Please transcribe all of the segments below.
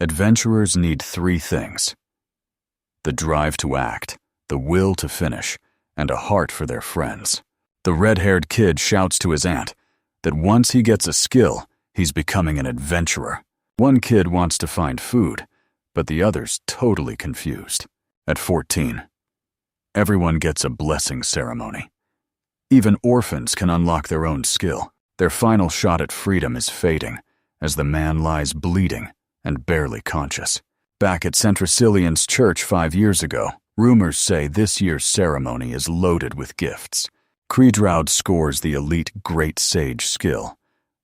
Adventurers need 3 things: the drive to act, the will to finish, and a heart for their friends. The red-haired kid shouts to his aunt that once he gets a skill, he's becoming an adventurer. One kid wants to find food, but the other's totally confused. At 14, everyone gets a blessing ceremony. Even orphans can unlock their own skill. Their final shot at freedom is fading as the man lies bleeding and barely conscious. Back at Centracilian's church 5 years ago, rumors say this year's ceremony is loaded with gifts. Creedraud scores the elite Great Sage skill,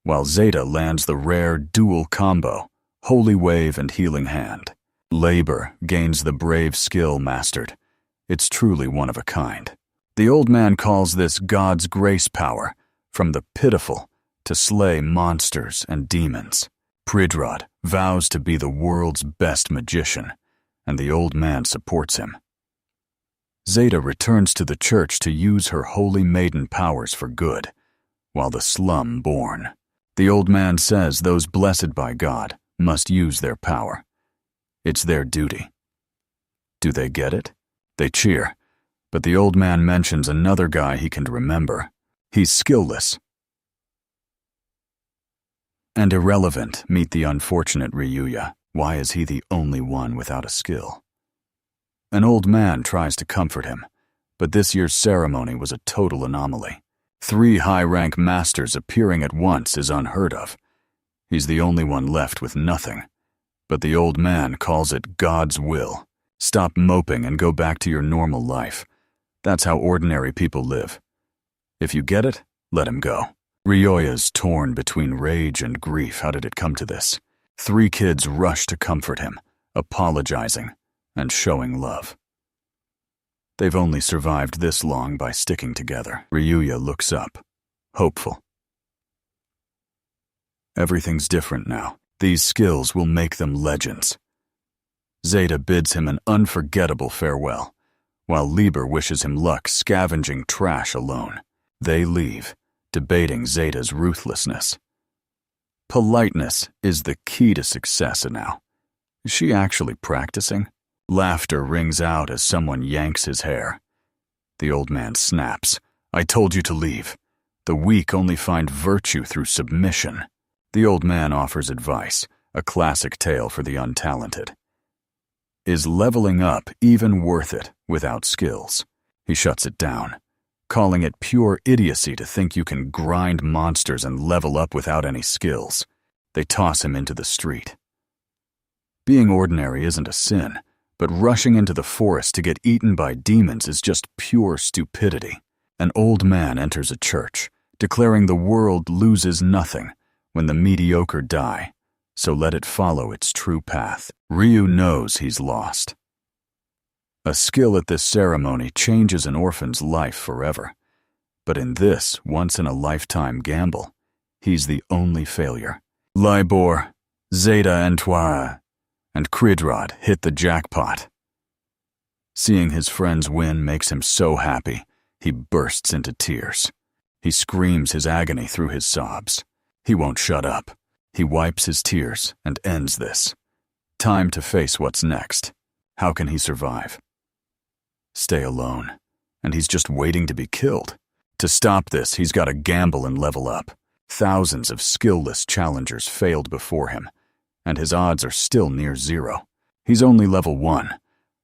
while Zeta lands the rare dual combo, Holy Wave and Healing Hand. Labor gains the Brave skill mastered. It's truly one of a kind. The old man calls this God's grace power, from the pitiful to slay monsters and demons. Pridrod vows to be the world's best magician, and the old man supports him. Zeta returns to the church to use her holy maiden powers for good, while the slum born. The old man says those blessed by God must use their power. It's their duty. Do they get it? They cheer, but the old man mentions another guy he can remember. He's skillless and irrelevant. Meet the unfortunate Ryuya. Why is he the only one without a skill? An old man tries to comfort him, but this year's ceremony was a total anomaly. 3 high-rank masters appearing at once is unheard of. He's the only one left with nothing, but the old man calls it God's will. Stop moping and go back to your normal life. That's how ordinary people live. If you get it, let him go. Ryoya's torn between rage and grief. How did it come to this? 3 kids rush to comfort him, apologizing and showing love. They've only survived this long by sticking together. Ryuya looks up, hopeful. Everything's different now. These skills will make them legends. Zeta bids him an unforgettable farewell, while Lieber wishes him luck scavenging trash alone. They leave, debating Zeta's ruthlessness. Politeness is the key to success now. Is she actually practicing? Laughter rings out as someone yanks his hair. The old man snaps. I told you to leave. The weak only find virtue through submission. The old man offers advice, a classic tale for the untalented. Is leveling up even worth it without skills? He shuts it down, calling it pure idiocy to think you can grind monsters and level up without any skills. They toss him into the street. Being ordinary isn't a sin, but rushing into the forest to get eaten by demons is just pure stupidity. An old man enters a church, declaring the world loses nothing when the mediocre die, so let it follow its true path. Ryu knows he's lost. A skill at this ceremony changes an orphan's life forever, but in this once-in-a-lifetime gamble, he's the only failure. Libor, Zeta Antoine, and Kridrod hit the jackpot. Seeing his friends win makes him so happy, he bursts into tears. He screams his agony through his sobs. He won't shut up. He wipes his tears and ends this. Time to face what's next. How can he survive? Stay alone, and he's just waiting to be killed. To stop this, he's got to gamble and level up. Thousands of skillless challengers failed before him, and his odds are still near 0. He's only level 1,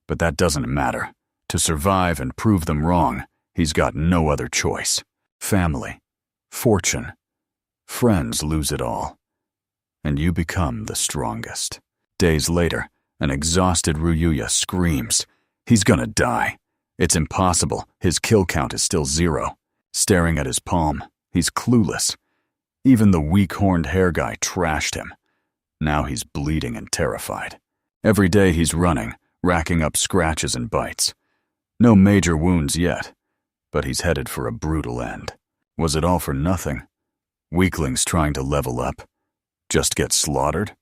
but that doesn't matter. To survive and prove them wrong, he's got no other choice. Family, fortune, friends lose it all, and you become the strongest. Days later, an exhausted Ryuya screams. He's gonna die. It's impossible. His kill count is still 0. Staring at his palm, he's clueless. Even the weak-horned hair guy trashed him. Now he's bleeding and terrified. Every day he's running, racking up scratches and bites. No major wounds yet, but he's headed for a brutal end. Was it all for nothing? Weaklings trying to level up just get slaughtered?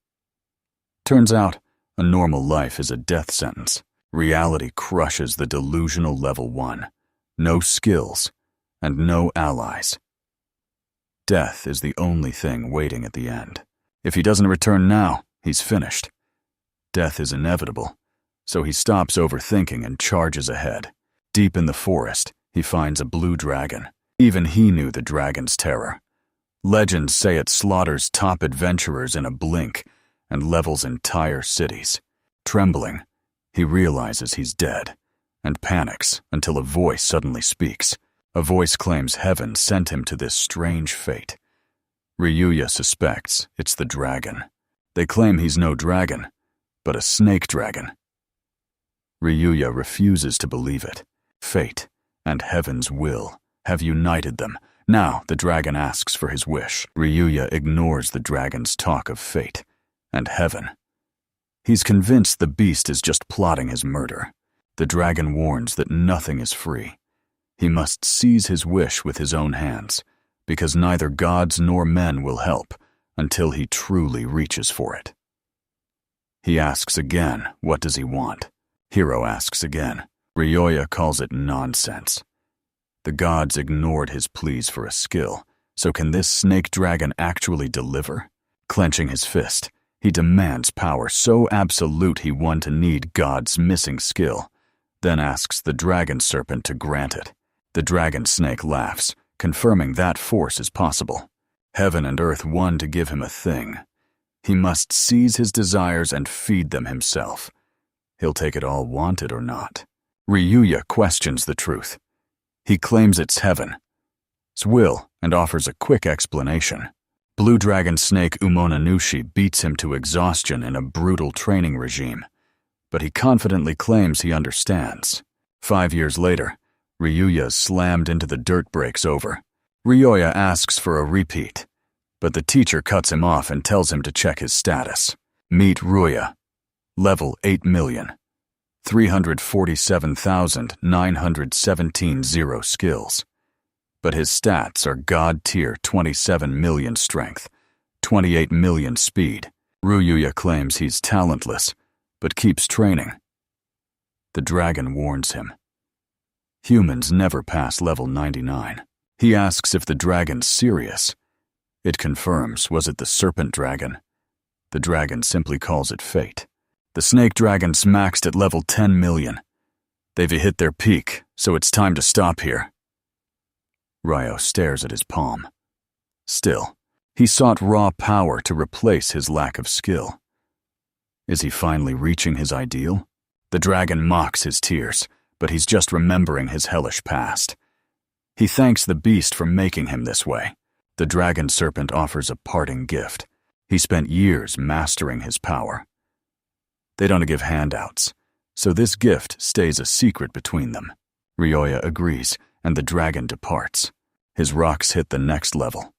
Turns out, a normal life is a death sentence. Reality crushes the delusional level 1. No skills, and no allies. Death is the only thing waiting at the end. If he doesn't return now, he's finished. Death is inevitable, so he stops overthinking and charges ahead. Deep in the forest, he finds a blue dragon. Even he knew the dragon's terror. Legends say it slaughters top adventurers in a blink and levels entire cities. Trembling, he realizes he's dead and panics until a voice suddenly speaks. A voice claims heaven sent him to this strange fate. Ryuya suspects it's the dragon. They claim he's no dragon, but a snake dragon. Ryuya refuses to believe it. Fate and heaven's will have united them. Now the dragon asks for his wish. Ryuya ignores the dragon's talk of fate and heaven. He's convinced the beast is just plotting his murder. The dragon warns that nothing is free. He must seize his wish with his own hands, because neither gods nor men will help until he truly reaches for it. He asks again, what does he want? Hiro asks again. Ryuya calls it nonsense. The gods ignored his pleas for a skill, so can this snake dragon actually deliver? Clenching his fist, he demands power so absolute he won to need God's missing skill, then asks the dragon serpent to grant it. The dragon snake laughs, confirming that force is possible. Heaven and earth won to give him a thing. He must seize his desires and feed them himself. He'll take it all, wanted or not. Ryuya questions the truth. He claims it's heaven's will and offers a quick explanation. Blue dragon snake Umonanushi beats him to exhaustion in a brutal training regime, but he confidently claims he understands. 5 years later, Ryuya slammed into the dirt breaks over. Ryuya asks for a repeat, but the teacher cuts him off and tells him to check his status. Meet Ryuya, level 8,347,917 0 skills. But his stats are God tier 27 million strength, 28 million speed. Ryuya claims he's talentless, but keeps training. The dragon warns him. Humans never pass level 99. He asks if the dragon's serious. It confirms, was it the serpent dragon? The dragon simply calls it fate. The snake dragon's maxed at level 10 million. They've hit their peak, so it's time to stop here. Ryo stares at his palm. Still, he sought raw power to replace his lack of skill. Is he finally reaching his ideal? The dragon mocks his tears, but he's just remembering his hellish past. He thanks the beast for making him this way. The dragon serpent offers a parting gift. He spent years mastering his power. They don't give handouts, so this gift stays a secret between them. Ryuya agrees, and the dragon departs. His rocks hit the next level.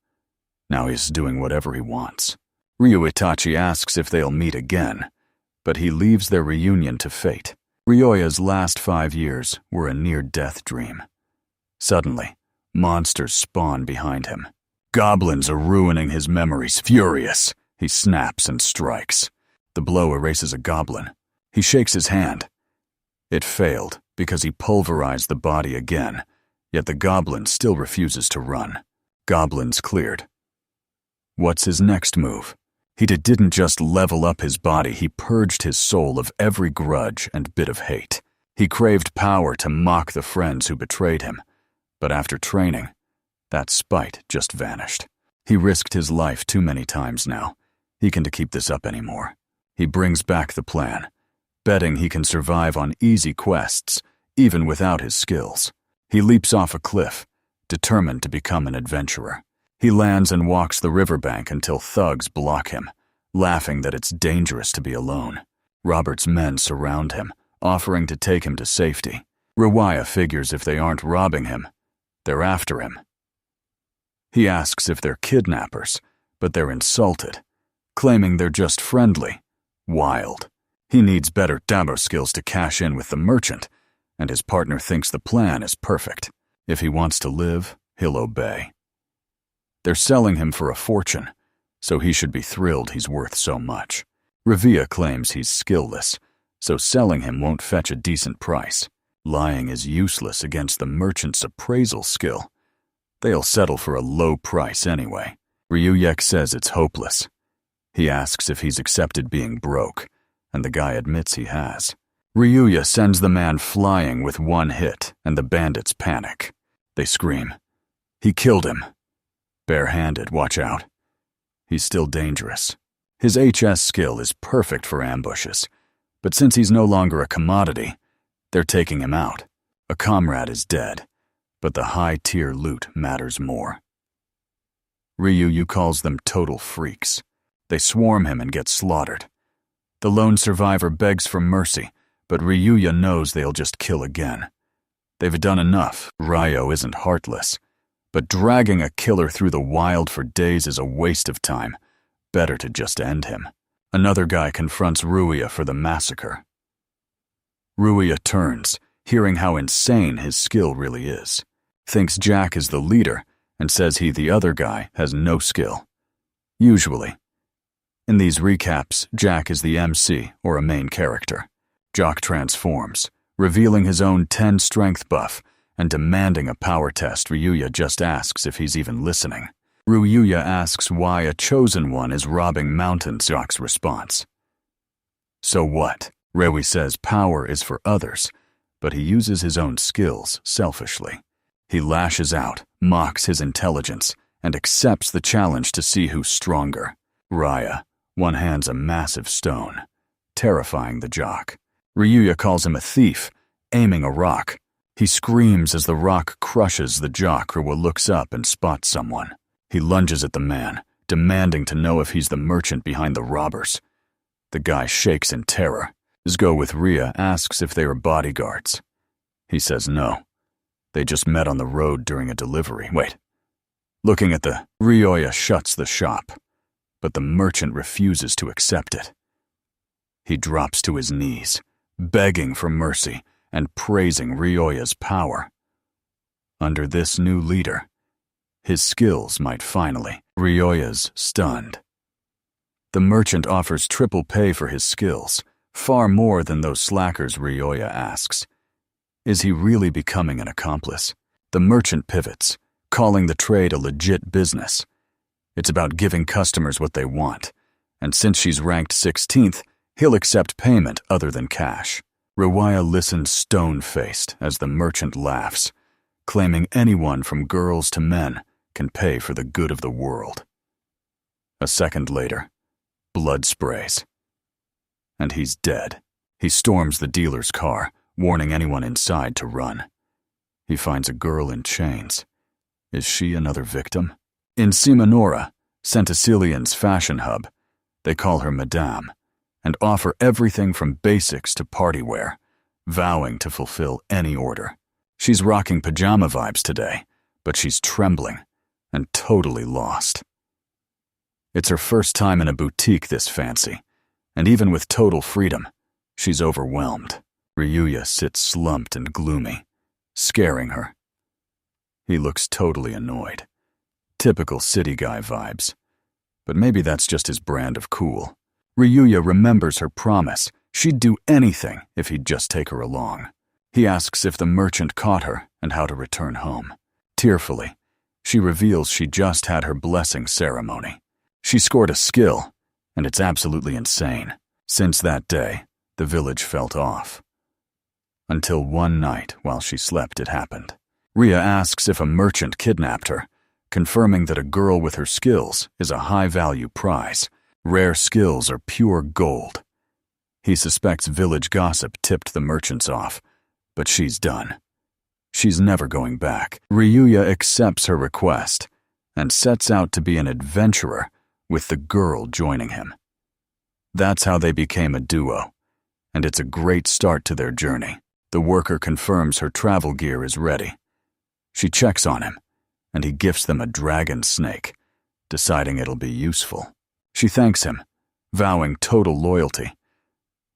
Now he's doing whatever he wants. Ryu Itachi asks if they'll meet again, but he leaves their reunion to fate. Ryuya's last 5 years were a near-death dream. Suddenly, monsters spawn behind him. Goblins are ruining his memories. Furious, he snaps and strikes. The blow erases a goblin. He shakes his hand. It failed because he pulverized the body again, yet the goblin still refuses to run. Goblins cleared. What's his next move? He didn't just level up his body, he purged his soul of every grudge and bit of hate. He craved power to mock the friends who betrayed him, but after training, that spite just vanished. He risked his life too many times now. He can't keep this up anymore. He brings back the plan, betting he can survive on easy quests, even without his skills. He leaps off a cliff, determined to become an adventurer. He lands and walks the riverbank until thugs block him, laughing that it's dangerous to be alone. Robert's men surround him, offering to take him to safety. Ryuya figures if they aren't robbing him, they're after him. He asks if they're kidnappers, but they're insulted, claiming they're just friendly. Wild. He needs better dabo skills to cash in with the merchant, and his partner thinks the plan is perfect. If he wants to live, he'll obey. They're selling him for a fortune, so he should be thrilled he's worth so much. Revia claims he's skillless, so selling him won't fetch a decent price. Lying is useless against the merchant's appraisal skill. They'll settle for a low price anyway. Ryuyek says it's hopeless. He asks if he's accepted being broke, and the guy admits he has. Ryuya sends the man flying with one hit, and the bandits panic. They scream. He killed him. Bare-handed, watch out. He's still dangerous. His HS skill is perfect for ambushes, but since he's no longer a commodity, they're taking him out. A comrade is dead, but the high-tier loot matters more. Ryuya calls them total freaks. They swarm him and get slaughtered. The lone survivor begs for mercy, but Ryuya knows they'll just kill again. They've done enough. Ryo isn't heartless, but dragging a killer through the wild for days is a waste of time. Better to just end him. Another guy confronts Ryuya for the massacre. Ryuya turns, hearing how insane his skill really is. Thinks Jack is the leader, and says he, the other guy, has no skill. Usually. In these recaps, Jack is the MC, or a main character. Jock transforms, revealing his own 10 strength buff, and demanding a power test. Ryuya just asks if he's even listening. Ryuya asks why a chosen one is robbing mountains. Jock's response. So what? Rewi says power is for others, but he uses his own skills selfishly. He lashes out, mocks his intelligence, and accepts the challenge to see who's stronger. Raya one-hands a massive stone, terrifying the jock. Ryuya calls him a thief, aiming a rock. He screams as the rock crushes the jock. Ryuya looks up and spots someone. He lunges at the man, demanding to know if he's the merchant behind the robbers. The guy shakes in terror. Zuko with Rhea asks if they are bodyguards. He says no. They just met on the road during a delivery. Wait. Looking at the Ryuya shuts the shop, but the merchant refuses to accept it. He drops to his knees, begging for mercy and praising Ryuya's power. Under this new leader, his skills might finally. Ryuya's stunned. The merchant offers triple pay for his skills, far more than those slackers. Ryuya asks, is he really becoming an accomplice? The merchant pivots, calling the trade a legit business. It's about giving customers what they want, and since she's ranked 16th, he'll accept payment other than cash. Ryuya listens stone-faced as the merchant laughs, claiming anyone from girls to men can pay for the good of the world. A second later, blood sprays. And he's dead. He storms the dealer's car, warning anyone inside to run. He finds a girl in chains. Is she another victim? In Simonora, Centicilian's fashion hub, they call her Madame, and offer everything from basics to party wear, vowing to fulfill any order. She's rocking pajama vibes today, but she's trembling and totally lost. It's her first time in a boutique this fancy, and even with total freedom, she's overwhelmed. Ryuya sits slumped and gloomy, scaring her. He looks totally annoyed. Typical city guy vibes. But maybe that's just his brand of cool. Ryuya remembers her promise. She'd do anything if he'd just take her along. He asks if the merchant caught her and how to return home. Tearfully, she reveals she just had her blessing ceremony. She scored a skill, and it's absolutely insane. Since that day, the village felt off. Until one night while she slept it happened. Rhea asks if a merchant kidnapped her, confirming that a girl with her skills is a high-value prize. Rare skills are pure gold. He suspects village gossip tipped the merchants off, but she's done. She's never going back. Ryuya accepts her request and sets out to be an adventurer with the girl joining him. That's how they became a duo, and it's a great start to their journey. The worker confirms her travel gear is ready. She checks on him, and he gifts them a dragon snake, deciding it'll be useful. She thanks him, vowing total loyalty,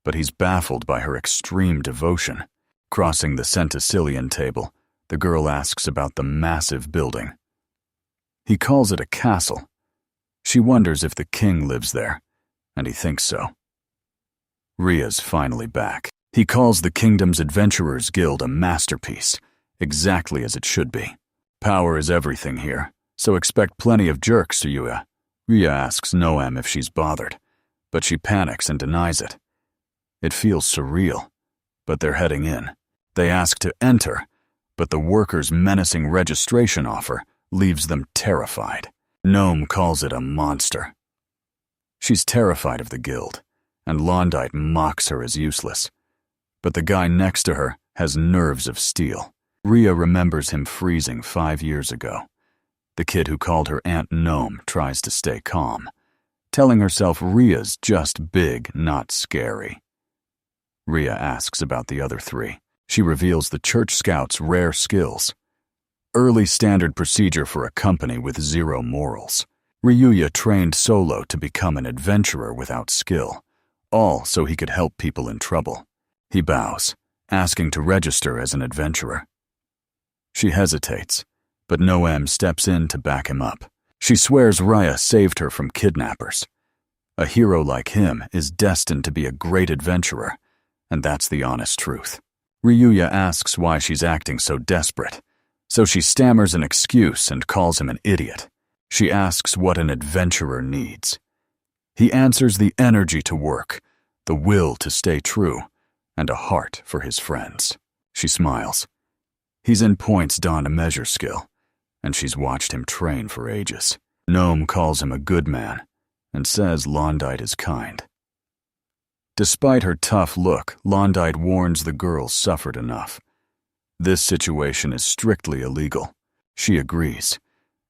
but he's baffled by her extreme devotion. Crossing the Centicilian table, the girl asks about the massive building. He calls it a castle. She wonders if the king lives there, and he thinks so. Rhea's finally back. He calls the kingdom's adventurers guild a masterpiece, exactly as it should be. Power is everything here, so expect plenty of jerks, Ryuya. Rhea asks Noam if she's bothered, but she panics and denies it. It feels surreal, but they're heading in. They ask to enter, but the workers' menacing registration offer leaves them terrified. Gnome calls it a monster. She's terrified of the guild, and Londite mocks her as useless. But the guy next to her has nerves of steel. Rhea remembers him freezing 5 years ago. The kid who called her Aunt Gnome tries to stay calm, telling herself Rhea's just big, not scary. Rhea asks about the other 3. She reveals the Church Scout's rare skills. Early standard procedure for a company with 0 morals. Ryuya trained solo to become an adventurer without skill, all so he could help people in trouble. He bows, asking to register as an adventurer. She hesitates, but Noam steps in to back him up. She swears Raya saved her from kidnappers. A hero like him is destined to be a great adventurer, and that's the honest truth. Ryuya asks why she's acting so desperate, so she stammers an excuse and calls him an idiot. She asks what an adventurer needs. He answers the energy to work, the will to stay true, and a heart for his friends. She smiles. He's in points down to measure skill, and she's watched him train for ages. Gnome calls him a good man, and says Londite is kind. Despite her tough look, Londite warns the girls suffered enough. This situation is strictly illegal. She agrees,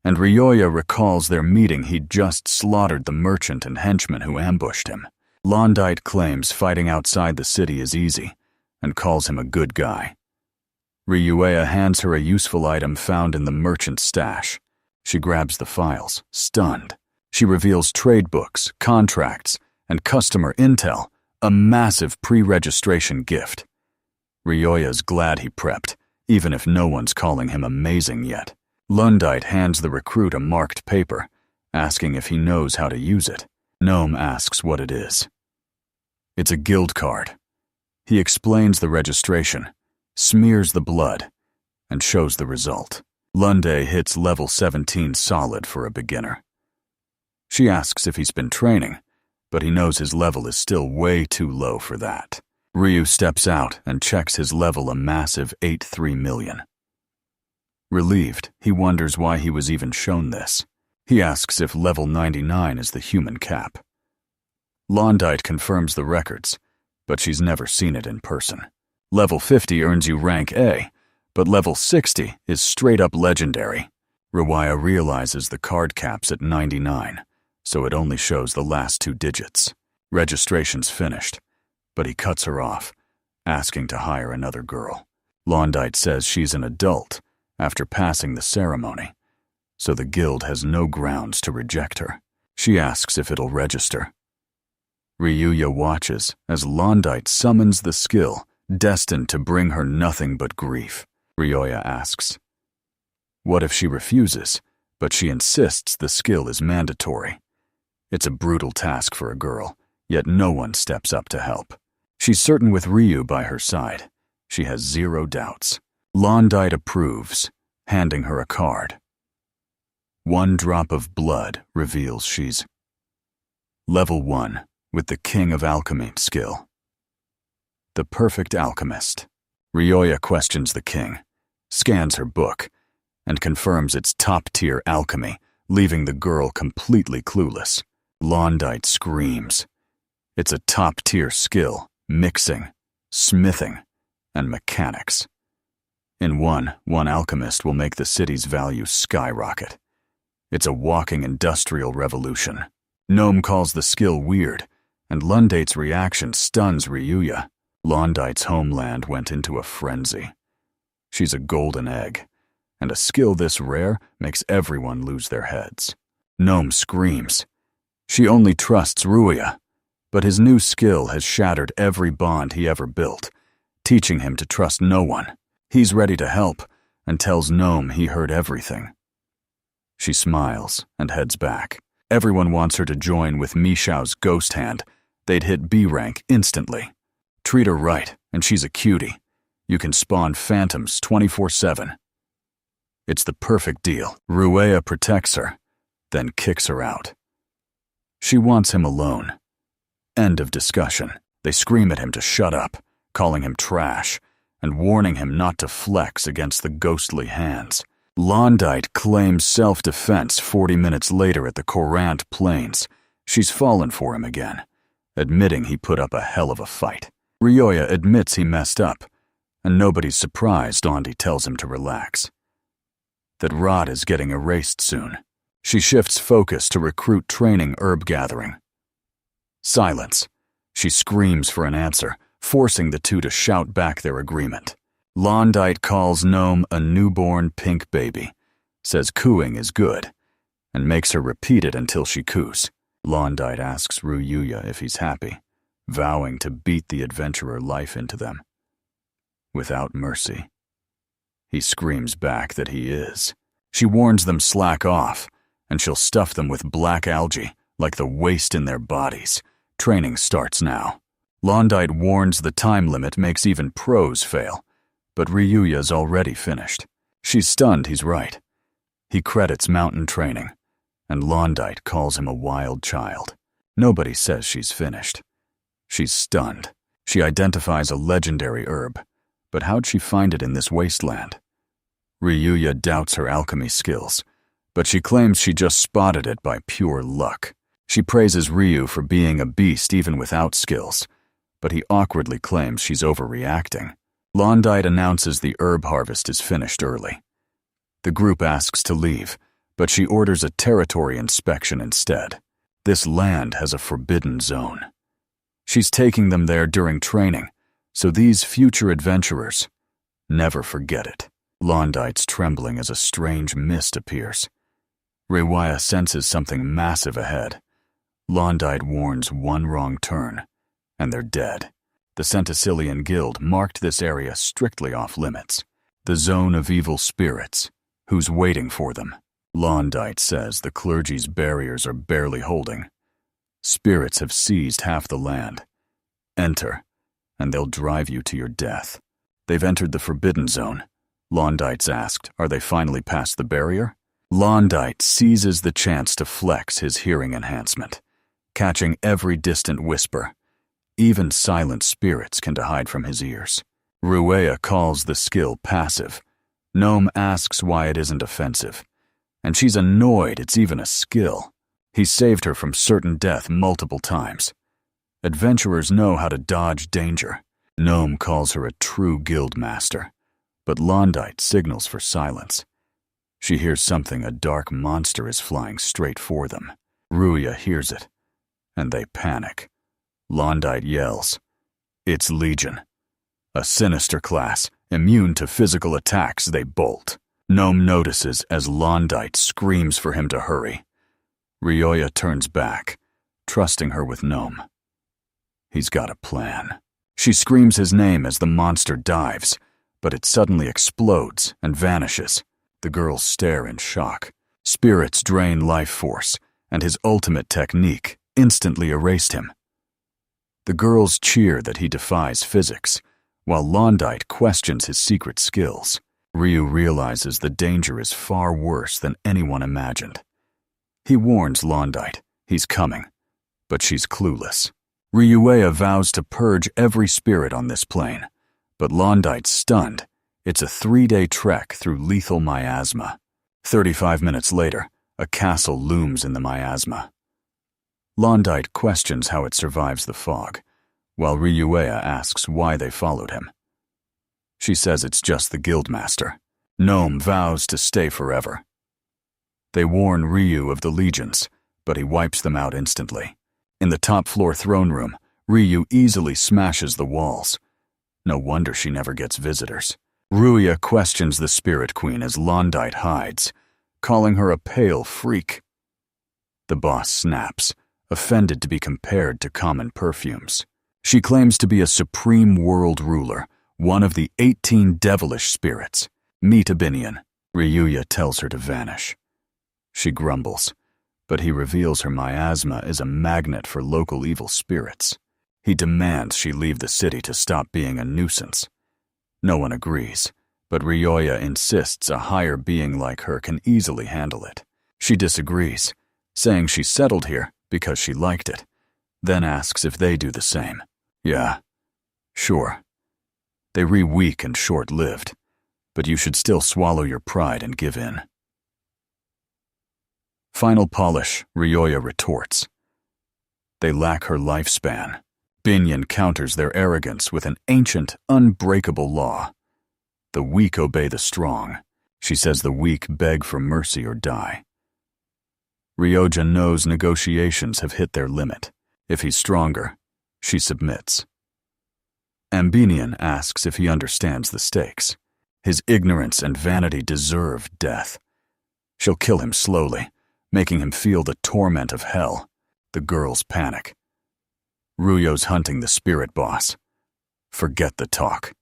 and Ryoya recalls their meeting he'd just slaughtered the merchant and henchman who ambushed him. Londite claims fighting outside the city is easy, and calls him a good guy. Ryuya hands her a useful item found in the merchant's stash. She grabs the files, stunned. She reveals trade books, contracts, and customer intel, a massive pre-registration gift. Ryoya's glad he prepped, even if no one's calling him amazing yet. Lundite hands the recruit a marked paper, asking if he knows how to use it. Gnome asks what it is. It's a guild card. He explains the registration, smears the blood, and shows the result. Lunde hits level 17 solid for a beginner. She asks if he's been training, but he knows his level is still way too low for that. Ryu steps out and checks his level a massive 8.3 million. Relieved, he wonders why he was even shown this. He asks if level 99 is the human cap. Londite confirms the records, but she's never seen it in person. Level 50 earns you rank A, but level 60 is straight up legendary. Rewaya realizes the card cap's at 99, so it only shows the last 2 digits. Registration's finished, but he cuts her off, asking to hire another girl. Londite says she's an adult after passing the ceremony, so the guild has no grounds to reject her. She asks if it'll register. Ryuya watches as Londite summons the skill destined to bring her nothing but grief. Ryoya asks, what if she refuses, but she insists the skill is mandatory? It's a brutal task for a girl, yet no one steps up to help. She's certain with Ryu by her side. She has 0 doubts. Londite approves, handing her a card. 1 drop of blood reveals she's level 1 with the King of Alchemy skill. The perfect alchemist. Ryoya questions the king, scans her book, and confirms it's top-tier alchemy, leaving the girl completely clueless. Londite screams. It's a top-tier skill, mixing, smithing, and mechanics. In one alchemist will make the city's value skyrocket. It's a walking industrial revolution. Gnome calls the skill weird, and Lundite's reaction stuns Ryuya. Londite's homeland went into a frenzy. She's a golden egg, and a skill this rare makes everyone lose their heads. Gnome screams. She only trusts Ryuya, but his new skill has shattered every bond he ever built, teaching him to trust no one. He's ready to help, and tells Gnome he heard everything. She smiles and heads back. Everyone wants her to join with Mishao's ghost hand. They'd hit B rank instantly. Treat her right, and she's a cutie. You can spawn phantoms 24/7. It's the perfect deal. Ryuya protects her, then kicks her out. She wants him alone. End of discussion. They scream at him to shut up, calling him trash, and warning him not to flex against the ghostly hands. Londite claims self-defense 40 minutes later at the Courant Plains. She's fallen for him again, admitting he put up a hell of a fight. Ryoya admits he messed up, and nobody's surprised Andi tells him to relax. That Rod is getting erased soon. She shifts focus to recruit training herb gathering. Silence. She screams for an answer, forcing the two to shout back their agreement. Londite calls Gnome a newborn pink baby, says cooing is good, and makes her repeat it until she coos. Londite asks Ryuya if he's happy, vowing to beat the adventurer life into them. Without mercy. He screams back that he is. She warns them slack off, and she'll stuff them with black algae, like the waste in their bodies. Training starts now. Londite warns the time limit makes even pros fail, but Ryuya's already finished. She's stunned he's right. He credits mountain training, and Londite calls him a wild child. Nobody says she's finished. She's stunned. She identifies a legendary herb, but how'd she find it in this wasteland? Ryuya doubts her alchemy skills, but she claims she just spotted it by pure luck. She praises Ryu for being a beast even without skills, but he awkwardly claims she's overreacting. Londite announces the herb harvest is finished early. The group asks to leave, but she orders a territory inspection instead. This land has a forbidden zone. She's taking them there during training, so these future adventurers never forget it. Londite's trembling as a strange mist appears. Rewaya senses something massive ahead. Londite warns one wrong turn, and they're dead. The Centicillian Guild marked this area strictly off-limits. The zone of evil spirits. Who's waiting for them? Londite says the clergy's barriers are barely holding. Spirits have seized half the land. Enter, and they'll drive you to your death. They've entered the Forbidden Zone. Londite's asked, are they finally past the barrier? Londite seizes the chance to flex his hearing enhancement, catching every distant whisper. Even silent spirits can hide from his ears. Ruea calls the skill passive. Gnome asks why it isn't offensive, and she's annoyed it's even a skill. He's saved her from certain death multiple times. Adventurers know how to dodge danger. Gnome calls her a true guild master, but Londite signals for silence. She hears something, a dark monster is flying straight for them. Ruya hears it, and they panic. Londite yells, "It's Legion." A sinister class, immune to physical attacks, they bolt. Gnome notices as Londite screams for him to hurry. Ryoya turns back, trusting her with Gnome. He's got a plan. She screams his name as the monster dives, but it suddenly explodes and vanishes. The girls stare in shock. Spirits drain life force, and his ultimate technique instantly erased him. The girls cheer that he defies physics, while Londite questions his secret skills. Ryu realizes the danger is far worse than anyone imagined. He warns Londite he's coming, but she's clueless. Ryuea vows to purge every spirit on this plane, but Londite's stunned. It's a 3-day trek through lethal miasma. 35 minutes later, a castle looms in the miasma. Londite questions how it survives the fog, while Ryuea asks why they followed him. She says it's just the guildmaster. Gnome vows to stay forever. They warn Ryu of the legions, but he wipes them out instantly. In the top-floor throne room, Ryu easily smashes the walls. No wonder she never gets visitors. Ruya questions the Spirit Queen as Londite hides, calling her a pale freak. The boss snaps, offended to be compared to common perfumes. She claims to be a supreme world ruler, one of the 18 devilish spirits. Meet Abinion. Ryuya tells her to vanish. She grumbles, but he reveals her miasma is a magnet for local evil spirits. He demands she leave the city to stop being a nuisance. No one agrees, but Ryoya insists a higher being like her can easily handle it. She disagrees, saying she settled here because she liked it, then asks if they do the same. Yeah, sure. They re-weak and short-lived, but you should still swallow your pride and give in. Final polish, Ryoya retorts. They lack her lifespan. Binyan counters their arrogance with an ancient, unbreakable law. The weak obey the strong. She says the weak beg for mercy or die. Ryoja knows negotiations have hit their limit. If he's stronger, she submits. Ambinian asks if he understands the stakes. His ignorance and vanity deserve death. She'll kill him slowly, making him feel the torment of hell. The girls panic. Ruyo's hunting the spirit boss. Forget the talk.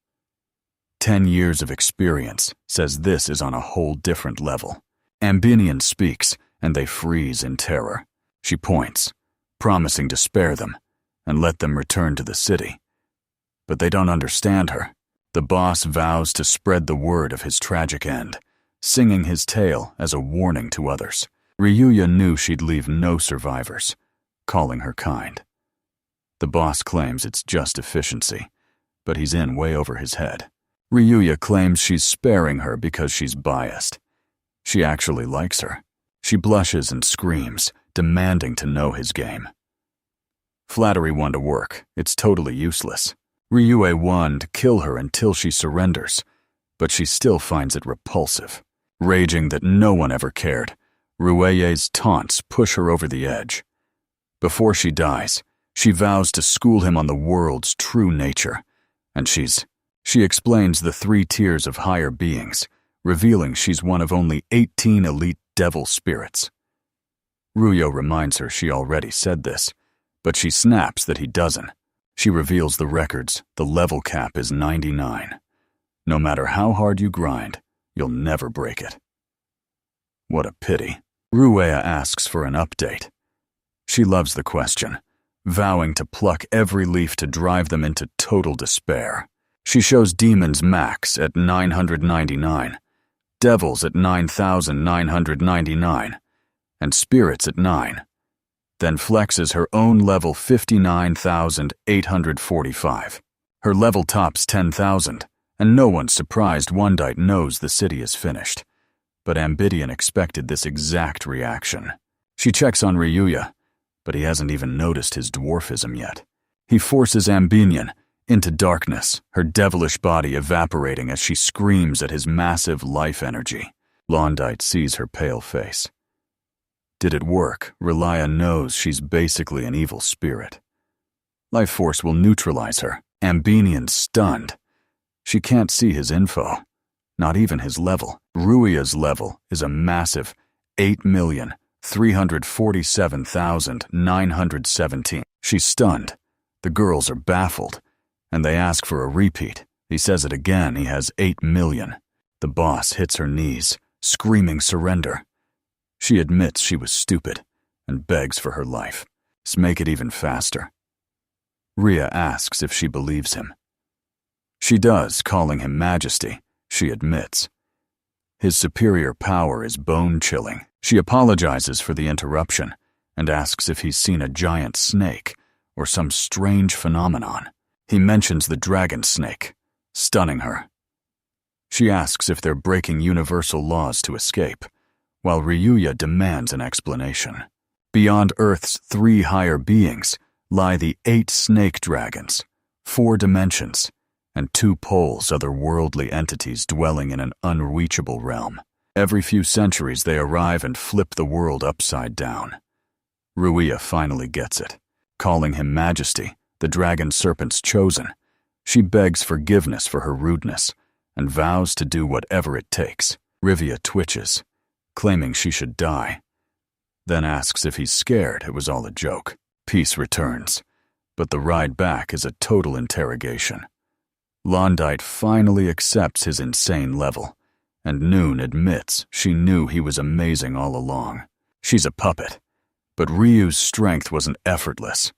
10 years of experience says this is on a whole different level. Ambinian speaks, and they freeze in terror. She points, promising to spare them and let them return to the city. But they don't understand her. The boss vows to spread the word of his tragic end, singing his tale as a warning to others. Ryuya knew she'd leave no survivors, calling her kind. The boss claims it's just efficiency, but he's in way over his head. Ryuya claims she's sparing her because she's biased. She actually likes her. She blushes and screams, demanding to know his game. Flattery won to work. It's totally useless. Ryue won to kill her until she surrenders, but she still finds it repulsive. Raging that no one ever cared, Rueye's taunts push her over the edge. Before she dies, she vows to school him on the world's true nature, and she explains the 3 tiers of higher beings, revealing she's one of only 18 elite devil spirits. Ruyo reminds her she already said this, but she snaps that he doesn't. She reveals the records. The level cap is 99. No matter how hard you grind, you'll never break it. What a pity. Ruea asks for an update. She loves the question, vowing to pluck every leaf to drive them into total despair. She shows demons max at 999, devils at 9,999, and spirits at 9, then flexes her own level 59,845. Her level tops 10,000, and no one's surprised Wondite knows the city is finished. But Ambidian expected this exact reaction. She checks on Ryuya, but he hasn't even noticed his dwarfism yet. He forces Ambinian into darkness, her devilish body evaporating as she screams at his massive life energy. Londite sees her pale face. Did it work? Relia knows she's basically an evil spirit. Life force will neutralize her. Ambinian's stunned. She can't see his info, not even his level. Ruia's level is a massive 8,347,917. She's stunned. The girls are baffled, and they ask for a repeat. He says it again. He has 8 million. The boss hits her knees, screaming surrender. She admits she was stupid and begs for her life. Make it even faster. Ria asks if she believes him. She does, calling him Majesty. She admits. His superior power is bone-chilling. She apologizes for the interruption and asks if he's seen a giant snake or some strange phenomenon. He mentions the dragon snake, stunning her. She asks if they're breaking universal laws to escape, while Ryuya demands an explanation. Beyond Earth's 3 higher beings lie the 8 snake dragons, 4 dimensions, and 2 poles, otherworldly entities dwelling in an unreachable realm. Every few centuries they arrive and flip the world upside down. Ruia finally gets it. Calling him Majesty, the dragon serpent's chosen, she begs forgiveness for her rudeness and vows to do whatever it takes. Rivia twitches, claiming she should die, then asks if he's scared it was all a joke. Peace returns, but the ride back is a total interrogation. Londite finally accepts his insane level, and Noon admits she knew he was amazing all along. She's a puppet, but Ryu's strength wasn't effortless.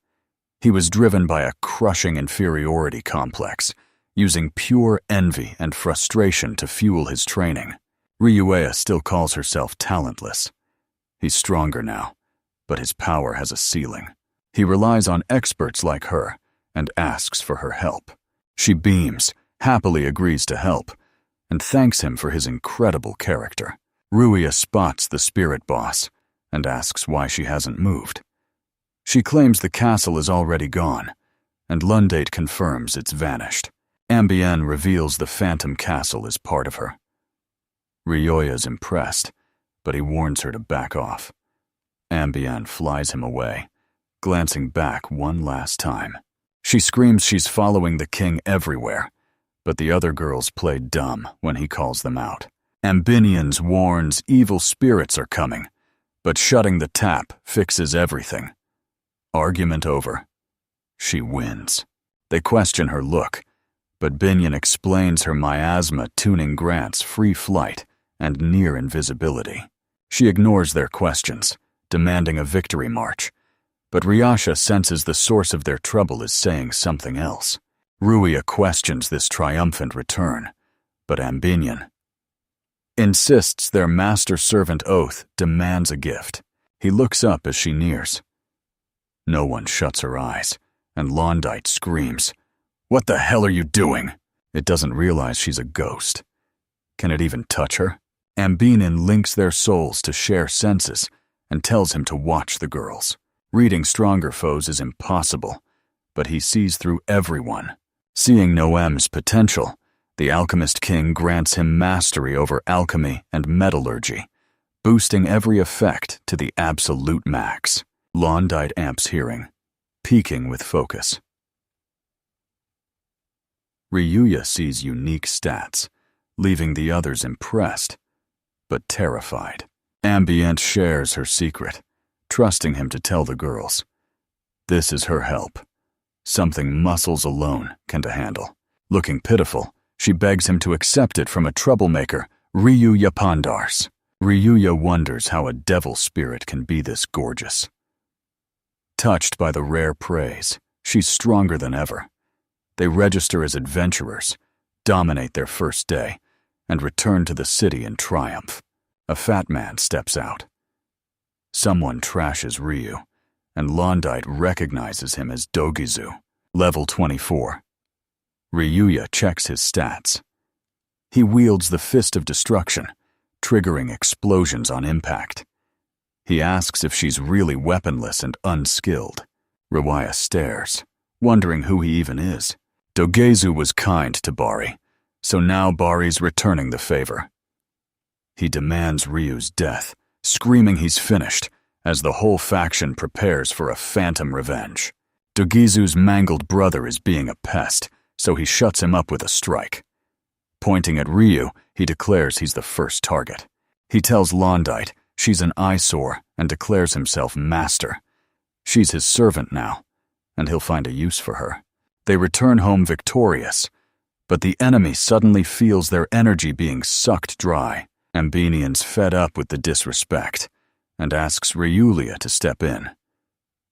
He was driven by a crushing inferiority complex, using pure envy and frustration to fuel his training. Ryuea still calls herself talentless. He's stronger now, but his power has a ceiling. He relies on experts like her and asks for her help. She beams, happily agrees to help, and thanks him for his incredible character. Ruia spots the spirit boss and asks why she hasn't moved. She claims the castle is already gone, and Lundate confirms it's vanished. Ambien reveals the phantom castle is part of her. Ryoya's impressed, but he warns her to back off. Ambien flies him away, glancing back one last time. She screams she's following the king everywhere, but the other girls play dumb when he calls them out. Ambinians warns evil spirits are coming, but shutting the tap fixes everything. Argument over. She wins. They question her look, but Binion explains her miasma tuning grants free flight and near invisibility. She ignores their questions, demanding a victory march, but Ryasha senses the source of their trouble is saying something else. Ruia questions this triumphant return, but Ambinion insists their master-servant oath demands a gift. He looks up as she nears. No one shuts her eyes, and Londite screams, "What the hell are you doing?" It doesn't realize she's a ghost. Can it even touch her? Ambinin links their souls to share senses and tells him to watch the girls. Reading stronger foes is impossible, but he sees through everyone. Seeing Noem's potential, the Alchemist King grants him mastery over alchemy and metallurgy, boosting every effect to the absolute max. Londite amps hearing, peaking with focus. Ryuya sees unique stats, leaving the others impressed, but terrified. Ambient shares her secret, trusting him to tell the girls. This is her help, something muscles alone can handle. Looking pitiful, she begs him to accept it from a troublemaker, Ryuya Pandars. Ryuya wonders how a devil spirit can be this gorgeous. Touched by the rare praise, she's stronger than ever. They register as adventurers, dominate their first day, and return to the city in triumph. A fat man steps out. Someone trashes Ryu, and Londite recognizes him as Dogizu, level 24. Ryuya checks his stats. He wields the Fist of Destruction, triggering explosions on impact. He asks if she's really weaponless and unskilled. Ryuya stares, wondering who he even is. Dogezu was kind to Bari, so now Bari's returning the favor. He demands Ryu's death, screaming he's finished, as the whole faction prepares for a phantom revenge. Dogezu's mangled brother is being a pest, so he shuts him up with a strike. Pointing at Ryu, he declares he's the first target. He tells Londite she's an eyesore and declares himself master. She's his servant now, and he'll find a use for her. They return home victorious, but the enemy suddenly feels their energy being sucked dry. Ambinian's fed up with the disrespect and asks Ryulia to step in.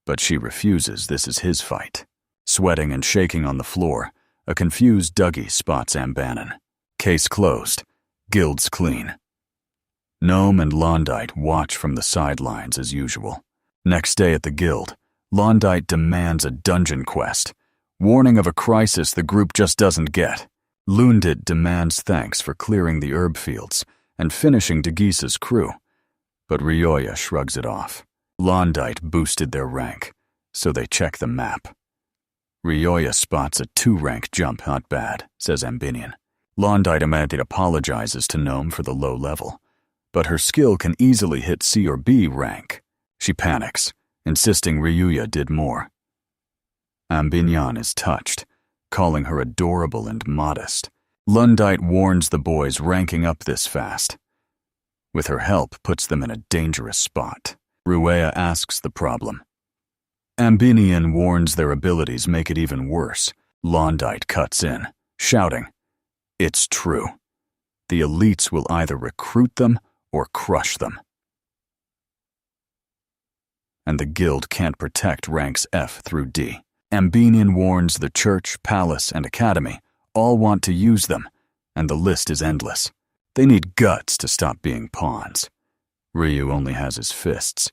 But she refuses this is his fight. Sweating and shaking on the floor, a confused Dougie spots Ambanin. Case closed. Guild's clean. Gnome and Londite watch from the sidelines as usual. Next day at the guild, Londite demands a dungeon quest, warning of a crisis the group just doesn't get. Lundit demands thanks for clearing the herb fields and finishing Degisa's crew, but Ryoya shrugs it off. Londite boosted their rank, so they check the map. Ryoya spots a 2-rank jump not bad, says Ambinian. Londite immediately apologizes to Gnome for the low level, but her skill can easily hit C or B rank. She panics, insisting Ryuya did more. Ambinian is touched, calling her adorable and modest. Lundite warns the boys ranking up this fast. With her help, puts them in a dangerous spot. Ruea asks the problem. Ambinian warns their abilities make it even worse. Londite cuts in, shouting, "It's true. The elites will either recruit them or crush them. And the guild can't protect ranks F through D. Ambinian warns the church, palace, and academy all want to use them, and the list is endless. They need guts to stop being pawns. Ryu only has his fists,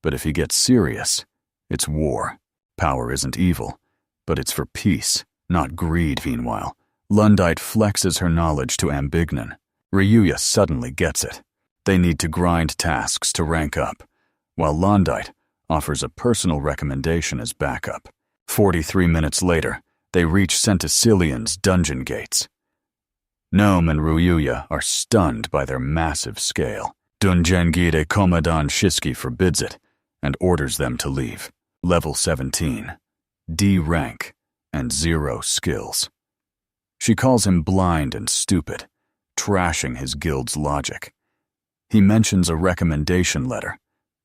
but if he gets serious, it's war. Power isn't evil, but it's for peace, not greed. Meanwhile, Lundite flexes her knowledge to Ambignon. Ryuya suddenly gets it. They need to grind tasks to rank up, while Lundite offers a personal recommendation as backup. 43 minutes later, they reach Centisillion's dungeon gates. Gnome and Ryuya are stunned by their massive scale. Dunjengide Komadan Shiski forbids it and orders them to leave. Level 17, D rank, and 0 skills. She calls him blind and stupid, trashing his guild's logic. He mentions a recommendation letter.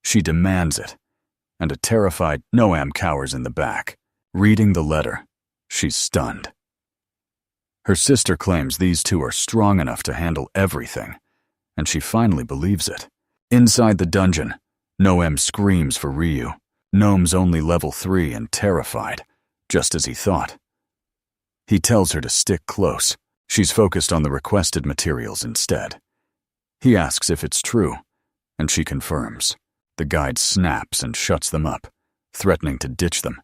She demands it, and a terrified Noam cowers in the back. Reading the letter, she's stunned. Her sister claims these two are strong enough to handle everything, and she finally believes it. Inside the dungeon, Noam screams for Ryu. Gnome's only level 3 and terrified, just as he thought. He tells her to stick close. She's focused on the requested materials instead. He asks if it's true, and she confirms. The guide snaps and shuts them up, threatening to ditch them.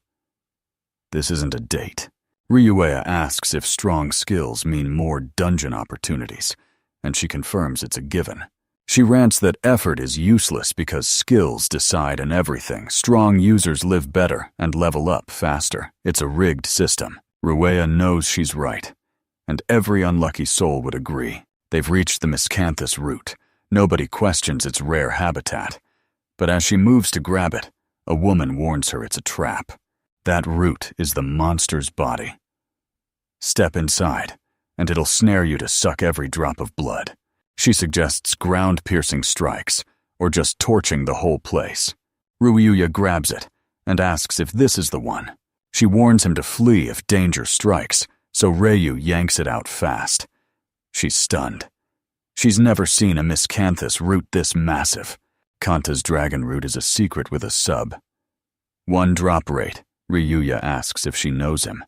This isn't a date. Ryuya asks if strong skills mean more dungeon opportunities, and she confirms it's a given. She rants that effort is useless because skills decide on everything. Strong users live better and level up faster. It's a rigged system. Ryuya knows she's right, and every unlucky soul would agree. They've reached the miscanthus root. Nobody questions its rare habitat. But as she moves to grab it, a woman warns her it's a trap. That root is the monster's body. Step inside, and it'll snare you to suck every drop of blood. She suggests ground-piercing strikes, or just torching the whole place. Ryuya grabs it, and asks if this is the one. She warns him to flee if danger strikes, so Ryu yanks it out fast. She's stunned. She's never seen a miscanthus root this massive. Kanta's dragon root is a secret with a sub. 1 drop rate. Ryuya asks if she knows him,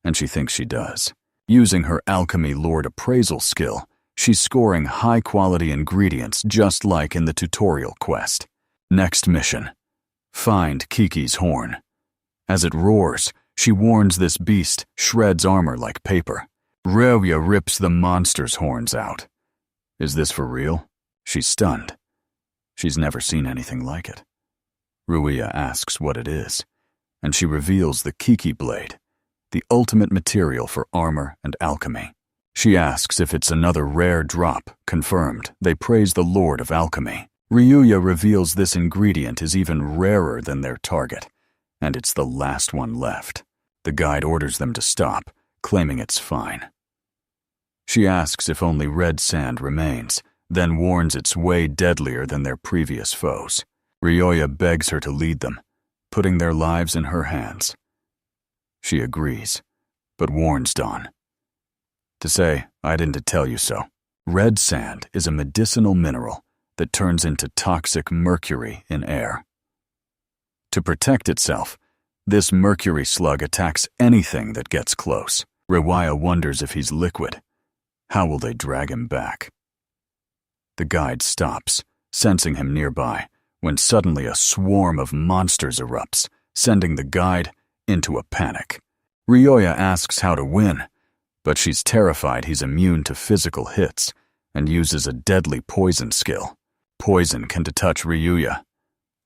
and she thinks she does. Using her alchemy lord appraisal skill, she's scoring high-quality ingredients just like in the tutorial quest. Next mission. Find Kiki's horn. As it roars, she warns this beast shreds armor like paper. Ryuya rips the monster's horns out. Is this for real? She's stunned. She's never seen anything like it. Ryuya asks what it is, and she reveals the Kiki blade, the ultimate material for armor and alchemy. She asks if it's another rare drop. Confirmed. They praise the Lord of Alchemy. Ryuya reveals this ingredient is even rarer than their target, and it's the last one left. The guide orders them to stop, claiming it's fine. She asks if only red sand remains, then warns it's way deadlier than their previous foes. Ryuya begs her to lead them, putting their lives in her hands. She agrees, but warns Dawn. To say, I didn't tell you so. Red sand is a medicinal mineral that turns into toxic mercury in air. To protect itself, this mercury slug attacks anything that gets close. Ryuya wonders if he's liquid. How will they drag him back? The guide stops, sensing him nearby, when suddenly a swarm of monsters erupts, sending the guide into a panic. Ryuya asks how to win, but she's terrified he's immune to physical hits and uses a deadly poison skill. Poison can touch Ryuya.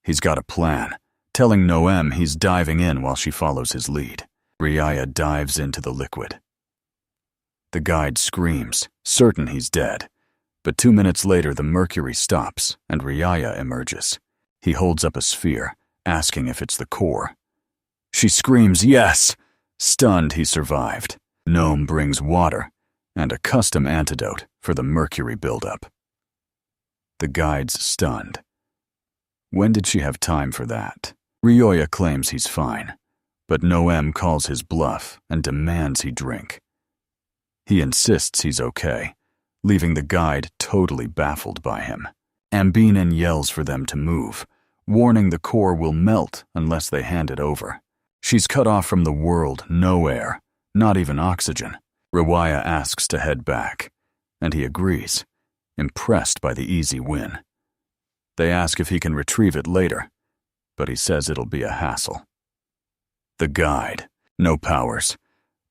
He's got a plan, telling Noem he's diving in while she follows his lead. Ryuya dives into the liquid. The guide screams, certain he's dead, but 2 minutes later the mercury stops and Ryuya emerges. He holds up a sphere, asking if it's the core. She screams, yes! Stunned, he survived. Gnome brings water and a custom antidote for the mercury buildup. The guide's stunned. When did she have time for that? Ryuya claims he's fine, but Noem calls his bluff and demands he drink. He insists he's okay, leaving the guide totally baffled by him. Ambignon yells for them to move, warning the core will melt unless they hand it over. She's cut off from the world, no air, not even oxygen. Ryuya asks to head back, and he agrees, impressed by the easy win. They ask if he can retrieve it later, but he says it'll be a hassle. The guide. No powers,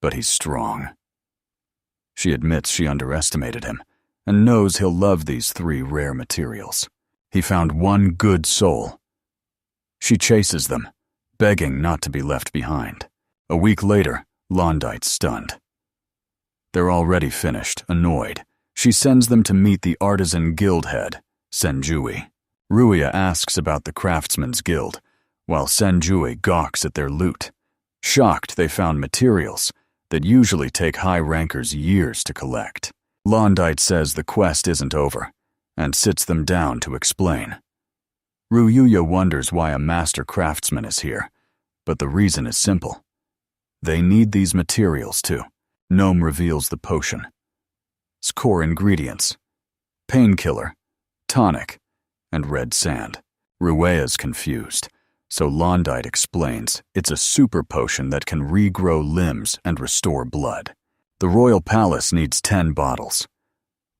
but he's strong. She admits she underestimated him, and knows he'll love these 3 rare materials. He found one good soul. She chases them, begging not to be left behind. A week later, Londite's stunned. They're already finished, annoyed. She sends them to meet the artisan guild head, Senjui. Ruya asks about the craftsman's guild, while Senjui gawks at their loot. Shocked, they found materials that usually take high rankers years to collect. Londite says the quest isn't over, and sits them down to explain. Ryuya wonders why a master craftsman is here, but the reason is simple. They need these materials too. Gnome reveals the potion. Its core ingredients: painkiller, tonic, and red sand. Ruea's confused, so Londite explains it's a super potion that can regrow limbs and restore blood. The royal palace needs 10 bottles.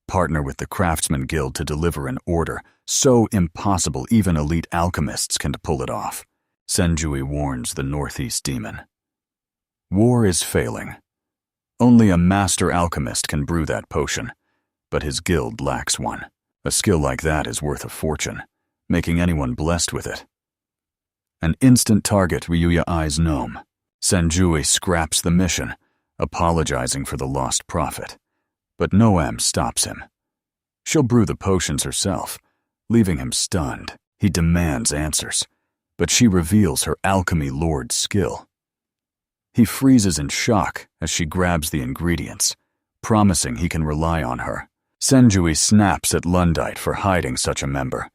Partner with the Craftsman Guild to deliver an order so impossible even elite alchemists can pull it off. Senjui warns the Northeast demon. War is failing. Only a master alchemist can brew that potion, but his guild lacks one. A skill like that is worth a fortune, making anyone blessed with it. An instant target, Ryuya eyes Gnome. Senjui scraps the mission, apologizing for the lost prophet. But Noam stops him. She'll brew the potions herself, leaving him stunned. He demands answers, but she reveals her alchemy lord's skill. He freezes in shock as she grabs the ingredients, promising he can rely on her. Senjui snaps at Londite for hiding such a member,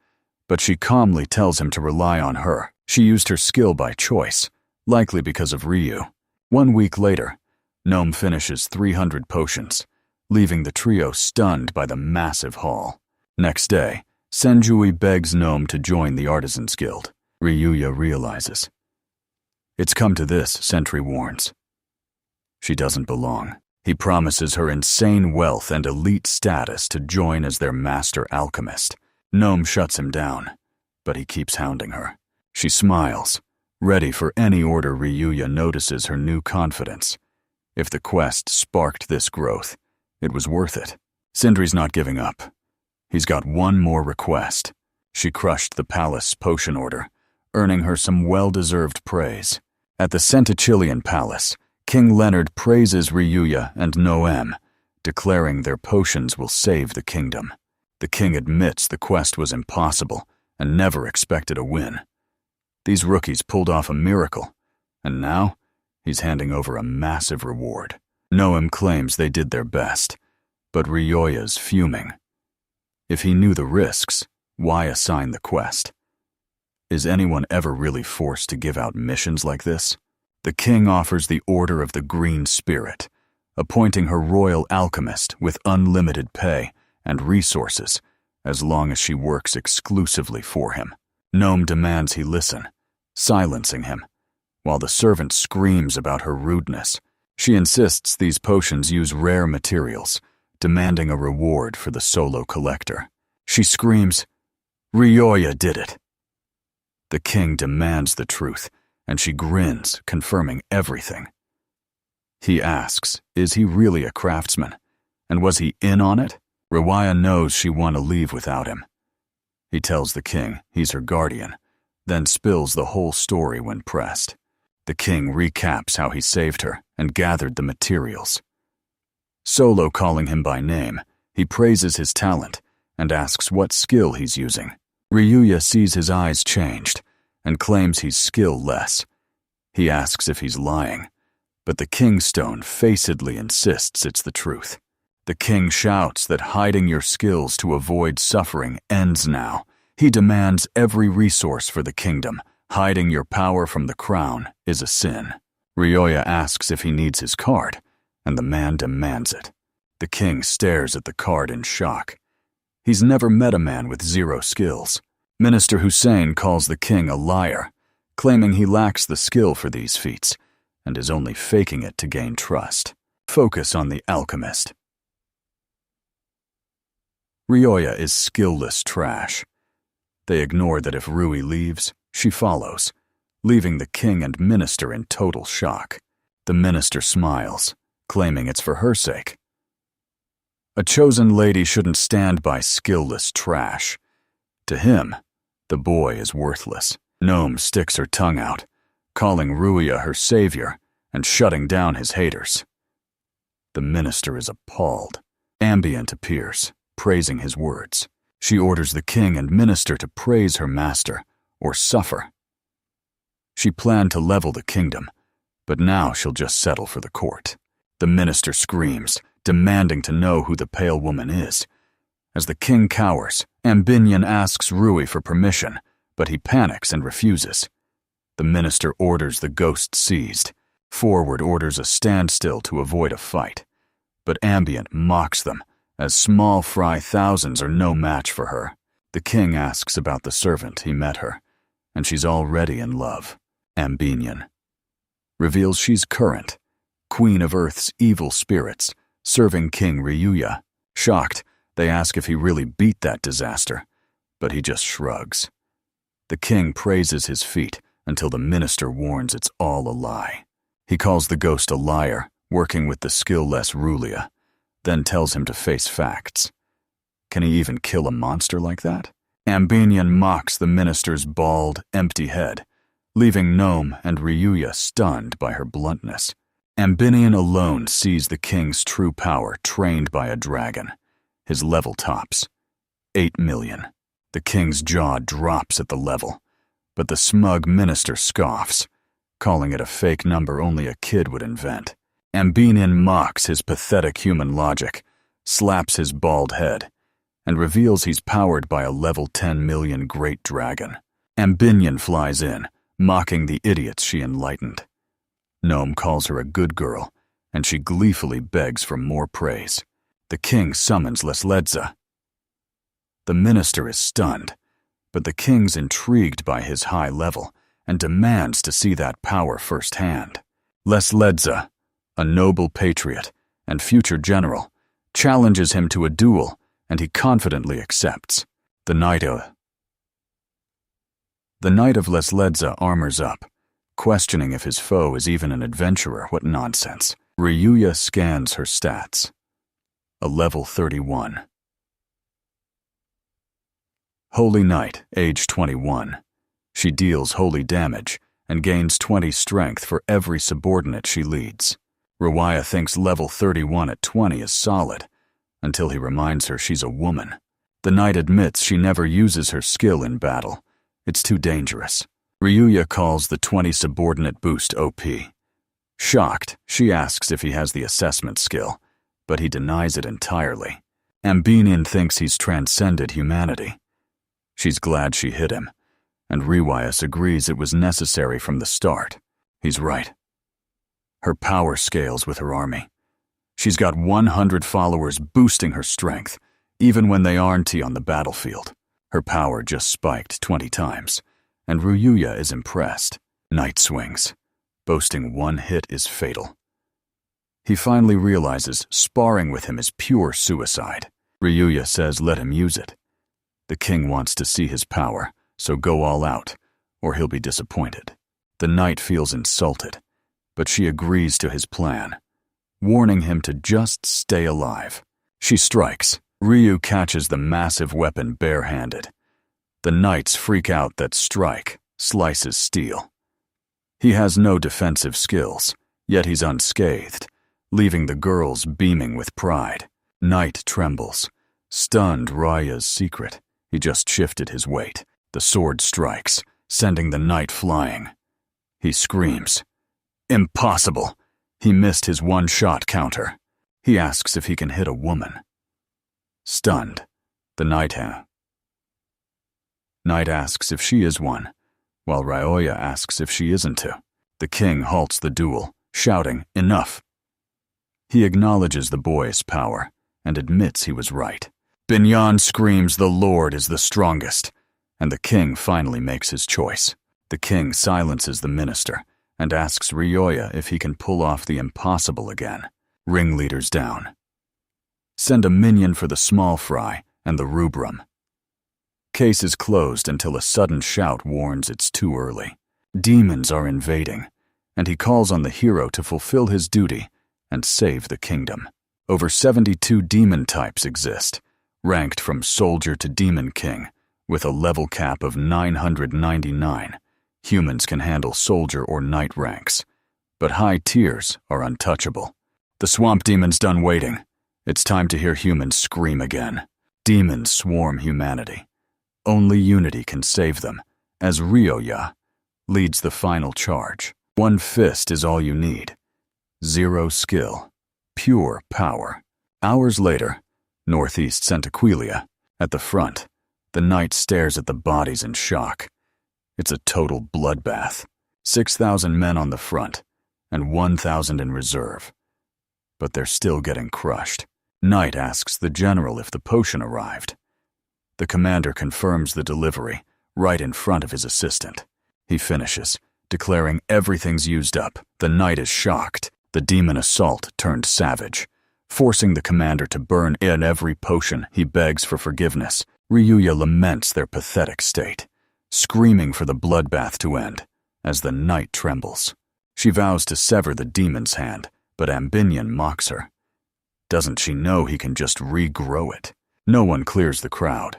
but she calmly tells him to rely on her. She used her skill by choice, likely because of Ryu. 1 week later, Gnome finishes 300 potions, leaving the trio stunned by the massive haul. Next day, Senjui begs Gnome to join the Artisans Guild. Ryuya realizes. It's come to this, Sentry warns. She doesn't belong. He promises her insane wealth and elite status to join as their master alchemist. Gnome shuts him down, but he keeps hounding her. She smiles, ready for any order. Ryuya notices her new confidence. If the quest sparked this growth, it was worth it. Sindri's not giving up. He's got one more request. She crushed the palace potion order, earning her some well-deserved praise. At the Centachillian Palace, King Leonard praises Ryuya and Noam, declaring their potions will save the kingdom. The king admits the quest was impossible and never expected a win. These rookies pulled off a miracle, and now he's handing over a massive reward. Noam claims they did their best, but Ryuya's fuming. If he knew the risks, why assign the quest? Is anyone ever really forced to give out missions like this? The king offers the Order of the Green Spirit, appointing her royal alchemist with unlimited pay and resources as long as she works exclusively for him. Gnome demands he listen, silencing him, while the servant screams about her rudeness. She insists these potions use rare materials, demanding a reward for the solo collector. She screams, "Ryuya did it!" The king demands the truth, and she grins, confirming everything. He asks, is he really a craftsman? And was he in on it? Ryuya knows she won a leave without him. He tells the king he's her guardian, then spills the whole story when pressed. The king recaps how he saved her and gathered the materials. Solo calling him by name, he praises his talent and asks what skill he's using. Ryuya sees his eyes changed and claims he's skill-less. He asks if he's lying, but the Kingstone facedly insists it's the truth. The king shouts that hiding your skills to avoid suffering ends now. He demands every resource for the kingdom. Hiding your power from the crown is a sin. Ryuya asks if he needs his card, and the man demands it. The king stares at the card in shock. He's never met a man with 0 skills. Minister Hussein calls the king a liar, claiming he lacks the skill for these feats and is only faking it to gain trust. Focus on the alchemist. Ryuya is skillless trash. They ignore that if Rui leaves, she follows, leaving the king and minister in total shock. The minister smiles, claiming it's for her sake. A chosen lady shouldn't stand by skillless trash. To him, the boy is worthless. Gnome sticks her tongue out, calling Ruya her savior and shutting down his haters. The minister is appalled. Ambient appears, praising his words. She orders the king and minister to praise her master or suffer. She planned to level the kingdom, but now she'll just settle for the court. The minister screams, demanding to know who the pale woman is. As the king cowers, Ambinian asks Rui for permission, but he panics and refuses. The minister orders the ghost seized. Forward orders a standstill to avoid a fight. But Ambient mocks them, as small fry thousands are no match for her. The king asks about the servant he met her, and she's already in love. Ambinian reveals she's Current, queen of Earth's evil spirits, serving King Ryuya. Shocked, they ask if he really beat that disaster, but he just shrugs. The king praises his feat until the minister warns it's all a lie. He calls the ghost a liar, working with the skill-less Rulia, then tells him to face facts. Can he even kill a monster like that? Ambinian mocks the minister's bald, empty head, leaving Gnome and Ryuya stunned by her bluntness. Ambinian alone sees the king's true power trained by a dragon. His level tops 8 million. The king's jaw drops at the level, but the smug minister scoffs, calling it a fake number only a kid would invent. Ambinian mocks his pathetic human logic, slaps his bald head, and reveals he's powered by a level 10 million great dragon. Ambinian flies in, mocking the idiots she enlightened. Gnome calls her a good girl, and she gleefully begs for more praise. The king summons Lesledza. The minister is stunned, but the king's intrigued by his high level and demands to see that power firsthand. Lesledza, a noble patriot and future general, challenges him to a duel, and he confidently accepts. The knight of Lesledza armors up, questioning if his foe is even an adventurer. What nonsense. Ryuya scans her stats. A level 31. Holy Knight, age 21. She deals holy damage and gains 20 strength for every subordinate she leads. Ruya thinks level 31 at 20 is solid, until he reminds her she's a woman. The knight admits she never uses her skill in battle. It's too dangerous. Ryuya calls the 20 subordinate boost OP. Shocked, she asks if he has the assessment skill, but he denies it entirely. Ambinian thinks he's transcended humanity. She's glad she hit him, and Riwayas agrees it was necessary from the start. He's right. Her power scales with her army. She's got 100 followers boosting her strength, even when they aren't on the battlefield. Her power just spiked 20 times, and Ryuya is impressed. Night swings. Boasting one hit is fatal. He finally realizes sparring with him is pure suicide. Ryuya says let him use it. The king wants to see his power, so go all out, or he'll be disappointed. The knight feels insulted, but she agrees to his plan, warning him to just stay alive. She strikes. Ryu catches the massive weapon barehanded. The knights freak out that strike slices steel. He has no defensive skills, yet he's unscathed, leaving the girls beaming with pride. Knight trembles, stunned Raya's secret. He just shifted his weight. The sword strikes, sending the knight flying. He screams. Impossible! He missed his one-shot counter. He asks if he can hit a woman. Stunned, the knight asks if she is one, while Ryoya asks if she isn't to. The king halts the duel, shouting, enough. He acknowledges the boy's power and admits he was right. Binyan screams the Lord is the strongest, and the king finally makes his choice. The king silences the minister and asks Ryoya if he can pull off the impossible again. Ringleaders down. Send a minion for the small fry and the rubrum. Case is closed until a sudden shout warns it's too early. Demons are invading, and he calls on the hero to fulfill his duty and save the kingdom. Over 72 demon types exist, ranked from soldier to demon king, with a level cap of 999. Humans can handle soldier or knight ranks, but high tiers are untouchable. The swamp demon's done waiting. It's time to hear humans scream again. Demons swarm humanity. Only unity can save them, as Ryoya leads the final charge. One fist is all you need. Zero skill. Pure power. Hours later, northeast Centaquilia, at the front, the knight stares at the bodies in shock. It's a total bloodbath. 6,000 men on the front, and 1,000 in reserve. But they're still getting crushed. Knight asks the general if the potion arrived. The commander confirms the delivery, right in front of his assistant. He finishes, declaring everything's used up. The knight is shocked. The demon assault turned savage. Forcing the commander to burn in every potion, he begs for forgiveness. Ryuya laments their pathetic state, screaming for the bloodbath to end, as the knight trembles. She vows to sever the demon's hand, but Ambinion mocks her. Doesn't she know he can just regrow it? No one clears the crowd.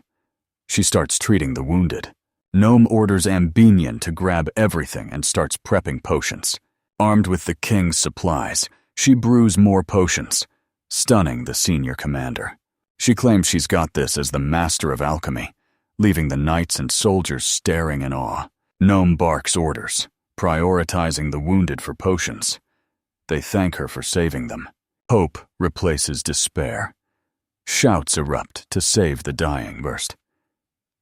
She starts treating the wounded. Gnome orders Ambinion to grab everything and starts prepping potions. Armed with the king's supplies, she brews more potions, stunning the senior commander. She claims she's got this as the master of alchemy, leaving the knights and soldiers staring in awe. Gnome barks orders, prioritizing the wounded for potions. They thank her for saving them. Hope replaces despair. Shouts erupt to save the dying. Burst.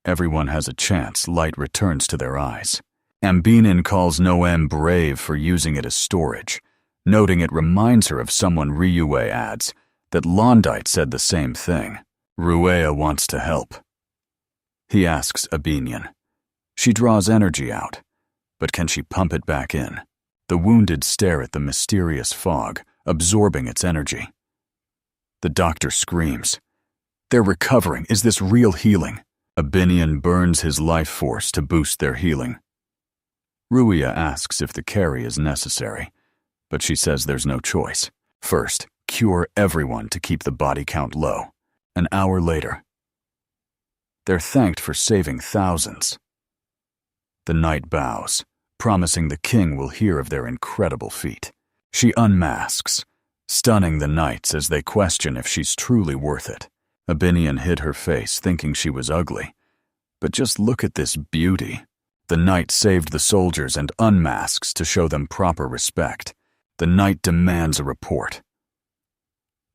Everyone has a chance. Light returns to their eyes. Ambinin calls Noem brave for using it as storage, noting it reminds her of someone Ryue adds, that Londite said the same thing. Ruea wants to help. He asks Abinion. She draws energy out, but can she pump it back in? The wounded stare at the mysterious fog, absorbing its energy. The doctor screams. They're recovering. Is this real healing? Abinion burns his life force to boost their healing. Ruia asks if the carry is necessary, but she says there's no choice. First, cure everyone to keep the body count low. An hour later, they're thanked for saving thousands. The knight bows, promising the king will hear of their incredible feat. She unmasks, stunning the knights as they question if she's truly worth it. Abinion hid her face, thinking she was ugly. But just look at this beauty. The knight saved the soldiers and unmasks to show them proper respect. The knight demands a report.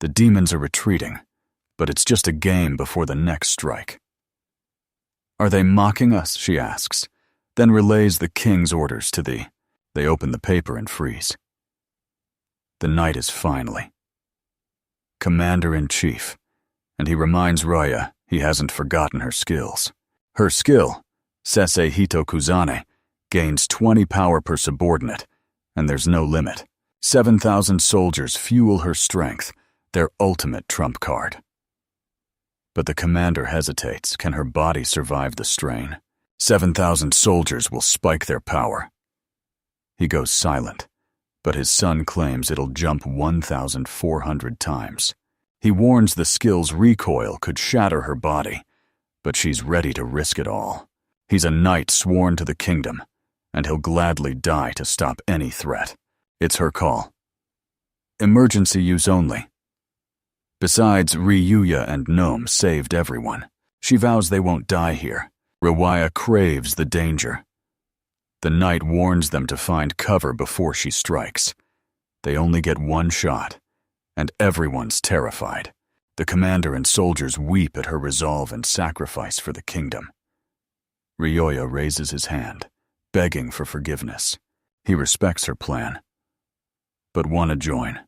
The demons are retreating, but it's just a game before the next strike. Are they mocking us? She asks, then relays the king's orders to thee. They open the paper and freeze. The knight is finally Commander-in-Chief, and he reminds Raya he hasn't forgotten her skills. Her skill, Sessei Hitokuzane, gains 20 power per subordinate, and there's no limit. 7,000 soldiers fuel her strength, their ultimate trump card. But the commander hesitates. Can her body survive the strain? 7,000 soldiers will spike their power. He goes silent, but his son claims it'll jump 1,400 times. He warns the skill's recoil could shatter her body, but she's ready to risk it all. He's a knight sworn to the kingdom, and he'll gladly die to stop any threat. It's her call. Emergency use only. Besides, Ryuya and Gnome saved everyone. She vows they won't die here. Rewaya craves the danger. The knight warns them to find cover before she strikes. They only get one shot, and everyone's terrified. The commander and soldiers weep at her resolve and sacrifice for the kingdom. Ryoya raises his hand, begging for forgiveness. He respects her plan, but wanna join.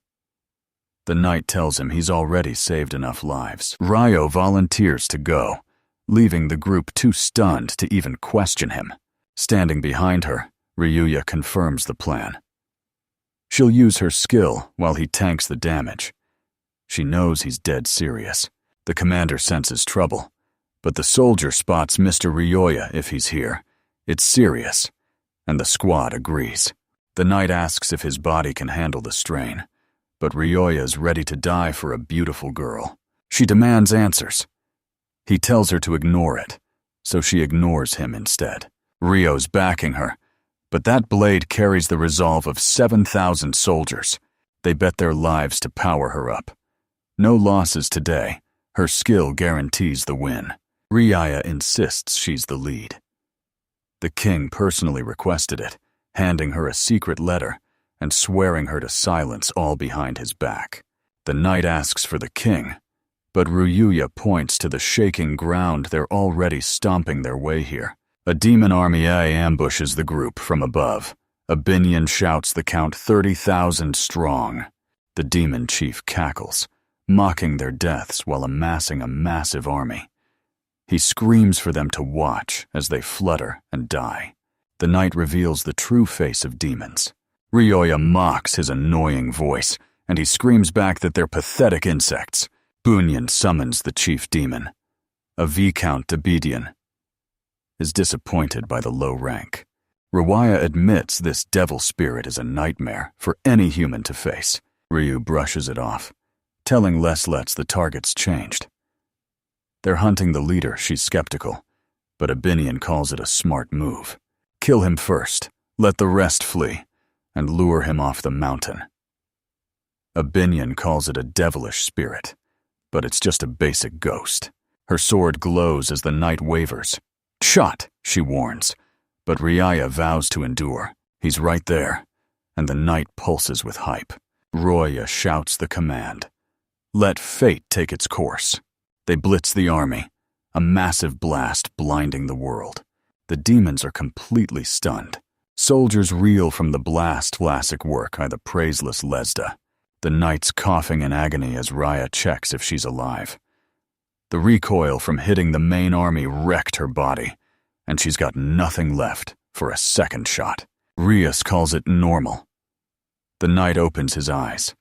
The knight tells him he's already saved enough lives. Ryo volunteers to go, leaving the group too stunned to even question him. Standing behind her, Ryuya confirms the plan. She'll use her skill while he tanks the damage. She knows he's dead serious. The commander senses trouble, but the soldier spots Mr. Ryoya if he's here. It's serious, and the squad agrees. The knight asks if his body can handle the strain, but Ryoya's ready to die for a beautiful girl. She demands answers. He tells her to ignore it, so she ignores him instead. Ryo's backing her, but that blade carries the resolve of 7,000 soldiers. They bet their lives to power her up. No losses today. Her skill guarantees the win. Ryoya insists she's the lead. The king personally requested it, handing her a secret letter and swearing her to silence all behind his back. The knight asks for the king, but Ryoya points to the shaking ground. They're already stomping their way here. A demon army ambushes the group from above. A Binyan shouts the count 30,000 strong. The demon chief cackles, mocking their deaths while amassing a massive army. He screams for them to watch as they flutter and die. The knight reveals the true face of demons. Ryoya mocks his annoying voice, and he screams back that they're pathetic insects. Bunyan summons the chief demon. A Viscount Deprivation is disappointed by the low rank. Ryoya admits this devil spirit is a nightmare for any human to face. Ryu brushes it off, telling Leslets the target's changed. They're hunting the leader. She's skeptical, but a Binyan calls it a smart move. Kill him first, let the rest flee, and lure him off the mountain. A Binyan calls it a devilish spirit, but it's just a basic ghost. Her sword glows as the knight wavers. Shot, she warns, but Ryoya vows to endure. He's right there, and the knight pulses with hype. Ryoya shouts the command. Let fate take its course. They blitz the army, a massive blast blinding the world. The demons are completely stunned. Soldiers reel from the blast. Classic work by the praiseless Lesda. The knight's coughing in agony as Raya checks if she's alive. The recoil from hitting the main army wrecked her body, and she's got nothing left for a second shot. Rias calls it normal. The knight opens his eyes.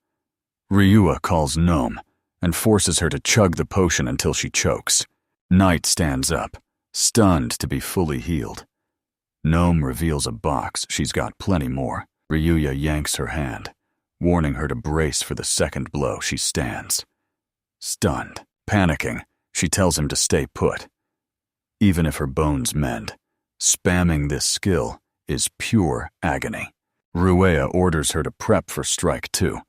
Ryua calls Gnome and forces her to chug the potion until she chokes. Knight stands up, stunned to be fully healed. Gnome reveals a box. She's got plenty more. Ryuya yanks her hand, warning her to brace for the second blow. She stands, stunned. Panicking, she tells him to stay put. Even if her bones mend, spamming this skill is pure agony. Ruea orders her to prep for strike 2,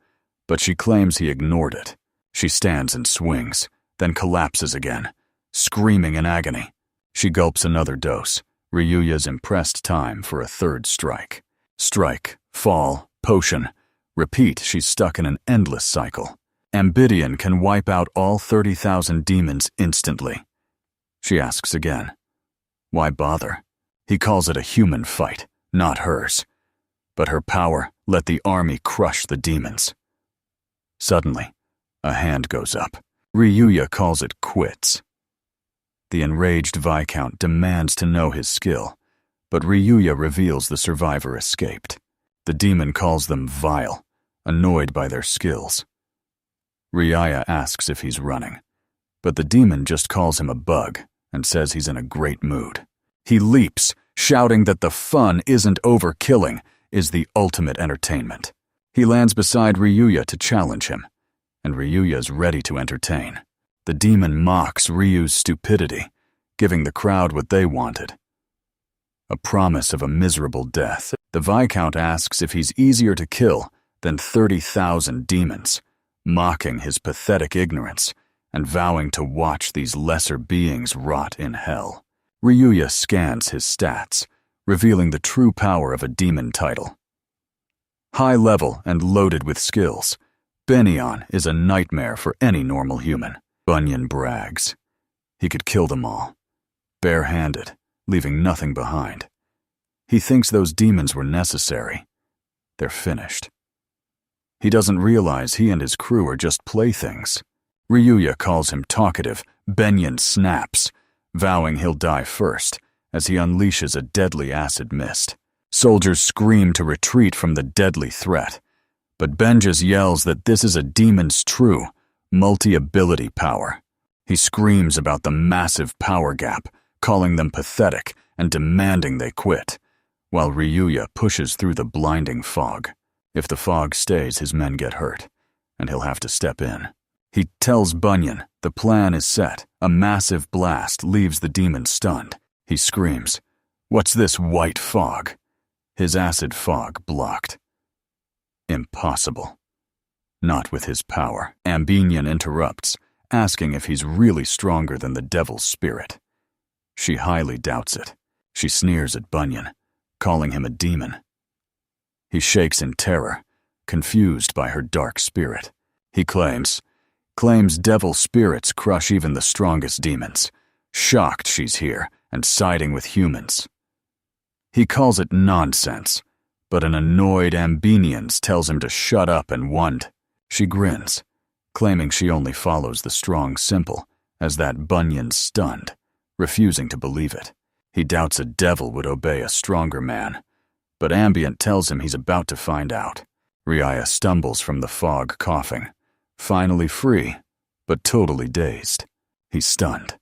but she claims he ignored it. She stands and swings, then collapses again, screaming in agony. She gulps another dose. Ryuya's impressed time for a third strike. Strike, fall, potion. Repeat. She's stuck in an endless cycle. Ambidian can wipe out all 30,000 demons instantly. She asks again. Why bother? He calls it a human fight, not hers. But her power let the army crush the demons. Suddenly, a hand goes up. Ryuya calls it quits. The enraged Viscount demands to know his skill, but Ryuya reveals the survivor escaped. The demon calls them vile, annoyed by their skills. Ryuya asks if he's running, but the demon just calls him a bug and says he's in a great mood. He leaps, shouting that the fun isn't over. Killing is the ultimate entertainment. He lands beside Ryuya to challenge him, and Ryuya's ready to entertain. The demon mocks Ryu's stupidity, giving the crowd what they wanted. A promise of a miserable death. The Viscount asks if he's easier to kill than 30,000 demons, mocking his pathetic ignorance and vowing to watch these lesser beings rot in hell. Ryuya scans his stats, revealing the true power of a demon title. High level and loaded with skills, Benyon is a nightmare for any normal human. Bunyan brags. He could kill them all, bare-handed, leaving nothing behind. He thinks those demons were necessary. They're finished. He doesn't realize he and his crew are just playthings. Ryuya calls him talkative. Benyon snaps, vowing he'll die first as he unleashes a deadly acid mist. Soldiers scream to retreat from the deadly threat, but Benjis yells that this is a demon's true, multi-ability power. He screams about the massive power gap, calling them pathetic and demanding they quit. while Ryuya pushes through the blinding fog. If the fog stays, his men get hurt, and he'll have to step in. He tells Bunyan the plan is set. A massive blast leaves the demon stunned. He screams, "What's this white fog?" His acid fog blocked. Impossible. Not with his power. Ambinian interrupts, asking if he's really stronger than the devil's spirit. She highly doubts it. She sneers at Bunyan, calling him a demon. He shakes in terror, confused by her dark spirit. He claims devil spirits crush even the strongest demons, shocked she's here and siding with humans. He calls it nonsense, but an annoyed Ambinians tells him to shut up and wonder. She grins, claiming she only follows the strong simple, as that Bunyan's stunned, refusing to believe it. He doubts a devil would obey a stronger man, but Ambient tells him he's about to find out. Ryuya stumbles from the fog coughing, finally free, but totally dazed. He's stunned.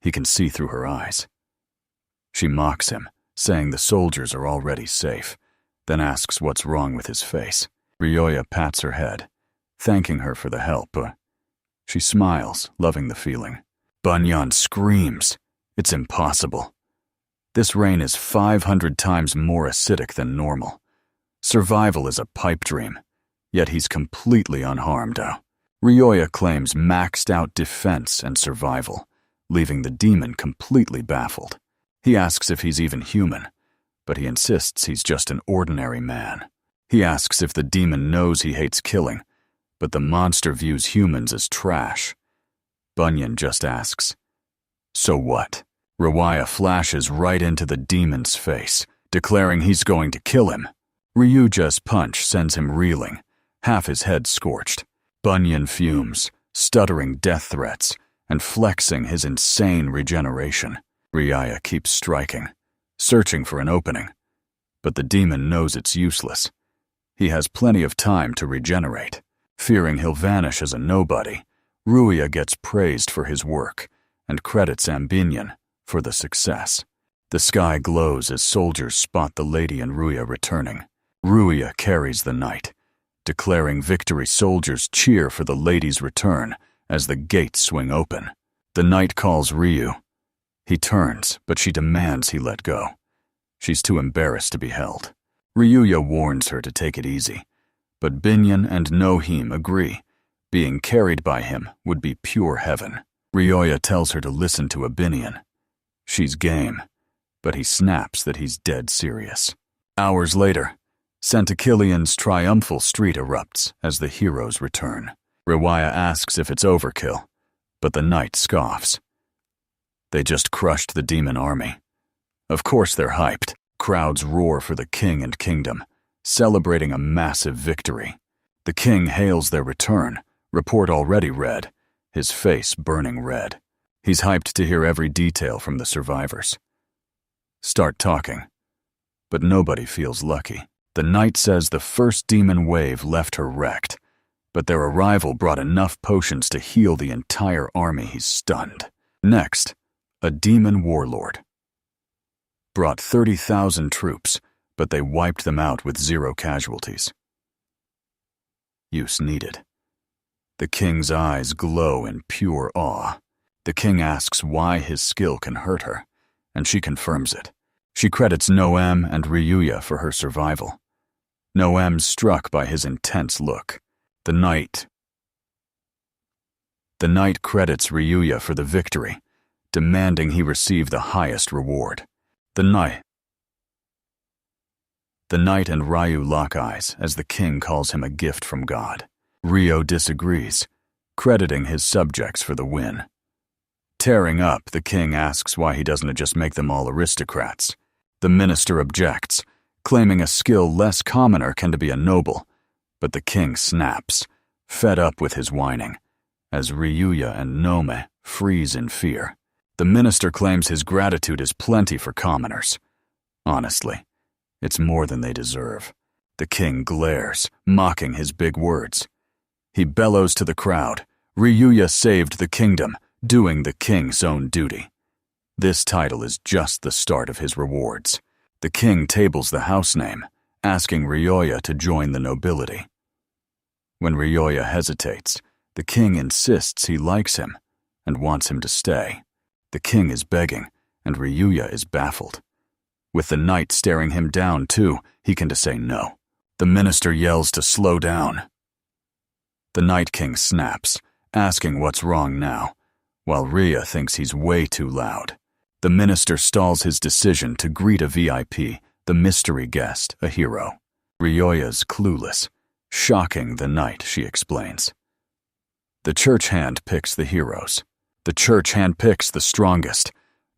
He can see through her eyes. She mocks him, saying the soldiers are already safe, then asks what's wrong with his face. Ryuya pats her head, thanking her for the help. She smiles, loving the feeling. Bunyan screams, "It's impossible. This rain is 500 times more acidic than normal. Survival is a pipe dream, yet he's completely unharmed now." Ryuya claims maxed out defense and survival, leaving the demon completely baffled. He asks if he's even human, but he insists he's just an ordinary man. He asks if the demon knows he hates killing, but the monster views humans as trash. Bunyan just asks, "So what?" Ryuya flashes right into the demon's face, declaring he's going to kill him. Ryuja's punch sends him reeling, half his head scorched. Bunyan fumes, stuttering death threats, and flexing his insane regeneration. Ryuya keeps striking, searching for an opening, but the demon knows it's useless. He has plenty of time to regenerate. Fearing he'll vanish as a nobody, Ryuya gets praised for his work and credits Ambinian for the success. The sky glows as soldiers spot the lady and Ryuya returning. Ryuya carries the knight, declaring victory. Soldiers cheer for the lady's return as the gates swing open. The knight calls Ryu. He turns, but she demands he let go. She's too embarrassed to be held. Ryuya warns her to take it easy, but Binyan and Nohime agree. Being carried by him would be pure heaven. Ryuya tells her to listen to Abinian. She's game, but he snaps that he's dead serious. Hours later, Santakilian's triumphal street erupts as the heroes return. Ryuya asks if it's overkill, but the knight scoffs. They just crushed the demon army. Of course they're hyped. Crowds roar for the king and kingdom, celebrating a massive victory. The king hails their return, report already read, his face burning red. He's hyped to hear every detail from the survivors. Start talking, but nobody feels lucky. The knight says the first demon wave left her wrecked, but their arrival brought enough potions to heal the entire army. He's stunned. Next, a demon warlord. Brought 30,000 troops, but they wiped them out with 0 casualties. Use needed. The king's eyes glow in pure awe. The king asks why his skill can hurt her, and she confirms it. She credits Noem and Ryuya for her survival. Noem's struck by his intense look. The knight credits Ryuya for the victory, demanding he receive the highest reward. The knight and Ryu lock eyes as the king calls him a gift from God. Ryo disagrees, crediting his subjects for the win. Tearing up, the king asks why he doesn't just make them all aristocrats. The minister objects, claiming a skill less commoner can to be a noble, but the king snaps, fed up with his whining, as Ryuya and Nome freeze in fear. The minister claims his gratitude is plenty for commoners. Honestly, it's more than they deserve. The king glares, mocking his big words. He bellows to the crowd, Ryuya saved the kingdom, doing the king's own duty. This title is just the start of his rewards. The king tables the house name, asking Ryoya to join the nobility. When Ryoya hesitates, the king insists he likes him and wants him to stay. The king is begging, and Ryuya is baffled. With the knight staring him down too, he can say no. The minister yells to slow down. The Night King snaps, asking what's wrong now, while Rhea thinks he's way too loud. The minister stalls his decision to greet a VIP, the mystery guest, a hero. Ryoya's clueless, shocking the knight, she explains. The church hand picks the heroes. The church hand picks the strongest,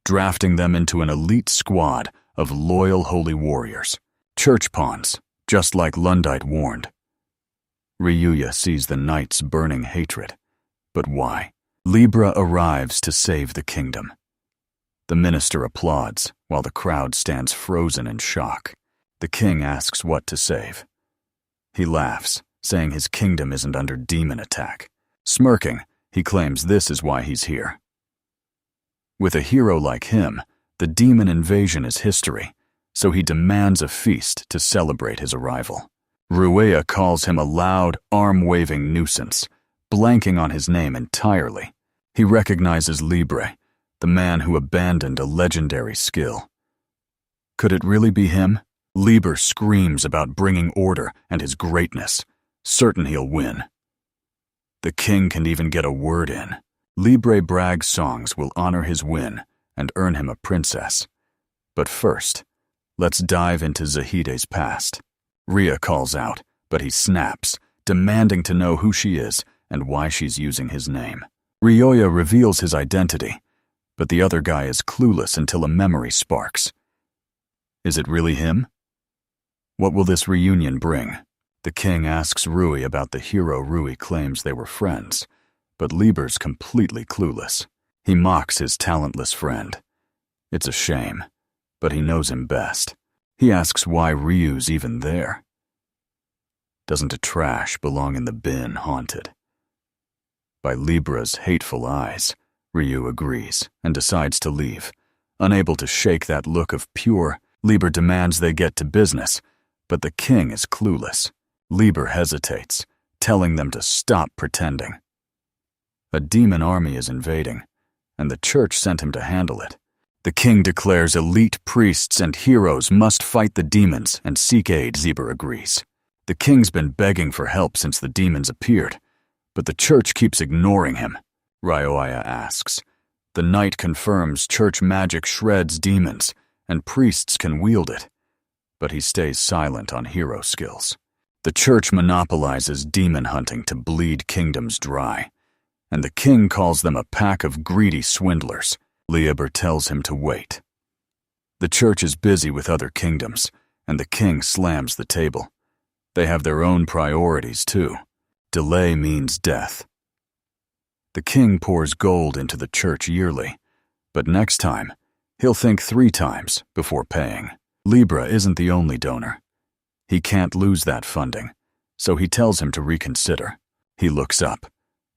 drafting them into an elite squad of loyal holy warriors. Church pawns, just like Lundite warned. Ryuya sees the knight's burning hatred. But why? Libra arrives to save the kingdom. The minister applauds, while the crowd stands frozen in shock. The king asks what to save. He laughs, saying his kingdom isn't under demon attack. Smirking, he claims this is why he's here. With a hero like him, the demon invasion is history, so he demands a feast to celebrate his arrival. Ruea calls him a loud, arm-waving nuisance, blanking on his name entirely. He recognizes Libre, the man who abandoned a legendary skill. Could it really be him? Libre screams about bringing order and his greatness, certain he'll win. The king can even get a word in. Libre brags songs will honor his win and earn him a princess. But first, let's dive into Zahide's past. Rhea calls out, but he snaps, demanding to know who she is and why she's using his name. Ryoya reveals his identity, but the other guy is clueless until a memory sparks. Is it really him? What will this reunion bring? The king asks Rui about the hero Rui claims they were friends, but Lieber's completely clueless. He mocks his talentless friend. It's a shame, but he knows him best. He asks why Ryu's even there. Doesn't a trash belong in the bin haunted? By Libra's hateful eyes, Ryu agrees and decides to leave. Unable to shake that look of pure, Liber demands they get to business, but the king is clueless. Liber hesitates, telling them to stop pretending. A demon army is invading, and the church sent him to handle it. The king declares elite priests and heroes must fight the demons and seek aid, Zieber agrees. The king's been begging for help since the demons appeared, but the church keeps ignoring him, Ryoya asks. The knight confirms church magic shreds demons, and priests can wield it, but he stays silent on hero skills. The church monopolizes demon hunting to bleed kingdoms dry, and the king calls them a pack of greedy swindlers. Lieber tells him to wait. The church is busy with other kingdoms, and the king slams the table. They have their own priorities, too. Delay means death. The king pours gold into the church yearly, but next time, he'll think 3 times before paying. Libra isn't the only donor. He can't lose that funding, so he tells him to reconsider. He looks up,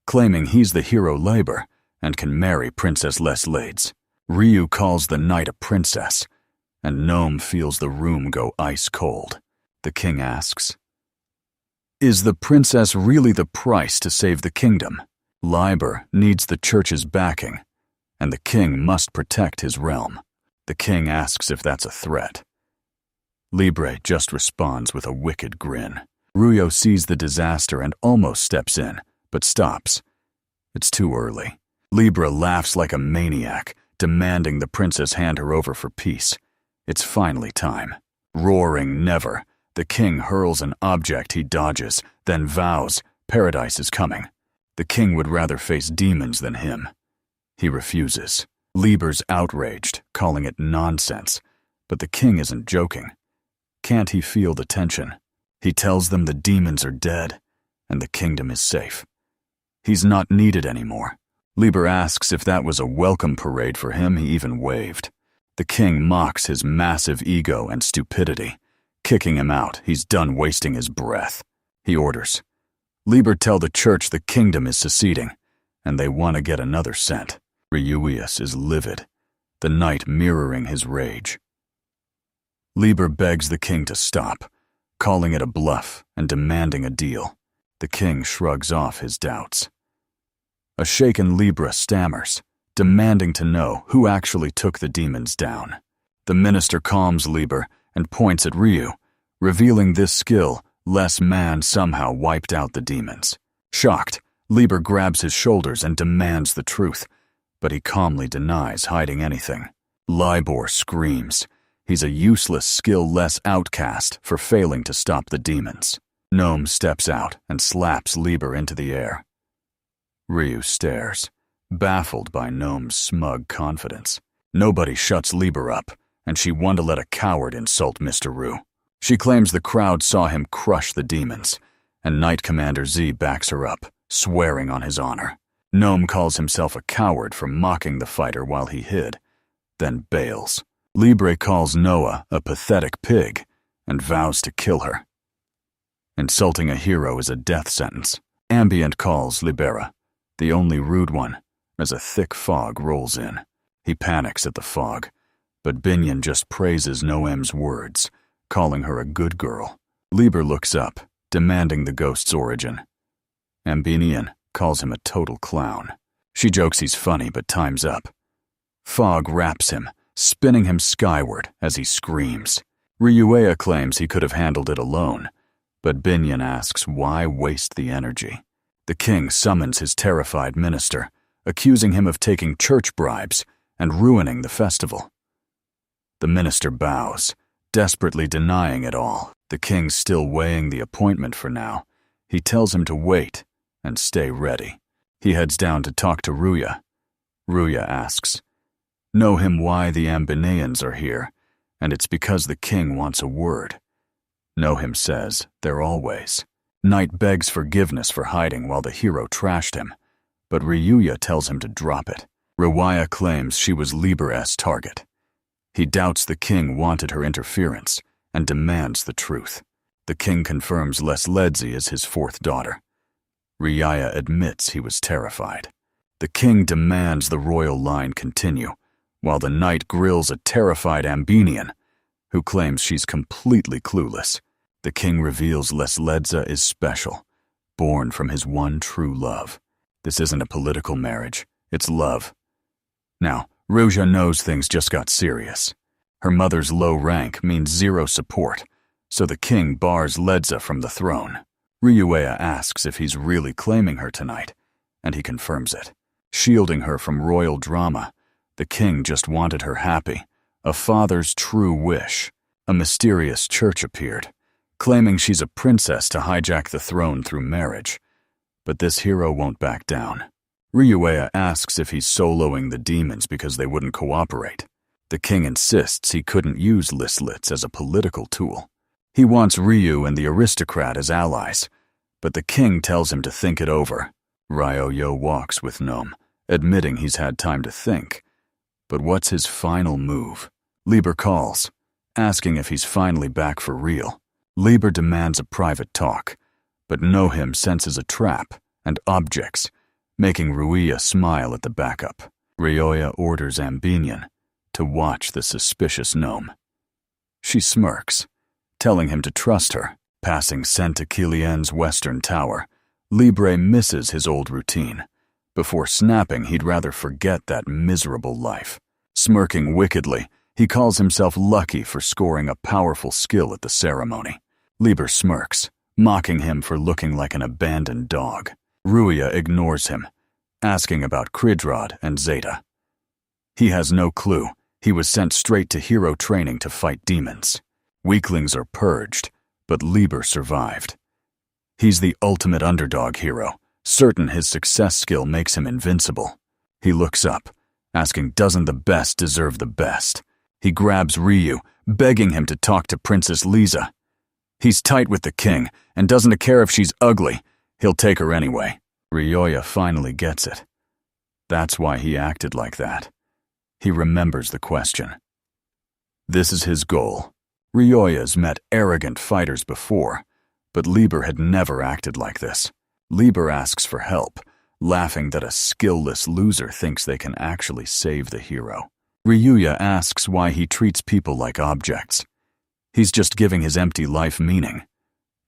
claiming he's the hero Liber and can marry Princess Leslades. Ryu calls the knight a princess, and Gnome feels the room go ice cold. The king asks, "Is the princess really the price to save the kingdom?" Liber needs the church's backing, and the king must protect his realm. The king asks if that's a threat. Libre just responds with a wicked grin. Ruyo sees the disaster and almost steps in, but stops. It's too early. Libra laughs like a maniac, demanding the princess hand her over for peace. It's finally time. Roaring never, the king hurls an object he dodges, then vows paradise is coming. The king would rather face demons than him. He refuses. Liber's outraged, calling it nonsense, but the king isn't joking. Can't he feel the tension? He tells them the demons are dead, and the kingdom is safe. He's not needed anymore. Liber asks if that was a welcome parade for him. He even waved. The king mocks his massive ego and stupidity. Kicking him out, he's done wasting his breath. He orders, "Liber, tell the church the kingdom is seceding, and they want to get another cent." Ryuius is livid, the knight mirroring his rage. Lieber begs the king to stop, calling it a bluff and demanding a deal. The king shrugs off his doubts. A shaken Libra stammers, demanding to know who actually took the demons down. The minister calms Lieber and points at Ryu, revealing this skill less man somehow wiped out the demons. Shocked, Lieber grabs his shoulders and demands the truth, but he calmly denies hiding anything. Libor screams. He's a useless, skill-less outcast for failing to stop the demons. Gnome steps out and slaps Lieber into the air. Ryu stares, baffled by Gnome's smug confidence. Nobody shuts Lieber up, and she wants to let a coward insult Mr. Ryu. She claims the crowd saw him crush the demons, and Knight Commander Z backs her up, swearing on his honor. Gnome calls himself a coward for mocking the fighter while he hid, then bails. Libre calls Noah a pathetic pig and vows to kill her. Insulting a hero is a death sentence. Ambient calls Libera, the only rude one, as a thick fog rolls in. He panics at the fog, but Binyan just praises Noem's words, calling her a good girl. Liber looks up, demanding the ghost's origin. Ambinian calls him a total clown. She jokes he's funny, but time's up. Fog wraps him, spinning him skyward as he screams. Ryuea claims he could have handled it alone, but Binyan asks why waste the energy. The king summons his terrified minister, accusing him of taking church bribes and ruining the festival. The minister bows, desperately denying it all. The king's still weighing the appointment for now. He tells him to wait and stay ready. He heads down to talk to Ruya. Ruya asks, "Know him why the Ambineans are here, and it's because the king wants a word." Know him says, "They're always." Knight begs forgiveness for hiding while the hero trashed him, but Ryuya tells him to drop it. Ruya claims she was Liber's target. He doubts the king wanted her interference and demands the truth. The king confirms Lesledzi is his fourth daughter. Ryuya admits he was terrified. The king demands the royal line continue, while the knight grills a terrified Ambinian, who claims she's completely clueless. The king reveals Lesledza is special, born from his one true love. This isn't a political marriage, it's love. Now, Ruja knows things just got serious. Her mother's low rank means zero support, so the king bars Ledza from the throne. Ryuea asks if he's really claiming her tonight, and he confirms it. Shielding her from royal drama, the king just wanted her happy, a father's true wish. A mysterious church appeared, claiming she's a princess to hijack the throne through marriage. But this hero won't back down. Ryuea asks if he's soloing the demons because they wouldn't cooperate. The king insists he couldn't use Lislitz as a political tool. He wants Ryu and the aristocrat as allies, but the king tells him to think it over. Ryo walks with Gnome, admitting he's had time to think. But what's his final move? Liber calls, asking if he's finally back for real. Liber demands a private talk, but Nohim senses a trap and objects, making Ruia smile at the backup. Ryoya orders Ambinian to watch the suspicious gnome. She smirks, telling him to trust her. Passing Saint-Aquilien's western tower, Libre misses his old routine. Before snapping, he'd rather forget that miserable life. Smirking wickedly, he calls himself lucky for scoring a powerful skill at the ceremony. Liber smirks, mocking him for looking like an abandoned dog. Ruia ignores him, asking about Kridrod and Zeta. He has no clue. He was sent straight to hero training to fight demons. Weaklings are purged, but Liber survived. He's the ultimate underdog hero, certain his success skill makes him invincible. He looks up, asking, doesn't the best deserve the best? He grabs Ryu, begging him to talk to Princess Lisa. He's tight with the king and doesn't care if she's ugly. He'll take her anyway. Ryoya finally gets it. That's why he acted like that. He remembers the question. This is his goal. Ryoya's met arrogant fighters before, but Liber had never acted like this. Liber asks for help, laughing that a skillless loser thinks they can actually save the hero. Ryuya asks why he treats people like objects. He's just giving his empty life meaning.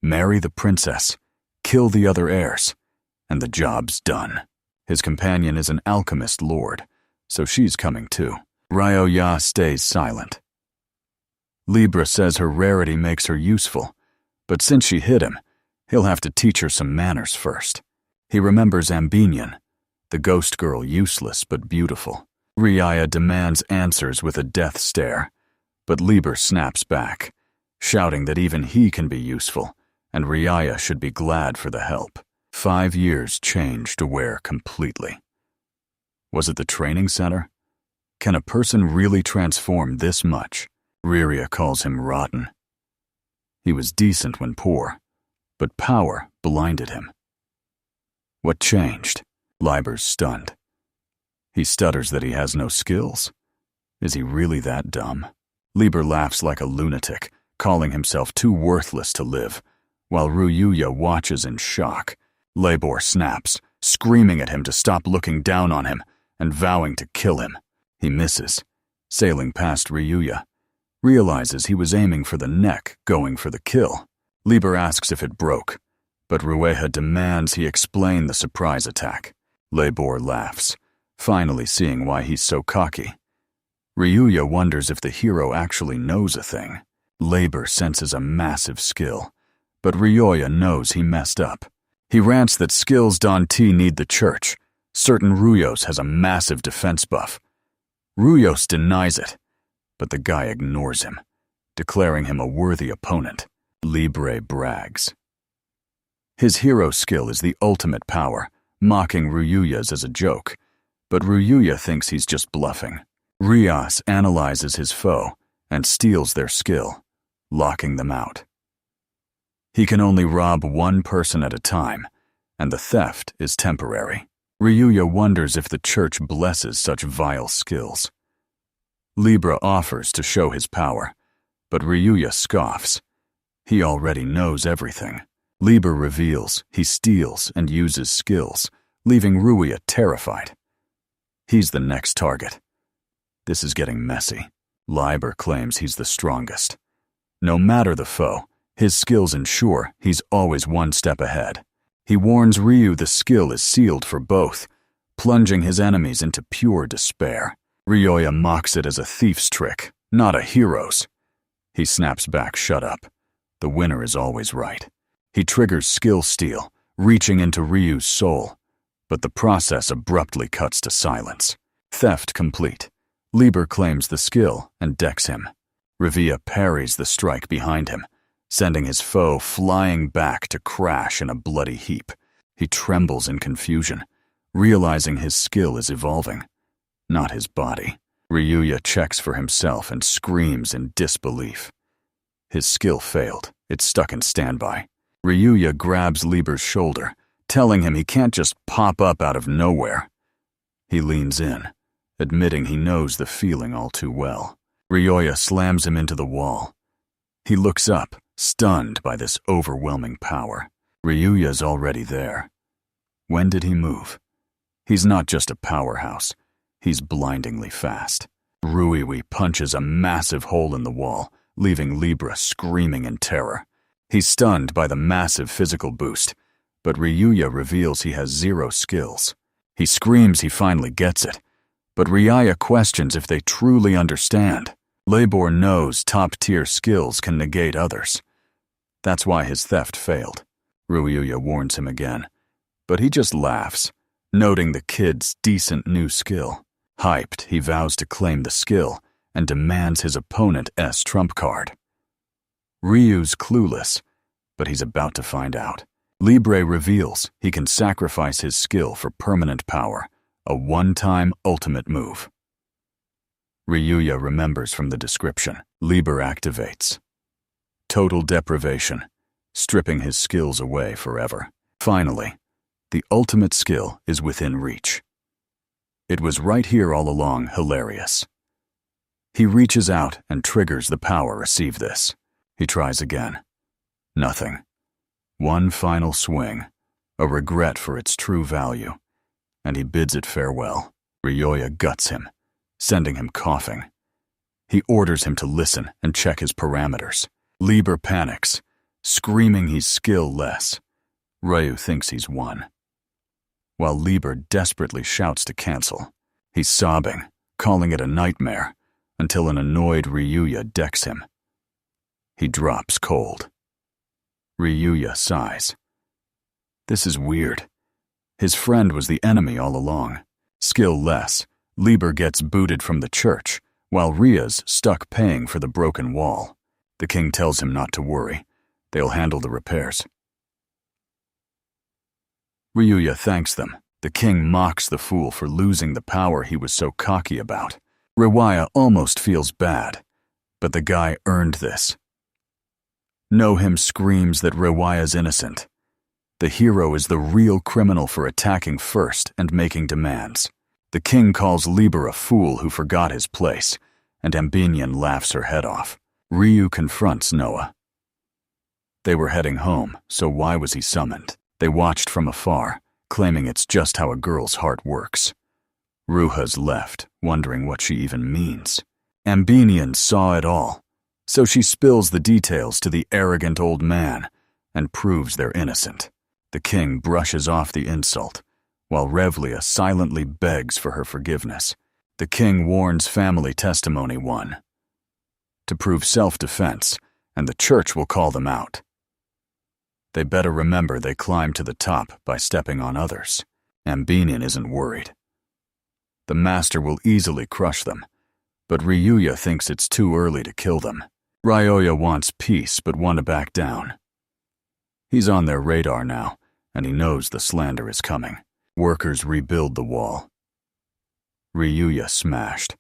Marry the princess, kill the other heirs, and the job's done. His companion is an alchemist lord, so she's coming too. Ryoya stays silent. Libra says her rarity makes her useful, but since she hit him, he'll have to teach her some manners first. He remembers Ambinian, the ghost girl, useless but beautiful. Ryoya demands answers with a death stare, but Libra snaps back, shouting that even he can be useful, and Ryoya should be glad for the help. 5 years changed Aware completely. Was it the training center? Can a person really transform this much? Riria calls him rotten. He was decent when poor, but power blinded him. What changed? Liber's stunned. He stutters that he has no skills. Is he really that dumb? Liber laughs like a lunatic, calling himself too worthless to live, while Ryuya watches in shock. Labor snaps, screaming at him to stop looking down on him and vowing to kill him. He misses, sailing past Ryuya, realizes he was aiming for the neck, going for the kill. Liber asks if it broke, but Rueha demands he explain the surprise attack. Labor laughs, finally seeing why he's so cocky. Ryuya wonders if the hero actually knows a thing. Labor senses a massive skill, but Ryuya knows he messed up. He rants that skills Danti need the church. Certain Ruyos has a massive defense buff. Ruyos denies it, but the guy ignores him, declaring him a worthy opponent. Libre brags. His hero skill is the ultimate power, mocking Ryuya's as a joke, but Ryuya thinks he's just bluffing. Rias analyzes his foe and steals their skill, locking them out. He can only rob one person at a time, and the theft is temporary. Ryuya wonders if the church blesses such vile skills. Libra offers to show his power, but Ryuya scoffs. He already knows everything. Libra reveals he steals and uses skills, leaving Ruya terrified. He's the next target. This is getting messy. Liber claims he's the strongest. No matter the foe, his skills ensure he's always one step ahead. He warns Ryu the skill is sealed for both, plunging his enemies into pure despair. Ryuya mocks it as a thief's trick, not a hero's. He snaps back, shut up. The winner is always right. He triggers skill steal, reaching into Ryu's soul, but the process abruptly cuts to silence. Theft complete. Liber claims the skill and decks him. Revia parries the strike behind him, sending his foe flying back to crash in a bloody heap. He trembles in confusion, realizing his skill is evolving, not his body. Ryuya checks for himself and screams in disbelief. His skill failed. It's stuck in standby. Ryuya grabs Liber's shoulder, telling him he can't just pop up out of nowhere. He leans in, admitting he knows the feeling all too well. Ryuya slams him into the wall. He looks up, stunned by this overwhelming power. Ryuya's already there. When did he move? He's not just a powerhouse. He's blindingly fast. Ruiwi punches a massive hole in the wall, leaving Libra screaming in terror. He's stunned by the massive physical boost, but Ryuya reveals he has 0 skills. He screams he finally gets it, but Ryuya questions if they truly understand. Labor knows top-tier skills can negate others. That's why his theft failed. Ryuya warns him again, but he just laughs, noting the kid's decent new skill. Hyped, he vows to claim the skill and demands his opponent's trump card. Ryu's clueless, but he's about to find out. Libre reveals he can sacrifice his skill for permanent power, a one-time ultimate move. Ryuya remembers from the description. Liber activates. Total deprivation, stripping his skills away forever. Finally, the ultimate skill is within reach. It was right here all along, hilarious. He reaches out and triggers the power. Receive this. He tries again. Nothing. One final swing, a regret for its true value, and he bids it farewell. Ryuya guts him, sending him coughing. He orders him to listen and check his parameters. Lieber panics, screaming he's skill-less. Ryu thinks he's won, while Lieber desperately shouts to cancel. He's sobbing, calling it a nightmare, until an annoyed Ryuya decks him. He drops cold. Ryuya sighs. This is weird. His friend was the enemy all along. Skill-less, Lieber gets booted from the church, while Rya's stuck paying for the broken wall. The king tells him not to worry. They'll handle the repairs. Ryuya thanks them. The king mocks the fool for losing the power he was so cocky about. Rewaya almost feels bad, but the guy earned this. Know Him screams that Rewaya's innocent. The hero is the real criminal for attacking first and making demands. The king calls Lieber a fool who forgot his place, and Ambinian laughs her head off. Ryu confronts Noah. They were heading home, so why was he summoned? They watched from afar, claiming it's just how a girl's heart works. Ruha's left, wondering what she even means. Ambinian saw it all, so she spills the details to the arrogant old man and proves they're innocent. The king brushes off the insult, while Revlia silently begs for her forgiveness. The king warns family testimony 1. To prove self-defense, and the church will call them out. They better remember they climbed to the top by stepping on others. Ambinian isn't worried. The master will easily crush them, but Ryuya thinks it's too early to kill them. Ryoya wants peace but want to back down. He's on their radar now, and he knows the slander is coming. Workers rebuild the wall. Ryuya smashed.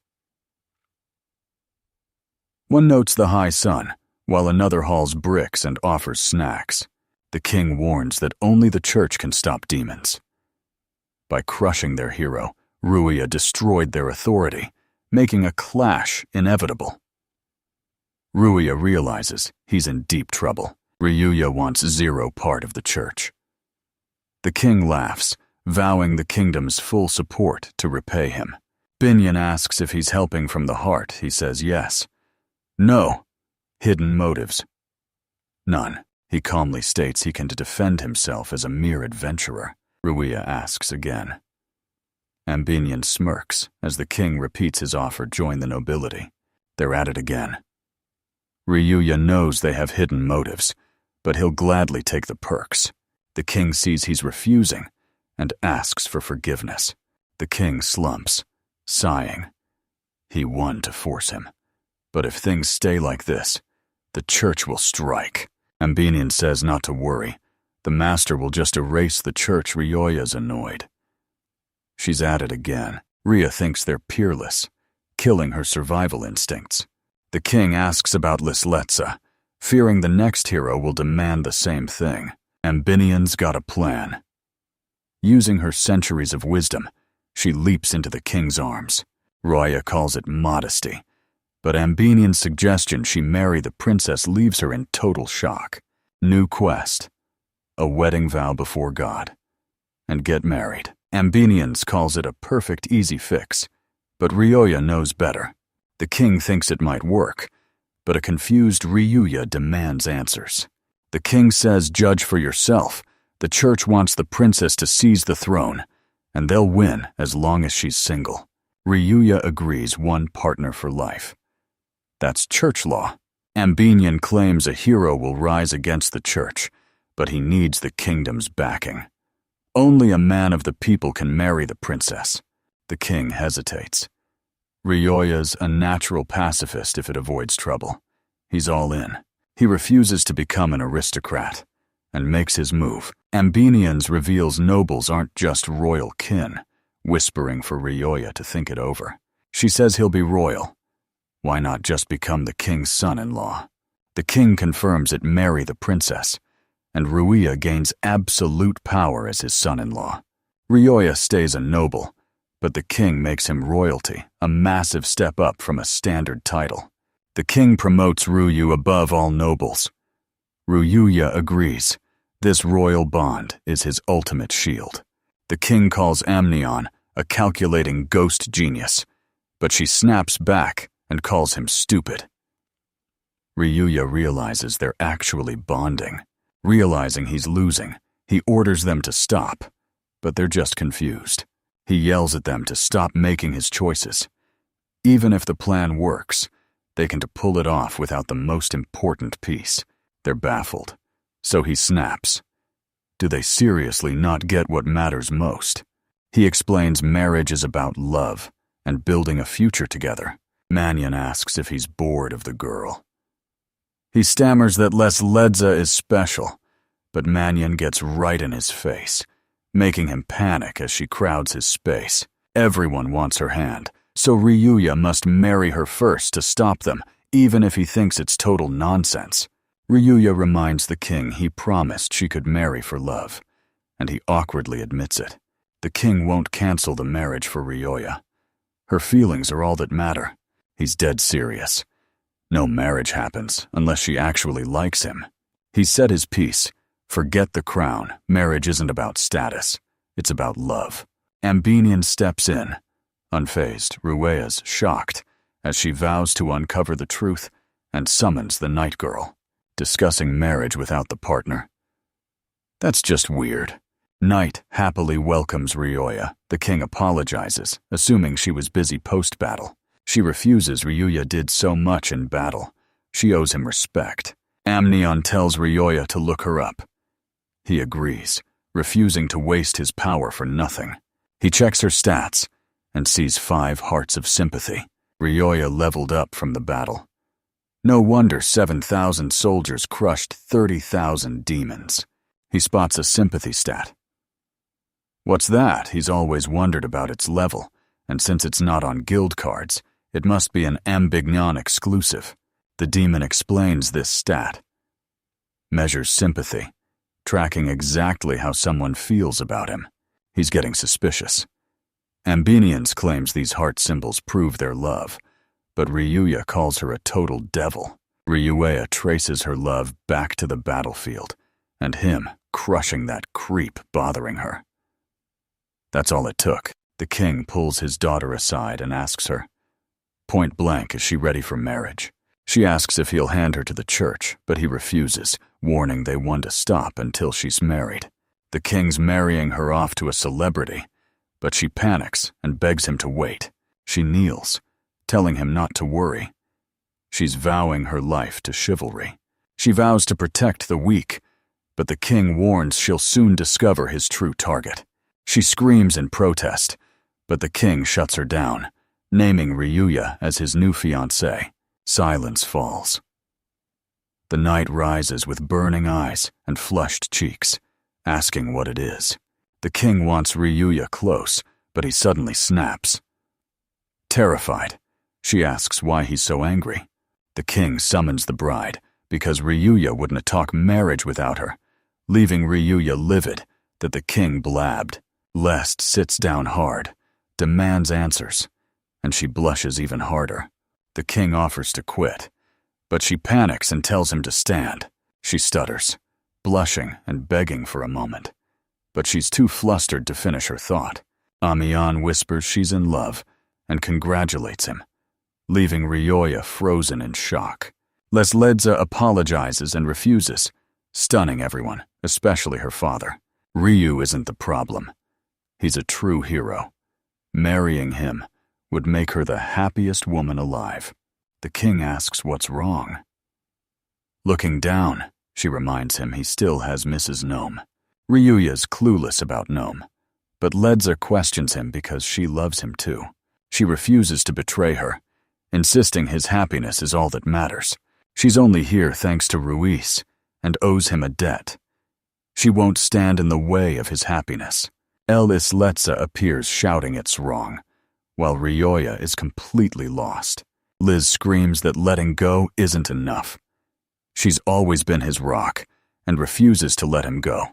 One notes the high sun, while another hauls bricks and offers snacks. The king warns that only the church can stop demons. By crushing their hero, Ruya destroyed their authority, making a clash inevitable. Ruya realizes he's in deep trouble. Ryuya wants zero part of the church. The king laughs, vowing the kingdom's full support to repay him. Binyan asks if he's helping from the heart. He says yes. No. Hidden motives. None. He calmly states he can defend himself as a mere adventurer. Ruya asks again. Ambinian smirks as the king repeats his offer: join the nobility. They're at it again. Ryuya knows they have hidden motives, but he'll gladly take the perks. The king sees he's refusing and asks for forgiveness. The king slumps, sighing. He won to force him. But if things stay like this, the church will strike. Ambinian says not to worry. The master will just erase the church. Ryoya's annoyed. She's at it again. Rhea thinks they're peerless, killing her survival instincts. The king asks about Lisletza, fearing the next hero will demand the same thing. Ambinian's got a plan. Using her centuries of wisdom, she leaps into the king's arms. Ryoya calls it modesty, but Ambinian's suggestion she marry the princess leaves her in total shock. New quest: a wedding vow before God, and get married. Ambinians calls it a perfect easy fix, but Ryoya knows better. The king thinks it might work, but a confused Ryuya demands answers. The king says judge for yourself. The church wants the princess to seize the throne, and they'll win as long as she's single. Ryuya agrees, one partner for life. That's church law. Ambinian claims a hero will rise against the church, but he needs the kingdom's backing. Only a man of the people can marry the princess. The king hesitates. Ryoya's a natural pacifist if it avoids trouble. He's all in. He refuses to become an aristocrat and makes his move. Ambinians reveals nobles aren't just royal kin, whispering for Ryoya to think it over. She says he'll be royal. Why not just become the king's son-in-law? The king confirms it: marry the princess, and Ryoya gains absolute power as his son-in-law. Ryoya stays a noble, but the king makes him royalty, a massive step up from a standard title. The king promotes Ryu above all nobles. Ryuya agrees. This royal bond is his ultimate shield. The king calls Amnion a calculating ghost genius, but she snaps back and calls him stupid. Ryuya realizes they're actually bonding. Realizing he's losing, he orders them to stop, but they're just confused. He yells at them to stop making his choices. Even if the plan works, they can pull it off without the most important piece. They're baffled. So he snaps. Do they seriously not get what matters most? He explains marriage is about love and building a future together. Mannion asks if he's bored of the girl. He stammers that Les Ledza is special, but Mannion gets right in his face, making him panic as she crowds his space. Everyone wants her hand, so Ryuya must marry her first to stop them, even if he thinks it's total nonsense. Ryuya reminds the king he promised she could marry for love, and he awkwardly admits it. The king won't cancel the marriage for Ryuya. Her feelings are all that matter. He's dead serious. No marriage happens unless she actually likes him. He said his piece. Forget the crown. Marriage isn't about status. It's about love. Ambinian steps in. Unfazed, Ruea's shocked as she vows to uncover the truth and summons the night girl, discussing marriage without the partner. That's just weird. Night happily welcomes Ryuya. The king apologizes, assuming she was busy post-battle. She refuses. Ryuya did so much in battle. She owes him respect. Amnion tells Ryuya to look her up. He agrees, refusing to waste his power for nothing. He checks her stats and sees 5 hearts of sympathy. Ryuya leveled up from the battle. No wonder 7,000 soldiers crushed 30,000 demons. He spots a sympathy stat. What's that? He's always wondered about its level, and since it's not on guild cards, it must be an Ambignon exclusive. The demon explains this stat. Measures sympathy, tracking exactly how someone feels about him. He's getting suspicious. Ambinians claims these heart symbols prove their love, but Ryuya calls her a total devil. Ryuya traces her love back to the battlefield, and him crushing that creep bothering her. That's all it took. The king pulls his daughter aside and asks her, point blank, is she ready for marriage? She asks if he'll hand her to the church, but he refuses, warning they want to stop until she's married. The king's marrying her off to a celebrity, but she panics and begs him to wait. She kneels, telling him not to worry. She's vowing her life to chivalry. She vows to protect the weak, but the king warns she'll soon discover his true target. She screams in protest, but the king shuts her down, naming Ryuya as his new fiancée. Silence falls. The night rises with burning eyes and flushed cheeks, asking what it is. The king wants Ryuya close, but he suddenly snaps. Terrified, she asks why he's so angry. The king summons the bride because Ryuya wouldn't talk marriage without her, leaving Ryuya livid that the king blabbed. Lest sits down hard, demands answers, and she blushes even harder. The king offers to quit, but she panics and tells him to stand. She stutters, blushing and begging for a moment, but she's too flustered to finish her thought. Amian whispers she's in love and congratulates him, leaving Ryuya frozen in shock. Les Ledza apologizes and refuses, stunning everyone, especially her father. Ryu isn't the problem. He's a true hero. Marrying him would make her the happiest woman alive. The king asks what's wrong. Looking down, she reminds him he still has Mrs. Gnome. Ryuya's clueless about Gnome, but Ledza questions him because she loves him too. She refuses to betray her, insisting his happiness is all that matters. She's only here thanks to Ruiz and owes him a debt. She won't stand in the way of his happiness. El Isletza appears shouting it's wrong, while Ryuya is completely lost. Liz screams that letting go isn't enough. She's always been his rock and refuses to let him go,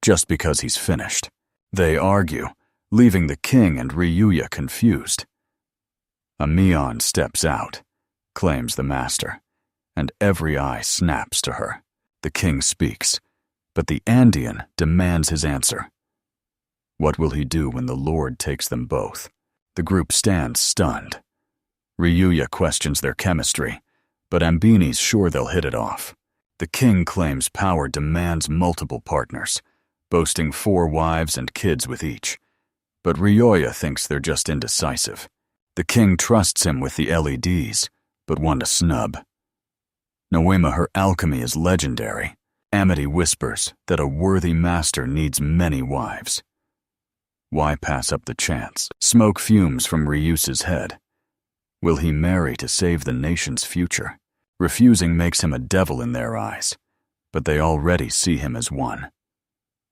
just because he's finished. They argue, leaving the king and Ryuya confused. Amion steps out, claims the master, and every eye snaps to her. The king speaks, but the Andean demands his answer. What will he do when the Lord takes them both? The group stands stunned. Ryuya questions their chemistry, but Ambini's sure they'll hit it off. The king claims power demands multiple partners, boasting 4 wives and kids with each. But Ryoya thinks they're just indecisive. The king trusts him with the LEDs, but want a snub. Noema, her alchemy is legendary. Amity whispers that a worthy master needs many wives. Why pass up the chance? Smoke fumes from Ryusa's head. Will he marry to save the nation's future? Refusing makes him a devil in their eyes, but they already see him as one.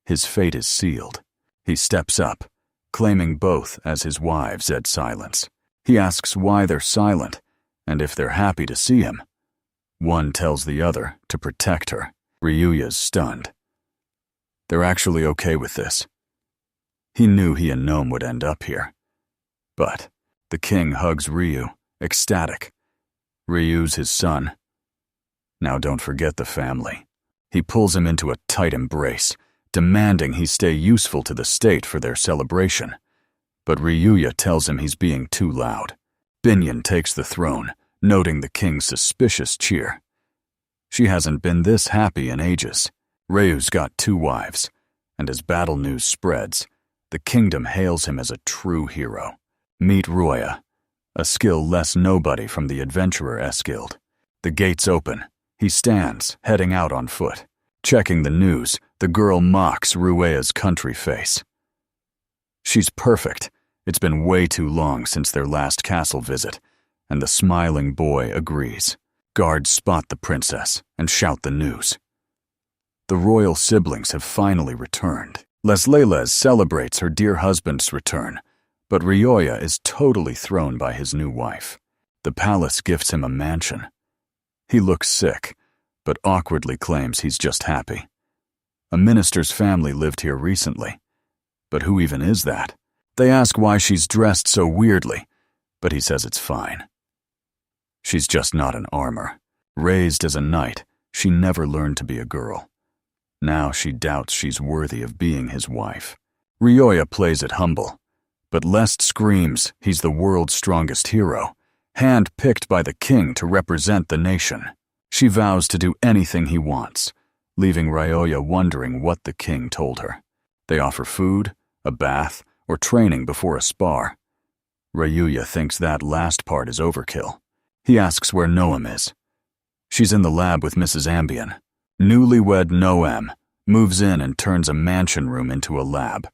His fate is sealed. He steps up, claiming both as his wives at silence. He asks why they're silent, and if they're happy to see him. One tells the other to protect her. Ryuya's stunned. They're actually okay with this. He knew he and Nome would end up here. But the king hugs Ryu, ecstatic. Ryu's his son. Now don't forget the family. He pulls him into a tight embrace, demanding he stay useful to the state for their celebration. But Ryuya tells him he's being too loud. Binyan takes the throne, noting the king's suspicious cheer. She hasn't been this happy in ages. Ryu's got 2 wives, and as battle news spreads, the kingdom hails him as a true hero. Meet Roya, a skill less nobody from the Adventurer S-Guild. The gates open. He stands, heading out on foot. Checking the news, the girl mocks Ruea's country face. She's perfect. It's been way too long since their last castle visit, and the smiling boy agrees. Guards spot the princess and shout the news. The royal siblings have finally returned. Lesleles celebrates her dear husband's return, but Ryoya is totally thrown by his new wife. The palace gifts him a mansion. He looks sick, but awkwardly claims he's just happy. A minister's family lived here recently. But who even is that? They ask why she's dressed so weirdly, but he says it's fine. She's just not an armor. Raised as a knight, she never learned to be a girl. Now she doubts she's worthy of being his wife. Ryoya plays it humble, but Lest screams he's the world's strongest hero, hand-picked by the king to represent the nation. She vows to do anything he wants, leaving Ryoya wondering what the king told her. They offer food, a bath, or training before a spar. Ryoya thinks that last part is overkill. He asks where Noam is. She's in the lab with Mrs. Ambien. Newlywed Noam moves in and turns a mansion room into a lab,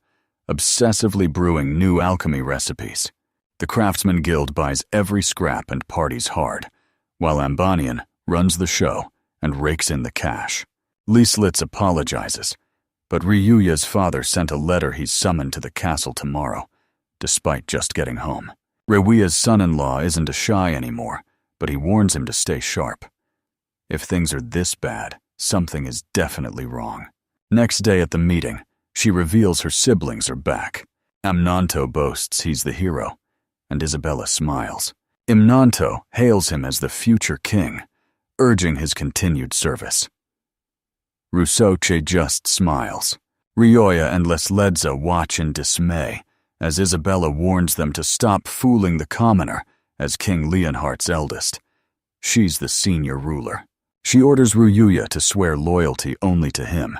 obsessively brewing new alchemy recipes. The Craftsman Guild buys every scrap and parties hard, while Ambanian runs the show and rakes in the cash. Lieslitz apologizes, but Ryuya's father sent a letter he's summoned to the castle tomorrow, despite just getting home. Rewuya's son-in-law isn't a shy anymore, but he warns him to stay sharp. If things are this bad, something is definitely wrong. Next day at the meeting, she reveals her siblings are back. Amnanto boasts he's the hero, and Isabella smiles. Imnanto hails him as the future king, urging his continued service. Rusoche just smiles. Ryoya and Lesledza watch in dismay as Isabella warns them to stop fooling the commoner as King Leonhardt's eldest. She's the senior ruler. She orders Ryuya to swear loyalty only to him,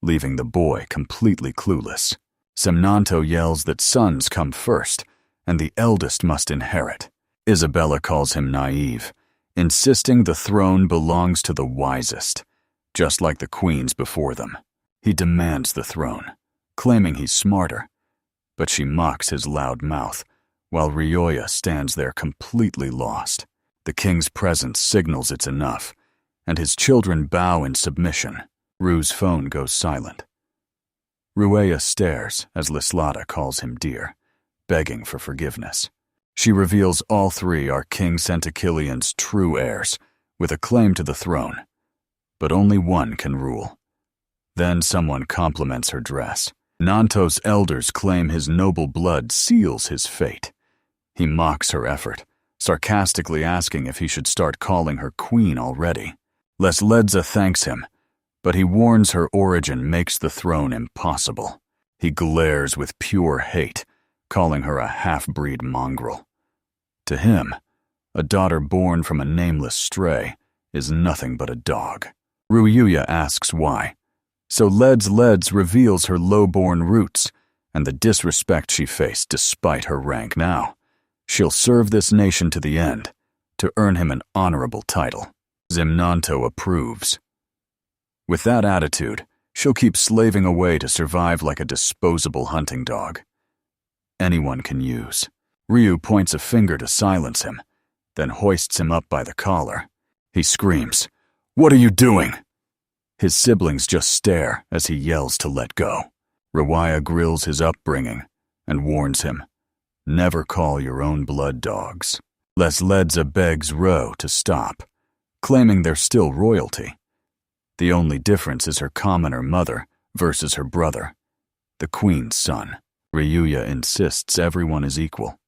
leaving the boy completely clueless. Semnanto yells that sons come first, and the eldest must inherit. Isabella calls him naive, insisting the throne belongs to the wisest, just like the queens before them. He demands the throne, claiming he's smarter, but she mocks his loud mouth, while Ryoya stands there completely lost. The king's presence signals it's enough, and his children bow in submission. Ru's phone goes silent. Rueya stares as Lislada calls him dear, begging for forgiveness. She reveals all 3 are King Centakilian's true heirs, with a claim to the throne. But only one can rule. Then someone compliments her dress. Nanto's elders claim his noble blood seals his fate. He mocks her effort, sarcastically asking if he should start calling her queen already. Lesledza thanks him, but he warns her origin makes the throne impossible. He glares with pure hate, calling her a half-breed mongrel. To him, a daughter born from a nameless stray is nothing but a dog. Ryuya asks why. So Leds reveals her low-born roots and the disrespect she faced despite her rank now. She'll serve this nation to the end, to earn him an honorable title. Zimnanto approves. With that attitude, she'll keep slaving away to survive like a disposable hunting dog. Anyone can use. Ryu points a finger to silence him, then hoists him up by the collar. He screams, "What are you doing?" His siblings just stare as he yells to let go. Rawaya grills his upbringing and warns him, "Never call your own blood dogs." Ledza begs Ro to stop, claiming they're still royalty. The only difference is her commoner mother versus her brother, the queen's son. Ryuya insists everyone is equal.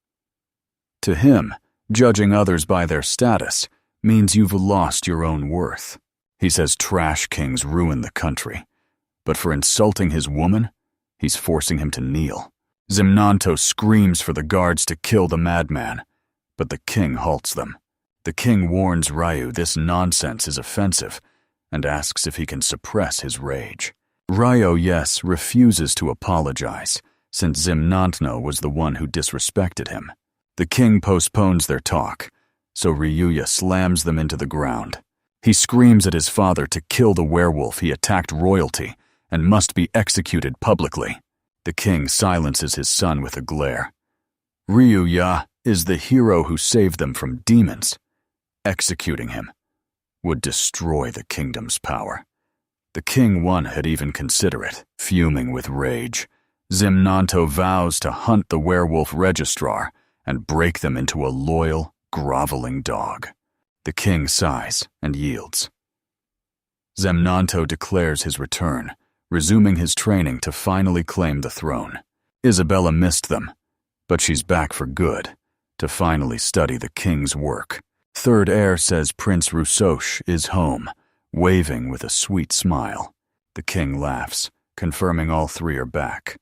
To him, judging others by their status means you've lost your own worth. He says trash kings ruin the country, but for insulting his woman, he's forcing him to kneel. Zimnanto screams for the guards to kill the madman, but the king halts them. The king warns Ryu this nonsense is offensive and asks if he can suppress his rage. Ryo, yes, refuses to apologize, since Zimnanto was the one who disrespected him. The king postpones their talk, so Ryuya slams them into the ground. He screams at his father to kill the werewolf he attacked royalty and must be executed publicly. The king silences his son with a glare. Ryuya is the hero who saved them from demons. Executing him would destroy the kingdom's power. The king one had even considered it. Fuming with rage, Zimnanto vows to hunt the werewolf registrar and break them into a loyal, groveling dog. The king sighs and yields. Zimnanto declares his return, resuming his training to finally claim the throne. Isabella missed them, but she's back for good, to finally study the king's work. Third heir says Prince Rusosh is home, waving with a sweet smile. The king laughs, confirming all three are back.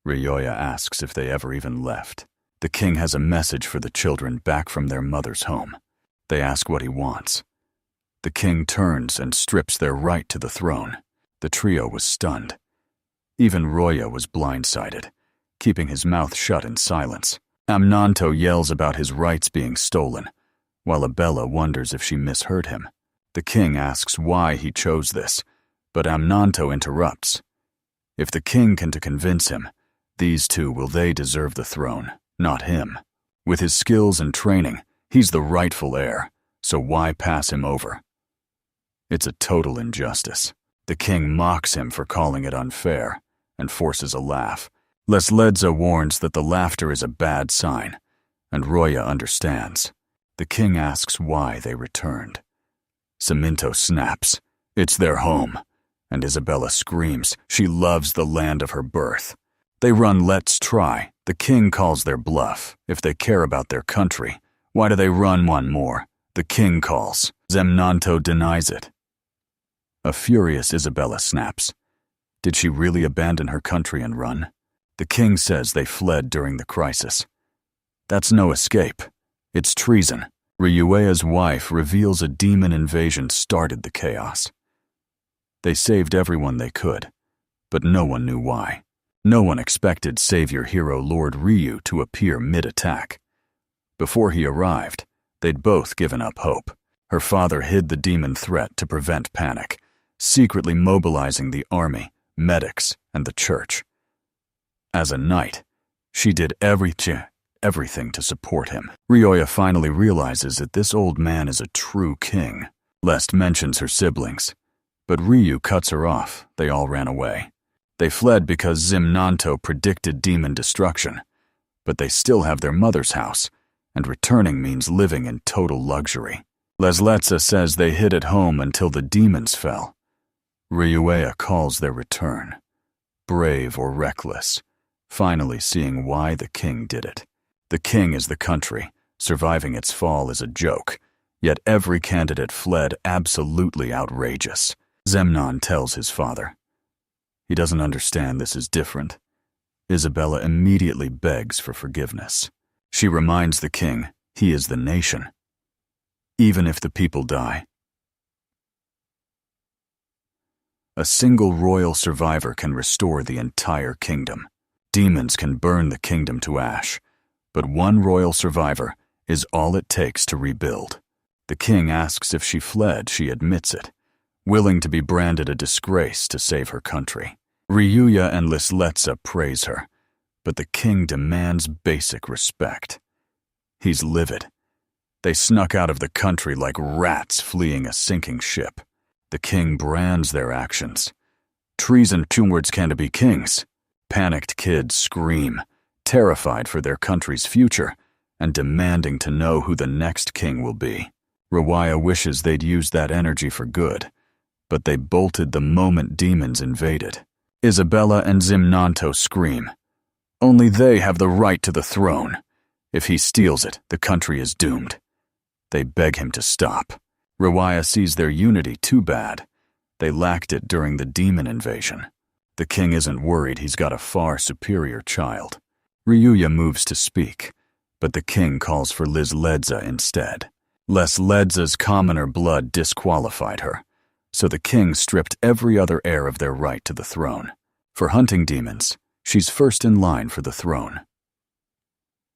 Ryuya asks if they ever even left. The king has a message for the children back from their mother's home. They ask what he wants. The king turns and strips their right to the throne. The trio was stunned. Even Roya was blindsided, keeping his mouth shut in silence. Amnanto yells about his rights being stolen, while Abella wonders if she misheard him. The king asks why he chose this, but Amnanto interrupts. If the king can convince him, these two will they deserve the throne, not him. With his skills and training, he's the rightful heir, so why pass him over? It's a total injustice. The king mocks him for calling it unfair and forces a laugh. Ledza warns that the laughter is a bad sign, and Roya understands. The king asks why they returned. Saminto snaps. It's their home, and Isabella screams she loves the land of her birth. They run Let's Try. The king calls their bluff. If they care about their country, why do they run one more? The king calls. Zimnanto denies it. A furious Isabella snaps. Did she really abandon her country and run? The king says they fled during the crisis. That's no escape. It's treason. Ryuea's wife reveals a demon invasion started the chaos. They saved everyone they could, but no one knew why. No one expected savior hero Lord Ryu to appear mid-attack. Before he arrived, they'd both given up hope. Her father hid the demon threat to prevent panic, secretly mobilizing the army, medics, and the church. As a knight, she did everything to support him. Ryuya finally realizes that this old man is a true king. Lest mentions her siblings, but Ryu cuts her off. They all ran away. They fled because Zimnanto predicted demon destruction, but they still have their mother's house, and returning means living in total luxury. Lesletsa says they hid at home until the demons fell. Ryuya calls their return brave or reckless, finally seeing why the king did it. The king is the country. Surviving its fall is a joke, yet every candidate fled absolutely outrageous. Zemnon tells his father. He doesn't understand this is different. Isabella immediately begs for forgiveness. She reminds the king he is the nation. Even if the people die, A single royal survivor can restore the entire kingdom. Demons can burn the kingdom to ash, but one royal survivor is all it takes to rebuild. The king asks if she fled, she admits it, willing to be branded a disgrace to save her country. Ryuya and Lisletsa praise her, but the king demands basic respect. He's livid. They snuck out of the country like rats fleeing a sinking ship. The king brands their actions. Treason towards can be kings. Panicked kids scream, terrified for their country's future and demanding to know who the next king will be. Ryuya wishes they'd used that energy for good, but they bolted the moment demons invaded. Isabella and Zimnanto scream. Only they have the right to the throne. If he steals it, the country is doomed. They beg him to stop. Ryuya sees their unity too bad. They lacked it during the demon invasion. The king isn't worried he's got a far superior child. Ryuya moves to speak, but the king calls for Lisledza instead. Lisledza's commoner blood disqualified her, so the king stripped every other heir of their right to the throne. For hunting demons, she's first in line for the throne.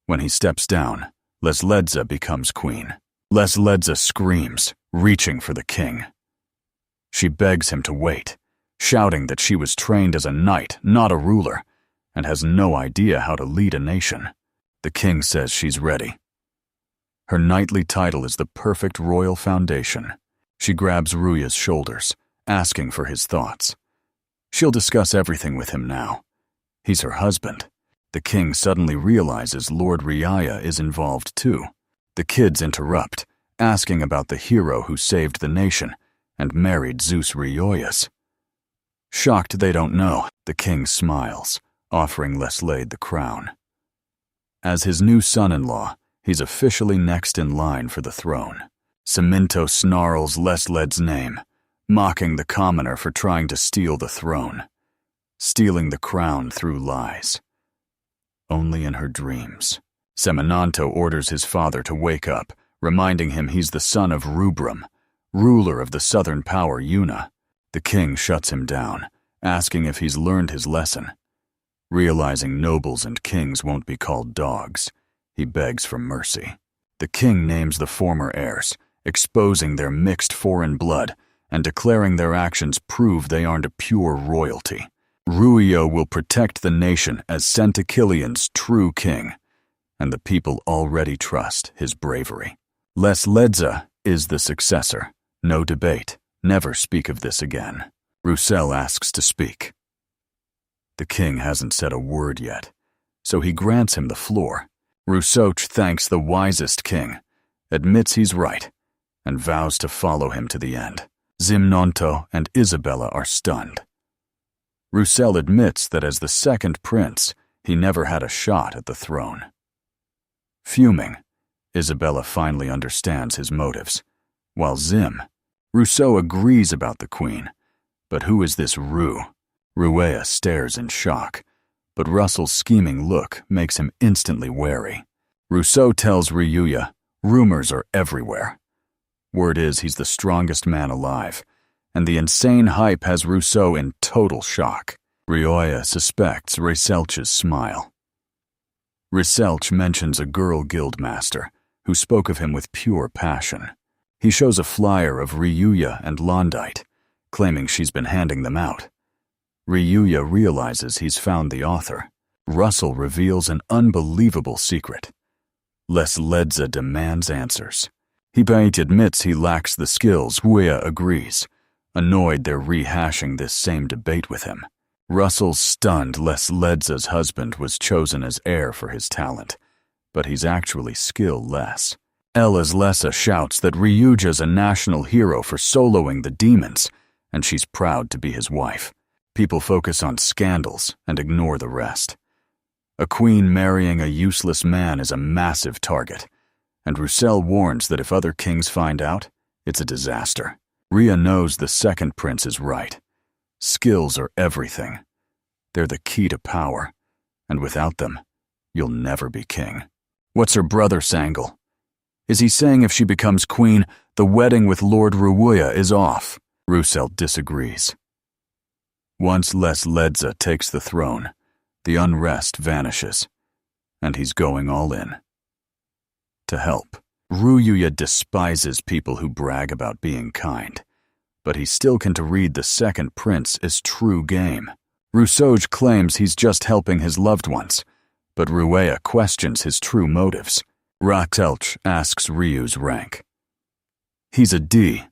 When he steps down, Lisledza becomes queen. Lisledza screams, reaching for the king. She begs him to wait, shouting that she was trained as a knight, not a ruler, and has no idea how to lead a nation. The king says she's ready. Her knightly title is the perfect royal foundation. She grabs Ryuya's shoulders, asking for his thoughts. She'll discuss everything with him now. He's her husband. The king suddenly realizes Lord Ryuya is involved too. The kids interrupt, asking about the hero who saved the nation and married Zeus Ryuya's. Shocked they don't know, the king smiles, offering Leslade the crown. As his new son-in-law, he's officially next in line for the throne. Seminto snarls Leslade's name, mocking the commoner for trying to steal the throne, stealing the crown through lies. Only in her dreams. Seminanto orders his father to wake up, reminding him he's the son of Rubrum, ruler of the southern power Yuna. The king shuts him down, asking if he's learned his lesson. Realizing nobles and kings won't be called dogs, he begs for mercy. The king names the former heirs, exposing their mixed foreign blood and declaring their actions prove they aren't a pure royalty. Ryuya will protect the nation as Centakilian's true king, and the people already trust his bravery. Lesledza is the successor. No debate. Never speak of this again. Roussel asks to speak. The king hasn't said a word yet, so he grants him the floor. Rousseau thanks the wisest king, admits he's right, and vows to follow him to the end. Zimnonto and Isabella are stunned. Roussel admits that as the second prince, he never had a shot at the throne. Fuming, Isabella finally understands his motives, while Rousseau agrees about the queen, but who is this Rue? Ryuya stares in shock, but Russell's scheming look makes him instantly wary. Rousseau tells Ryuya, rumors are everywhere. Word is he's the strongest man alive, and the insane hype has Rousseau in total shock. Ryuya suspects Riselch's smile. Riselch mentions a girl guildmaster who spoke of him with pure passion. He shows a flyer of Ryuya and Londite, claiming she's been handing them out. Ryuya realizes he's found the author. Russell reveals an unbelievable secret. Lesledza demands answers. Hibait admits he lacks the skills. Ryuya agrees, annoyed they're rehashing this same debate with him. Russell's stunned Lesledza's husband was chosen as heir for his talent, but he's actually skill-less. Elislessa shouts that Ryuja's a national hero for soloing the demons, and she's proud to be his wife. People focus on scandals and ignore the rest. A queen marrying a useless man is a massive target, and Roussel warns that if other kings find out, it's a disaster. Rhea knows the second prince is right. Skills are everything. They're the key to power, and without them, you'll never be king. What's her brother's angle? Is he saying if she becomes queen, the wedding with Lord Ryuya is off? Roussel disagrees. Once Ledza takes the throne, the unrest vanishes, and he's going all in. To help, Ryuya despises people who brag about being kind, but he's still can to read the second prince is true game. Rusoj claims he's just helping his loved ones, but Ruea questions his true motives. Ratelch asks Ryu's rank. He's a D,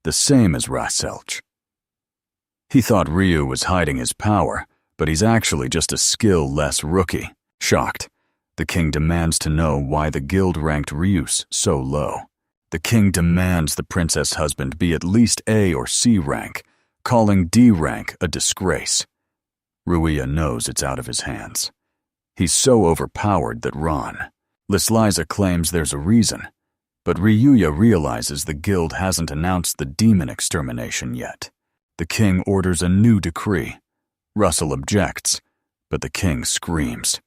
the same as Raselch. He thought Ryu was hiding his power, but he's actually just a skill-less rookie. Shocked, the king demands to know why the guild ranked Ryus so low. The king demands the princess husband be at least A or C rank, calling D rank a disgrace. Ruia knows it's out of his hands. He's so overpowered that Lisliza claims there's a reason, but Ryuya realizes the guild hasn't announced the demon extermination yet. The king orders a new decree. Russell objects, but the king screams.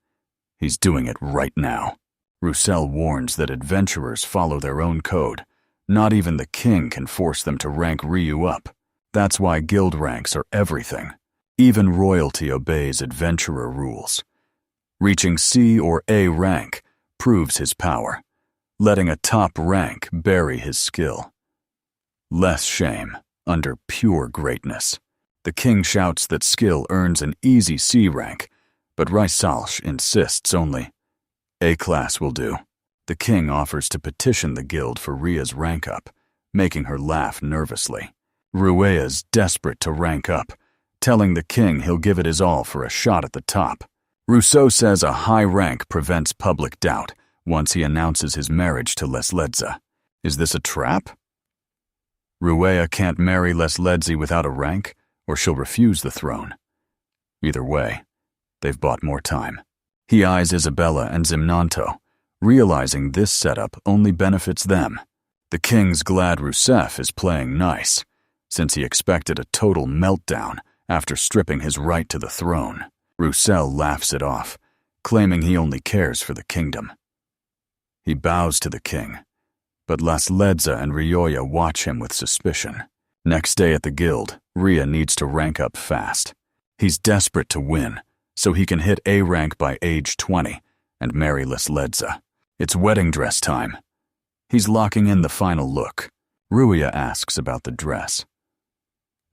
He's doing it right now. Roussel warns that adventurers follow their own code. Not even the king can force them to rank Ryu up. That's why guild ranks are everything. Even royalty obeys adventurer rules. Reaching C or A rank proves his power, letting a top rank bury his skill. Less shame under pure greatness. The king shouts that skill earns an easy C rank, but Raisalsh insists only A class will do. The king offers to petition the guild for Ria's rank up, making her laugh nervously. Ruea's desperate to rank up, telling the king he'll give it his all for a shot at the top. Rousseau says a high rank prevents public doubt once he announces his marriage to Lesledza. Is this a trap? Ruea can't marry Lesledzi without a rank, or she'll refuse the throne. Either way, they've bought more time. He eyes Isabella and Zimnanto, realizing this setup only benefits them. The king's glad Rousseff is playing nice, since he expected a total meltdown after stripping his right to the throne. Roussel laughs it off, claiming he only cares for the kingdom. He bows to the king, but Ledza and Ryoya watch him with suspicion. Next day at the guild, Ria needs to rank up fast. He's desperate to win, so he can hit A rank by age 20 and marry Ledza. It's wedding dress time. He's locking in the final look. Ruia asks about the dress.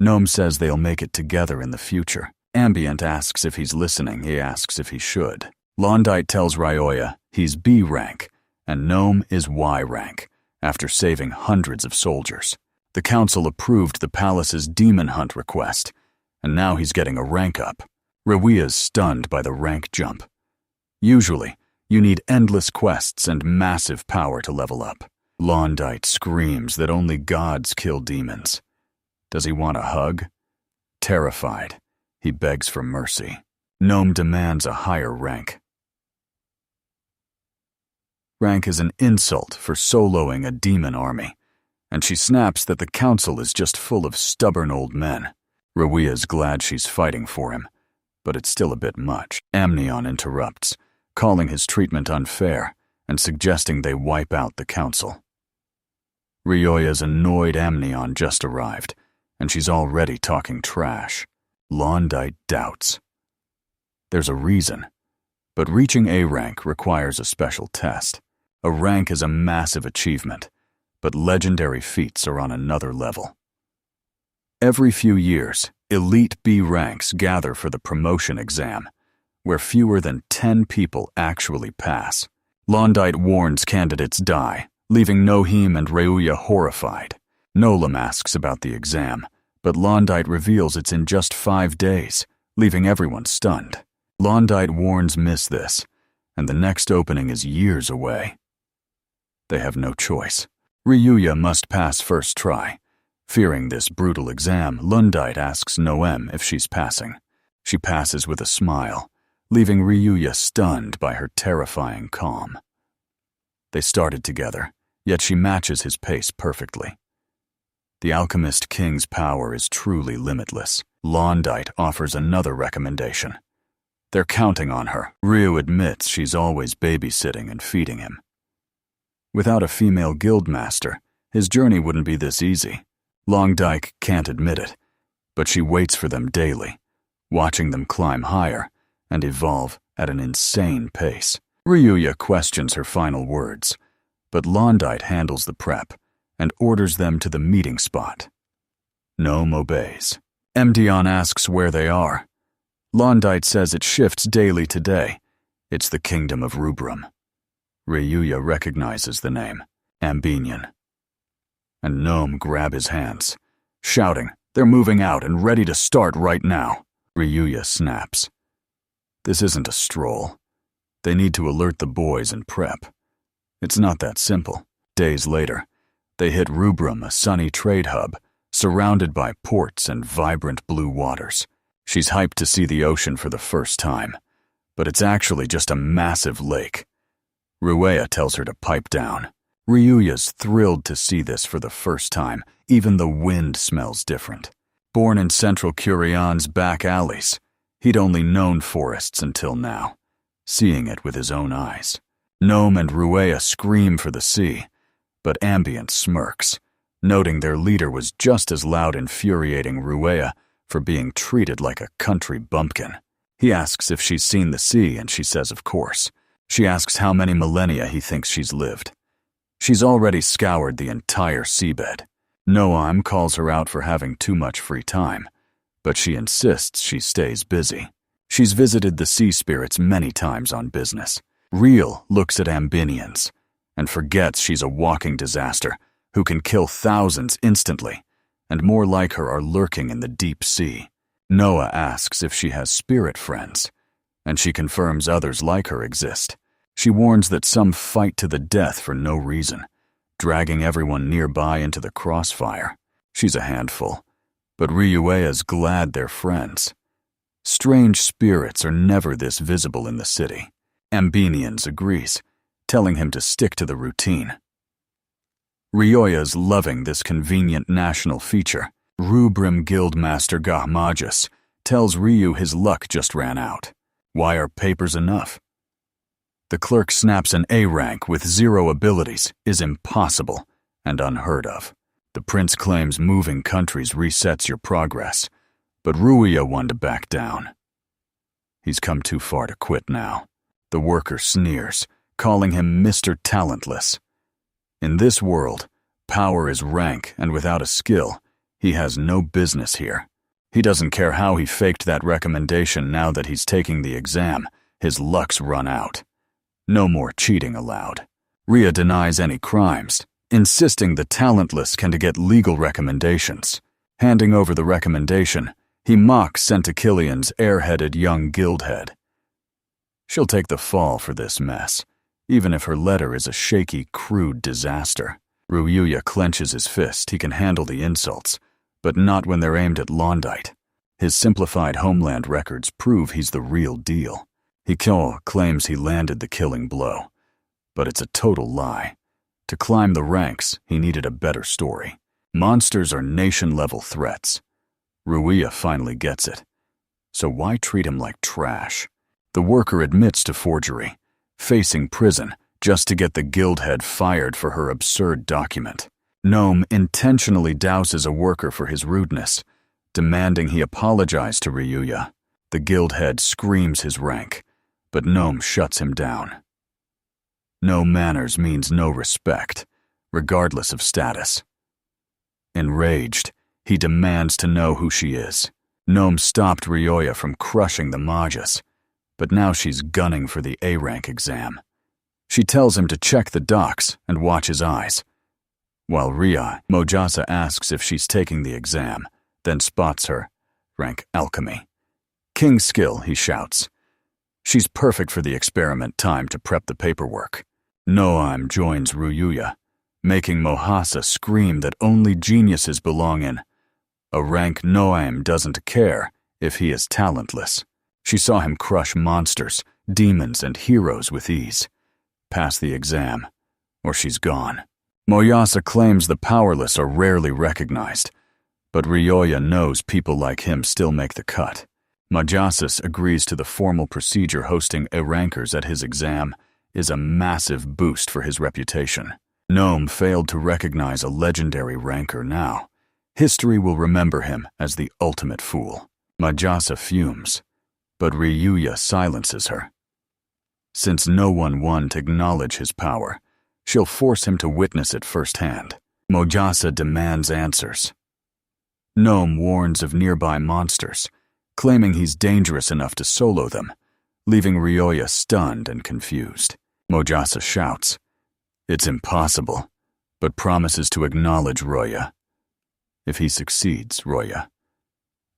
Gnome says they'll make it together in the future. Ambient asks if he's listening. He asks if he should. Londite tells Ryoya he's B rank, and Gnome is Y rank, after saving hundreds of soldiers. The council approved the palace's demon hunt request, and now he's getting a rank up. Ruia's stunned by the rank jump. Usually, you need endless quests and massive power to level up. Londite screams that only gods kill demons. Does he want a hug? Terrified, he begs for mercy. Gnome demands a higher rank. Rank is an insult for soloing a demon army, and she snaps that the council is just full of stubborn old men. Ruia's glad she's fighting for him, but it's still a bit much. Amnion interrupts, calling his treatment unfair and suggesting they wipe out the council. Ryoya's annoyed Amnion just arrived, and she's already talking trash. Londite doubts. There's a reason, but reaching A rank requires a special test. A rank is a massive achievement, but legendary feats are on another level. Every few years, elite B ranks gather for the promotion exam, where fewer than 10 people actually pass. Londite warns candidates die, leaving Nohim and Reuya horrified. Nolam asks about the exam, but Londite reveals it's in just 5 days, leaving everyone stunned. Londite warns miss this, and the next opening is years away. They have no choice. Ryuya must pass first try. Fearing this brutal exam, Lundite asks Noem if she's passing. She passes with a smile, leaving Ryuya stunned by her terrifying calm. They started together, yet she matches his pace perfectly. The Alchemist King's power is truly limitless. Londite offers another recommendation. They're counting on her. Ryu admits she's always babysitting and feeding him. Without a female guildmaster, his journey wouldn't be this easy. Longdyke can't admit it, but she waits for them daily, watching them climb higher and evolve at an insane pace. Ryuya questions her final words, but Londite handles the prep and orders them to the meeting spot. Gnome obeys. Mdion asks where they are. Londite says it shifts daily today. It's the kingdom of Rubrum. Ryuya recognizes the name, Ambinian. And Gnome grab his hands, shouting, "They're moving out and ready to start right now." Ryuya snaps. This isn't a stroll. They need to alert the boys and prep. It's not that simple. Days later, they hit Rubrum, a sunny trade hub, surrounded by ports and vibrant blue waters. She's hyped to see the ocean for the first time, but it's actually just a massive lake. Ruea tells her to pipe down. Ryuya's thrilled to see this for the first time. Even the wind smells different. Born in central Kurion's back alleys, he'd only known forests until now, seeing it with his own eyes. Gnome and Ruea scream for the sea, but Ambient smirks, noting their leader was just as loud, infuriating Ruea for being treated like a country bumpkin. He asks if she's seen the sea, and she says of course. She asks how many millennia he thinks she's lived. She's already scoured the entire seabed. Noam calls her out for having too much free time, but she insists she stays busy. She's visited the sea spirits many times on business. Real looks at Ambinians and forgets she's a walking disaster who can kill thousands instantly, and more like her are lurking in the deep sea. Noah asks if she has spirit friends, and she confirms others like her exist. She warns that some fight to the death for no reason, dragging everyone nearby into the crossfire. She's a handful, but Ryuea's glad they're friends. Strange spirits are never this visible in the city. Ambinians agrees, telling him to stick to the routine. Ryuea's loving this convenient national feature. Rubrum Guildmaster Gahmagus tells Ryu his luck just ran out. Why are papers enough? The clerk snaps an A rank with 0 abilities is impossible and unheard of. The prince claims moving countries resets your progress, but Ruya wanted to back down. He's come too far to quit now. The worker sneers, calling him Mr. Talentless. In this world, power is rank, and without a skill, he has no business here. He doesn't care how he faked that recommendation. Now that he's taking the exam, his luck's run out. No more cheating allowed. Rhea denies any crimes, insisting the talentless can get legal recommendations. Handing over the recommendation, he mocks Centakillian's airheaded young guildhead. She'll take the fall for this mess, even if her letter is a shaky, crude disaster. Ryuya clenches his fist. He can handle the insults, but not when they're aimed at Londite. His simplified homeland records prove he's the real deal. Hikyo claims he landed the killing blow, but it's a total lie. To climb the ranks, he needed a better story. Monsters are nation-level threats. Ruia finally gets it. So why treat him like trash? The worker admits to forgery, facing prison just to get the guildhead fired for her absurd document. Gnome intentionally douses a worker for his rudeness, demanding he apologize to Ryuya. The guildhead screams his rank, but Gnome shuts him down. No manners means no respect, regardless of status. Enraged, he demands to know who she is. Gnome stopped Ryuya from crushing the Majas, but now she's gunning for the A-rank exam. She tells him to check the docs and watch his eyes. While Mojasa asks if she's taking the exam, then spots her, rank alchemy. King skill, he shouts. She's perfect for the experiment time to prep the paperwork. Noam joins Ryuya, making Mohasa scream that only geniuses belong in a rank Noam doesn't care if he is talentless. She saw him crush monsters, demons, and heroes with ease. Pass the exam, or she's gone. Moyasa claims the powerless are rarely recognized, but Ryoya knows people like him still make the cut. Majasis agrees to the formal procedure. Hosting A-rankers at his exam is a massive boost for his reputation. Gnome failed to recognize a legendary ranker now. History will remember him as the ultimate fool. Majasa fumes, but Ryuya silences her. Since no one won't acknowledge his power, she'll force him to witness it firsthand. Mojasa demands answers. Gnome warns of nearby monsters, claiming he's dangerous enough to solo them, leaving Ryuya stunned and confused. Mojasa shouts, "It's impossible," but promises to acknowledge Ryuya. If he succeeds, Ryuya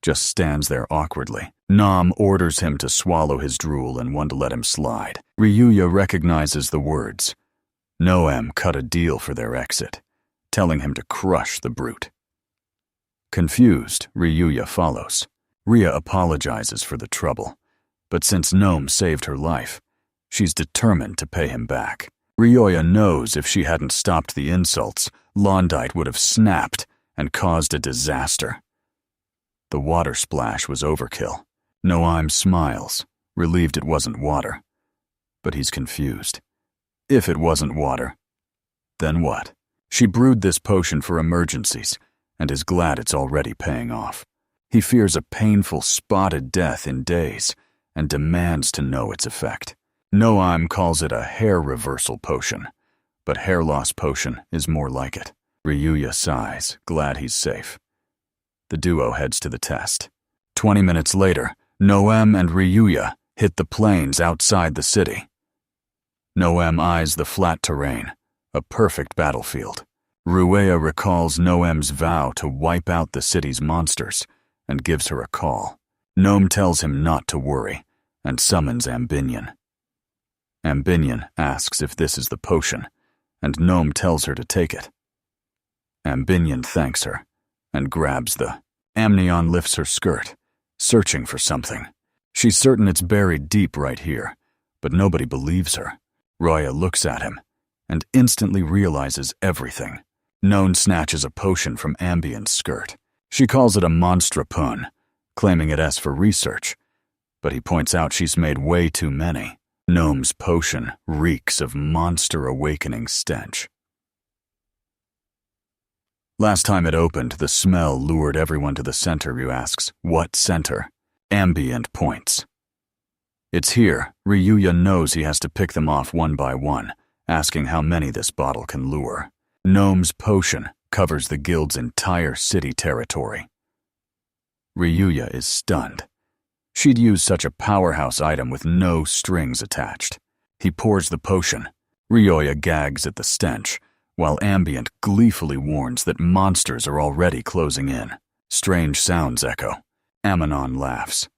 just stands there awkwardly. Nam orders him to swallow his drool and one to let him slide. Ryuya recognizes the words. Noam cut a deal for their exit, telling him to crush the brute. Confused, Ryuya follows. Ria apologizes for the trouble, but since Gnome saved her life, she's determined to pay him back. Ryuya knows if she hadn't stopped the insults, Londite would have snapped and caused a disaster. The water splash was overkill. Noam smiles, relieved it wasn't water. But he's confused. If it wasn't water, then what? She brewed this potion for emergencies, and is glad it's already paying off. He fears a painful, spotted death in days, and demands to know its effect. Noam calls it a hair reversal potion, but hair loss potion is more like it. Ryuya sighs, glad he's safe. The duo heads to the test. 20 minutes later, Noam and Ryuya hit the plains outside the city. Noam eyes the flat terrain, a perfect battlefield. Ryuya recalls Noam's vow to wipe out the city's monsters and gives her a call. Gnome tells him not to worry and summons Ambinion. Ambinion asks if this is the potion, and Gnome tells her to take it. Ambinion thanks her and grabs the. Amnion lifts her skirt, searching for something. She's certain it's buried deep right here, but nobody believes her. Ryuya looks at him and instantly realizes everything. None snatches a potion from Ambion's skirt. She calls it a monstra pun, claiming it as for research, but he points out she's made way too many. Gnome's potion reeks of monster awakening stench. Last time it opened, the smell lured everyone to the center who asks, "What center?" Ambient points. It's here. Ryuya knows he has to pick them off one by one, asking how many this bottle can lure. Gnome's potion covers the guild's entire city territory. Ryuya is stunned. She'd use such a powerhouse item with no strings attached. He pours the potion. Ryuya gags at the stench, while Ambient gleefully warns that monsters are already closing in. Strange sounds echo. Amnon laughs.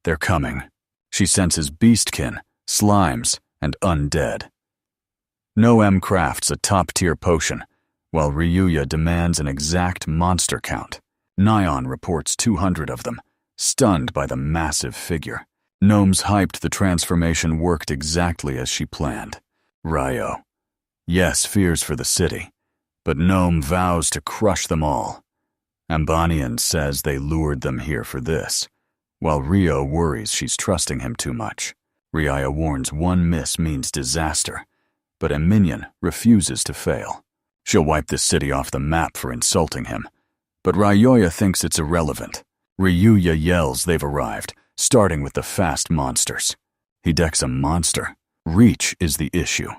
They're coming. She senses beastkin, slimes, and undead. Noam crafts a top-tier potion, while Ryuya demands an exact monster count. Nyan reports 200 of them, stunned by the massive figure. Gnome's hyped the transformation worked exactly as she planned. Ryo. Yes, fears for the city, but Gnome vows to crush them all. Ambanian says they lured them here for this, while Rio worries she's trusting him too much. Ryuya warns one miss means disaster, but Ambinion refuses to fail. She'll wipe the city off the map for insulting him, but Ryuya thinks it's irrelevant. Ryuya yells they've arrived, starting with the fast monsters. He decks a monster. Reach is the issue.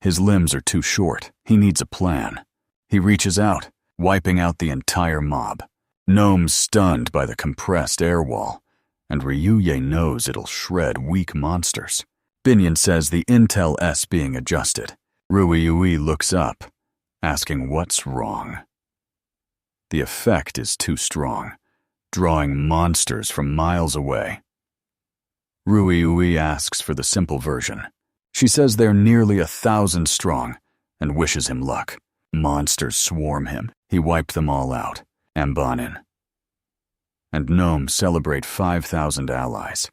His limbs are too short. He needs a plan. He reaches out, wiping out the entire mob. Gnome's stunned by the compressed air wall, and Ryuya knows it'll shred weak monsters. Binion says the Intel S being adjusted. Ryuya looks up, asking what's wrong. The effect is too strong, drawing monsters from miles away. Ryuya asks for the simple version. She says they're nearly 1,000 strong and wishes him luck. Monsters swarm him. He wiped them all out. Ambanin. And Gnome celebrate 5,000 allies,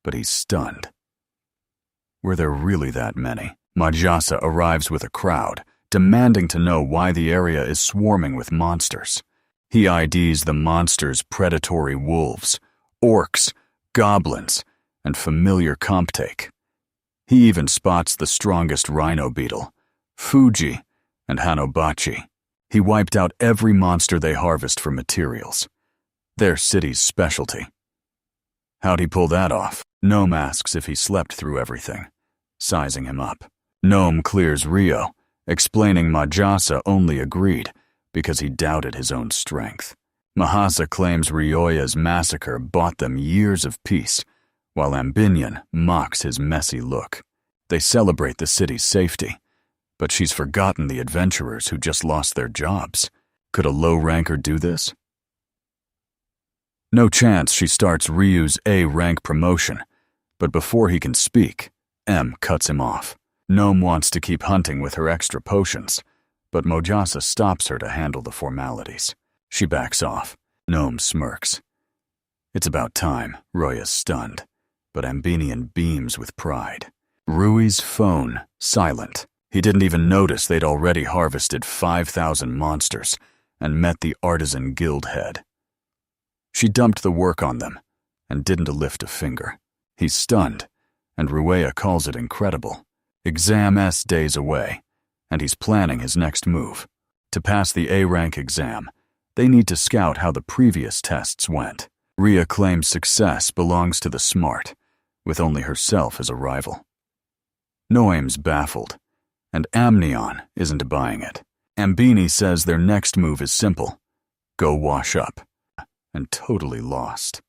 but he's stunned. Were there really that many? Majasa arrives with a crowd, demanding to know why the area is swarming with monsters. He IDs the monsters' predatory wolves, orcs, goblins, and familiar comptake. He even spots the strongest rhino beetle, Fuji and Hanobachi. He wiped out every monster they harvest for materials. Their city's specialty. How'd he pull that off? Gnome asks if he slept through everything, sizing him up. Gnome clears Rio, explaining Majasa only agreed because he doubted his own strength. Mahasa claims Ryoya's massacre bought them years of peace, while Ambinion mocks his messy look. They celebrate the city's safety, but she's forgotten the adventurers who just lost their jobs. Could a low-ranker do this? No chance she starts Ryu's A-rank promotion, but before he can speak, M cuts him off. Gnome wants to keep hunting with her extra potions, but Mojasa stops her to handle the formalities. She backs off. Gnome smirks. It's about time. Roya's stunned, but Ambinian beams with pride. Rui's phone, silent. He didn't even notice they'd already harvested 5,000 monsters and met the artisan guild head. She dumped the work on them and didn't lift a finger. He's stunned, and Ruea calls it incredible. Exam S days away, and he's planning his next move. To pass the A-rank exam, they need to scout how the previous tests went. Ria claims success belongs to the smart, with only herself as a rival. Noim's baffled, and Amnion isn't buying it. Ambini says their next move is simple. Go wash up. And totally lost.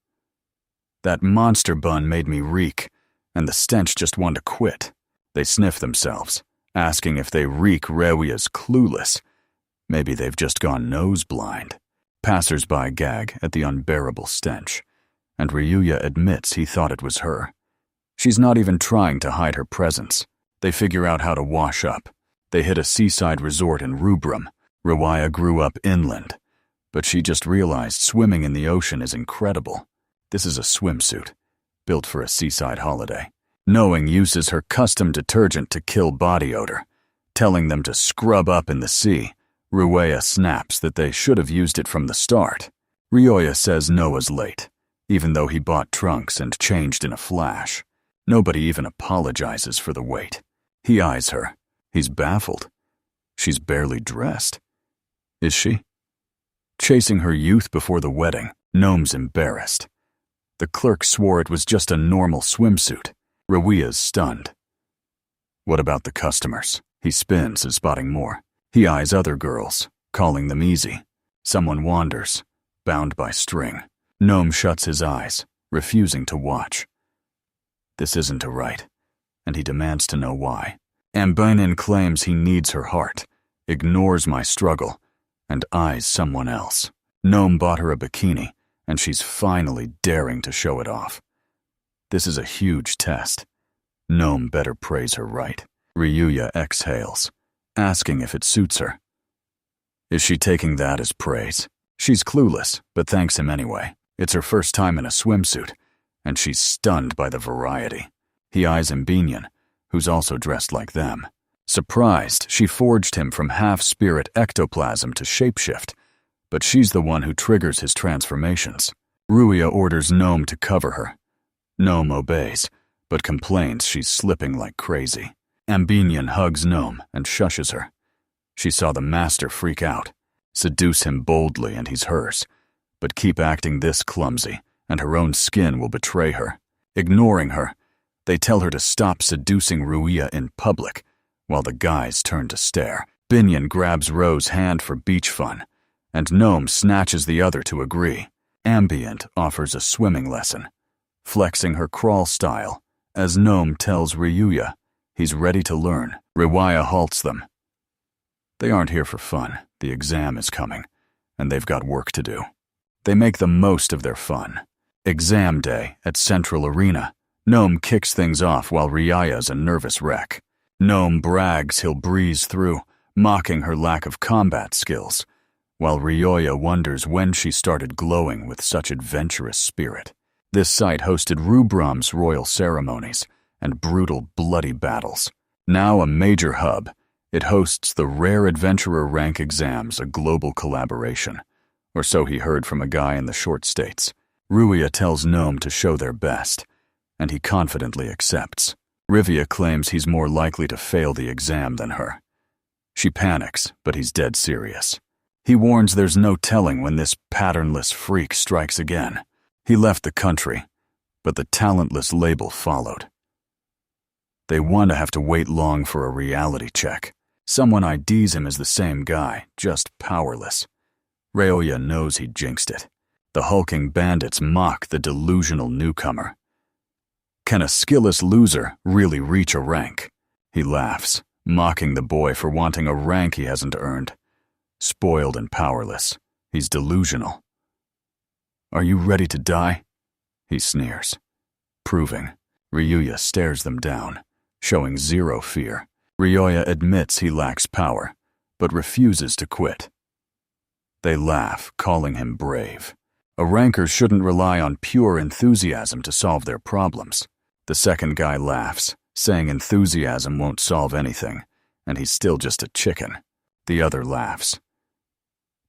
That monster bun made me reek, and the stench just wanted to quit. They sniff themselves, asking if they reek Rewia's clueless. Maybe they've just gone nose-blind. Passers-by gag at the unbearable stench, and Ryuya admits he thought it was her. She's not even trying to hide her presence. They figure out how to wash up. They hit a seaside resort in Rubrum. Rewaya grew up inland, but she just realized swimming in the ocean is incredible. This is a swimsuit, built for a seaside holiday. Knowing uses her custom detergent to kill body odor, telling them to scrub up in the sea. Ruea snaps that they should have used it from the start. Ryoya says Noah's late, even though he bought trunks and changed in a flash. Nobody even apologizes for the wait. He eyes her. He's baffled. She's barely dressed. Is she? Chasing her youth before the wedding, Gnome's embarrassed. The clerk swore it was just a normal swimsuit. Ruea's stunned. What about the customers? He spins as spotting more. He eyes other girls, calling them easy. Someone wanders, bound by string. Gnome shuts his eyes, refusing to watch. This isn't right, and he demands to know why. Ambinin claims he needs her heart, ignores my struggle, and eyes someone else. Gnome bought her a bikini, and she's finally daring to show it off. This is a huge test. Gnome better praise her right. Ryuya exhales, asking if it suits her. Is she taking that as praise? She's clueless, but thanks him anyway. It's her first time in a swimsuit, and she's stunned by the variety. He eyes Ambinion, who's also dressed like them. Surprised, she forged him from half-spirit ectoplasm to shapeshift, but she's the one who triggers his transformations. Ruia orders Gnome to cover her. Gnome obeys, but complains she's slipping like crazy. Ambinion hugs Gnome and shushes her. She saw the master freak out. Seduce him boldly and he's hers, but keep acting this clumsy and her own skin will betray her. Ignoring her, they tell her to stop seducing Ruia in public, while the guys turn to stare. Binion grabs Ro's hand for beach fun, and Gnome snatches the other to agree. Ambient offers a swimming lesson, flexing her crawl style, as Gnome tells Ryuya he's ready to learn. Rewaya halts them. They aren't here for fun. The exam is coming, and they've got work to do. They make the most of their fun. Exam day at Central Arena. Gnome kicks things off while Ryaya's a nervous wreck. Gnome brags he'll breeze through, mocking her lack of combat skills, while Ryoya wonders when she started glowing with such adventurous spirit. This site hosted Rubrum's royal ceremonies and brutal, bloody battles. Now a major hub, it hosts the rare adventurer rank exams, a global collaboration. Or so he heard from a guy in the short states. Ruia tells Gnome to show their best, and he confidently accepts. Rivia claims he's more likely to fail the exam than her. She panics, but he's dead serious. He warns there's no telling when this patternless freak strikes again. He left the country, but the talentless label followed. They want to have to wait long for a reality check. Someone IDs him as the same guy, just powerless. Ryoya knows he jinxed it. The hulking bandits mock the delusional newcomer. Can a skillless loser really reach a rank? He laughs, mocking the boy for wanting a rank he hasn't earned. Spoiled and powerless, he's delusional. Are you ready to die? He sneers. Proving. Ryuya stares them down, showing zero fear. Ryoya admits he lacks power, but refuses to quit. They laugh, calling him brave. A ranker shouldn't rely on pure enthusiasm to solve their problems. The second guy laughs, saying enthusiasm won't solve anything, and he's still just a chicken. The other laughs.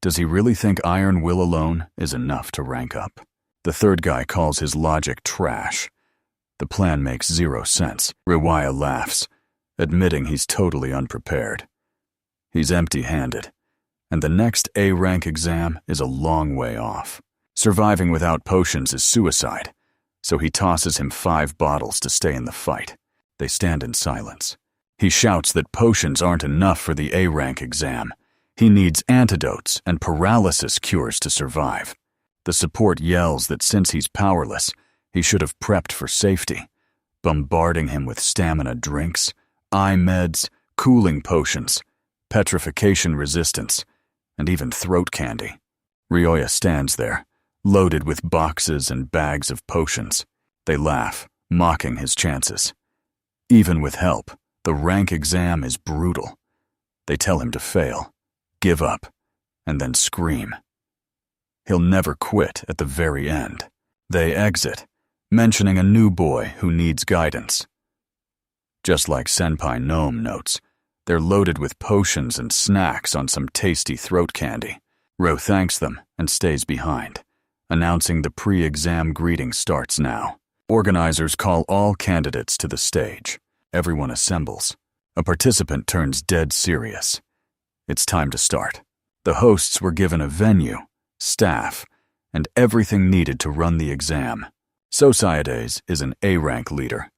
Does he really think iron will alone is enough to rank up? The third guy calls his logic trash. The plan makes zero sense. Ryoya laughs, admitting he's totally unprepared. He's empty-handed, and the next A-rank exam is a long way off. Surviving without potions is suicide, so he tosses him 5 bottles to stay in the fight. They stand in silence. He shouts that potions aren't enough for the A-rank exam. He needs antidotes and paralysis cures to survive. The support yells that since he's powerless, he should have prepped for safety, bombarding him with stamina drinks, eye meds, cooling potions, petrification resistance, and even throat candy. Ryoya stands there, loaded with boxes and bags of potions. They laugh, mocking his chances. Even with help, the rank exam is brutal. They tell him to fail, give up, and then scream. He'll never quit at the very end. They exit, mentioning a new boy who needs guidance. Just like Senpai Gnome notes, they're loaded with potions and snacks on some tasty throat candy. Ro thanks them and stays behind, announcing the pre-exam greeting starts now. Organizers call all candidates to the stage. Everyone assembles. A participant turns dead serious. It's time to start. The hosts were given a venue, staff, and everything needed to run the exam. Sociedes is an A-rank leader,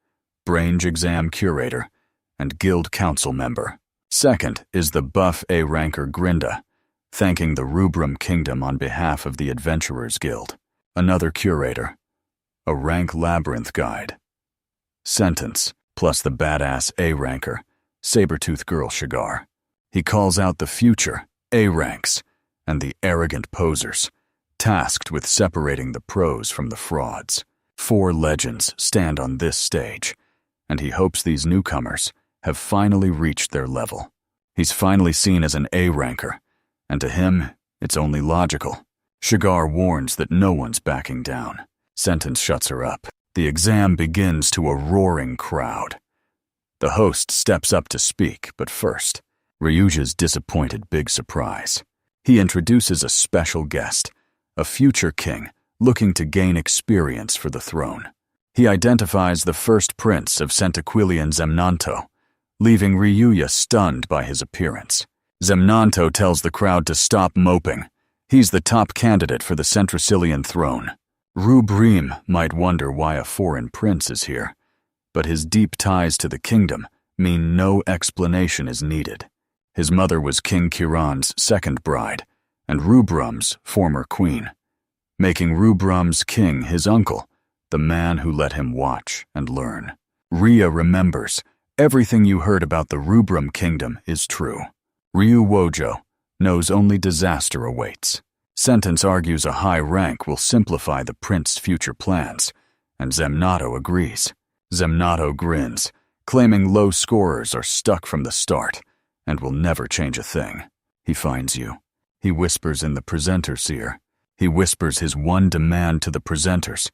Brange exam curator, and guild council member. Second is the buff A-ranker Grinda, thanking the Rubrum Kingdom on behalf of the Adventurers Guild. Another curator, a rank labyrinth guide. Sentence, plus the badass A-ranker, Sabertooth Girl Shigar. He calls out the future A-ranks and the arrogant posers, tasked with separating the pros from the frauds. 4 legends stand on this stage, and he hopes these newcomers have finally reached their level. He's finally seen as an A-ranker, and to him, it's only logical. Shigar warns that no one's backing down. Sentence shuts her up. The exam begins to a roaring crowd. The host steps up to speak, but first, Ryuja's disappointed big surprise. He introduces a special guest, a future king looking to gain experience for the throne. He identifies the first prince of Centaquilian Zemnanto, leaving Ryuya stunned by his appearance. Zemnanto tells the crowd to stop moping. He's the top candidate for the Centracilian throne. Rubrim might wonder why a foreign prince is here, but his deep ties to the kingdom mean no explanation is needed. His mother was King Kiran's second bride, and Rubrum's former queen, making Rubrum's king his uncle, the man who let him watch and learn. Rhea remembers, everything you heard about the Rubrum kingdom is true. Ryu Wojo knows only disaster awaits. Sentence argues a high rank will simplify the prince's future plans, and Zemnato agrees. Zemnato grins, claiming low scorers are stuck from the start and will never change a thing. He finds you. He whispers in the presenter's ear. He whispers his one demand to the presenters.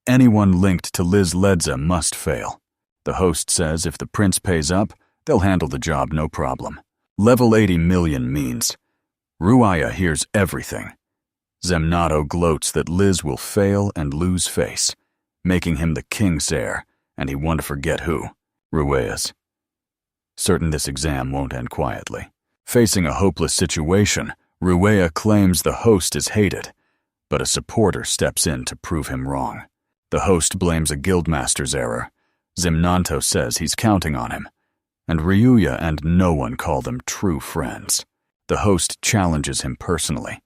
Anyone linked to Liz Ledza must fail. The host says if the prince pays up, they'll handle the job no problem. Level 80 million means. Ryoya hears everything. Zemnato gloats that Liz will fail and lose face, making him the king's heir, and he won't forget who. Ryoya's certain this exam won't end quietly. Facing a hopeless situation, Ruea claims the host is hated, but a supporter steps in to prove him wrong. The host blames a guildmaster's error. Zimnanto says he's counting on him, and Ryuya and no one call them true friends. The host challenges him personally,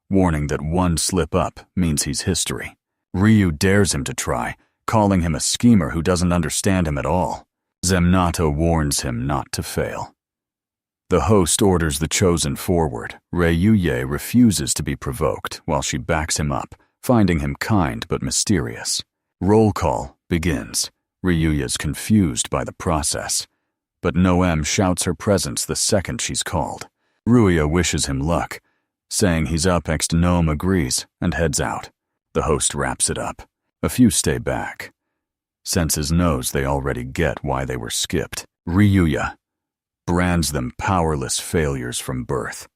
warning that one slip-up means he's history. Ryu dares him to try, calling him a schemer who doesn't understand him at all. Zemnato warns him not to fail. The host orders the chosen forward. Ryuye refuses to be provoked while she backs him up, finding him kind but mysterious. Roll call begins. Ryuya's confused by the process, but Noem shouts her presence the second she's called. Ruya wishes him luck, saying he's up next. Noem agrees and heads out. The host wraps it up. A few stay back. Senses knows they already get why they were skipped. Ryuya brands them powerless failures from birth.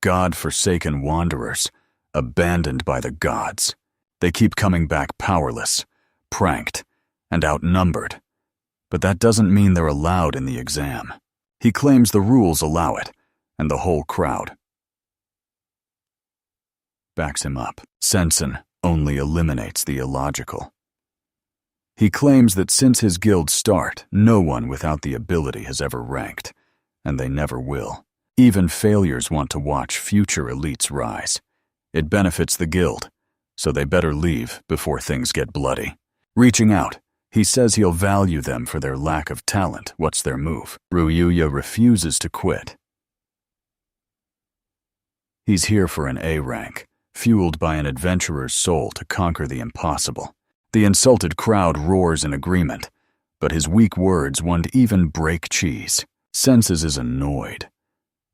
God-forsaken wanderers, abandoned by the gods. They keep coming back powerless, pranked, and outnumbered. But that doesn't mean they're allowed in the exam. He claims the rules allow it, and the whole crowd backs him up. Sensen only eliminates the illogical. He claims that since his guild's start, no one without the ability has ever ranked, and they never will. Even failures want to watch future elites rise. It benefits the guild, so they better leave before things get bloody. Reaching out, he says he'll value them for their lack of talent. What's their move? Ryuya refuses to quit. He's here for an A rank, fueled by an adventurer's soul to conquer the impossible. The insulted crowd roars in agreement, but his weak words won't even break cheese. Senses is annoyed.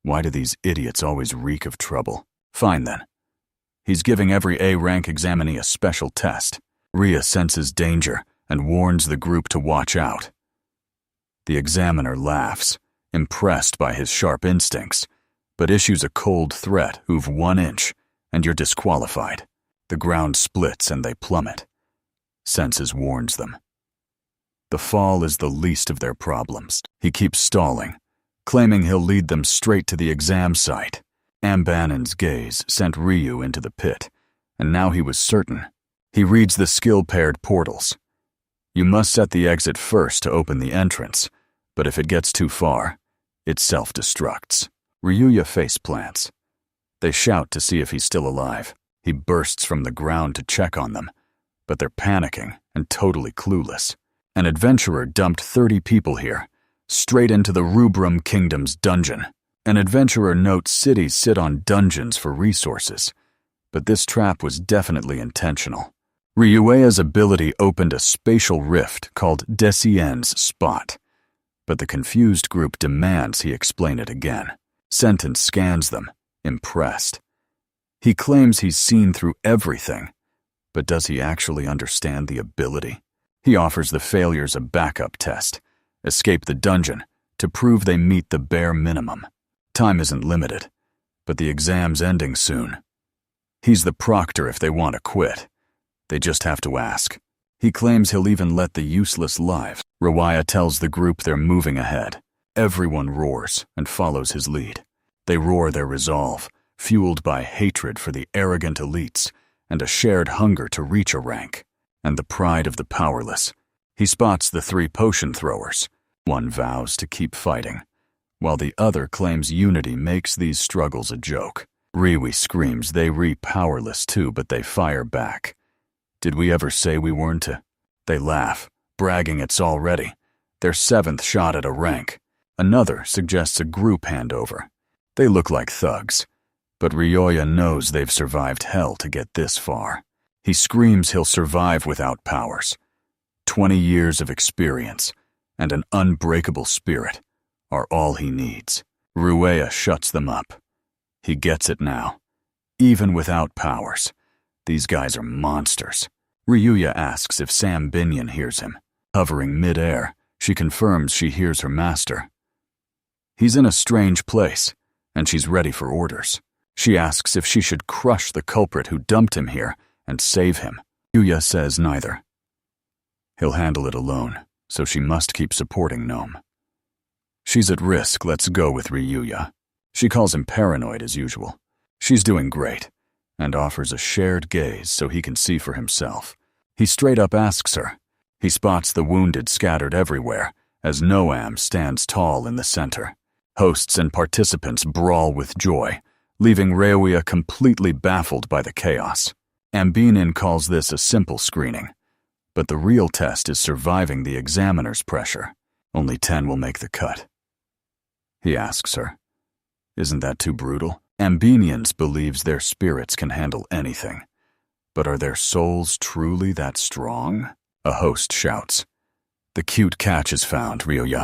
Why do these idiots always reek of trouble? Fine then. He's giving every A-rank examinee a special test. Rhea senses danger and warns the group to watch out. The examiner laughs, impressed by his sharp instincts, but issues a cold threat. Move 1 inch, and you're disqualified. The ground splits and they plummet. Senses warns them. The fall is the least of their problems. He keeps stalling, claiming he'll lead them straight to the exam site. Ambanon's gaze sent Ryu into the pit, and now he was certain. He reads the skill-paired portals. You must set the exit first to open the entrance, but if it gets too far, it self-destructs. Ryuya faceplants. They shout to see if he's still alive. He bursts from the ground to check on them, but they're panicking and totally clueless. An adventurer dumped 30 people here, straight into the Rubrum Kingdom's dungeon. An adventurer notes cities sit on dungeons for resources, but this trap was definitely intentional. Ryuea's ability opened a spatial rift called Desien's Spot, but the confused group demands he explain it again. Senten scans them, impressed. He claims he's seen through everything, but does he actually understand the ability? He offers the failures a backup test, escape the dungeon, to prove they meet the bare minimum. Time isn't limited, but the exam's ending soon. He's the proctor if they want to quit. They just have to ask. He claims he'll even let the useless live. Rawaya tells the group they're moving ahead. Everyone roars and follows his lead. They roar their resolve, fueled by hatred for the arrogant elites and a shared hunger to reach a rank, and the pride of the powerless. He spots the 3 potion throwers. One vows to keep fighting, while the other claims unity makes these struggles a joke. Riwi screams they powerless too, but they fire back. Did we ever say we weren't to? They laugh, bragging it's already their 7th shot at a rank. Another suggests a group handover. They look like thugs, but Ryoya knows they've survived hell to get this far. He screams he'll survive without powers. 20 years of experience and an unbreakable spirit are all he needs. Ruea shuts them up. He gets it now. Even without powers, these guys are monsters. Ryuya asks if Sam Binyon hears him. Hovering mid-air, she confirms she hears her master. He's in a strange place, and she's ready for orders. She asks if she should crush the culprit who dumped him here and save him. Ryuya says neither. He'll handle it alone, so she must keep supporting Gnome. She's at risk, let's go with Ryuya. She calls him paranoid as usual. She's doing great, and offers a shared gaze so he can see for himself. He straight up asks her. He spots the wounded scattered everywhere, as Noam stands tall in the center. Hosts and participants brawl with joy, leaving Reuya completely baffled by the chaos. Ambinin calls this a simple screening, but the real test is surviving the examiner's pressure. Only 10 will make the cut. He asks her, "Isn't that too brutal?" Ambinians believes their spirits can handle anything, but are their souls truly that strong? A host shouts. The cute catch is found, Reuya.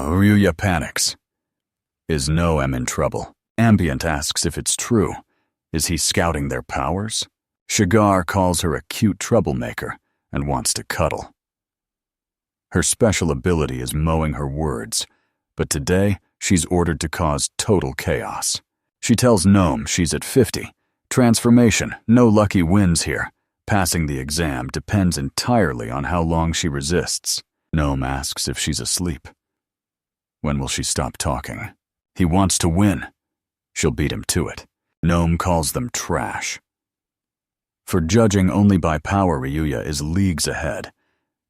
Reuya panics. Is Noam in trouble? Ambient asks if it's true. Is he scouting their powers? Shigar calls her a cute troublemaker and wants to cuddle. Her special ability is mowing her words, but today she's ordered to cause total chaos. She tells Gnome she's at 50. Transformation, no lucky wins here. Passing the exam depends entirely on how long she resists. Gnome asks if she's asleep. When will she stop talking? He wants to win. She'll beat him to it. Gnome calls them trash. For judging only by power, Reuya is leagues ahead,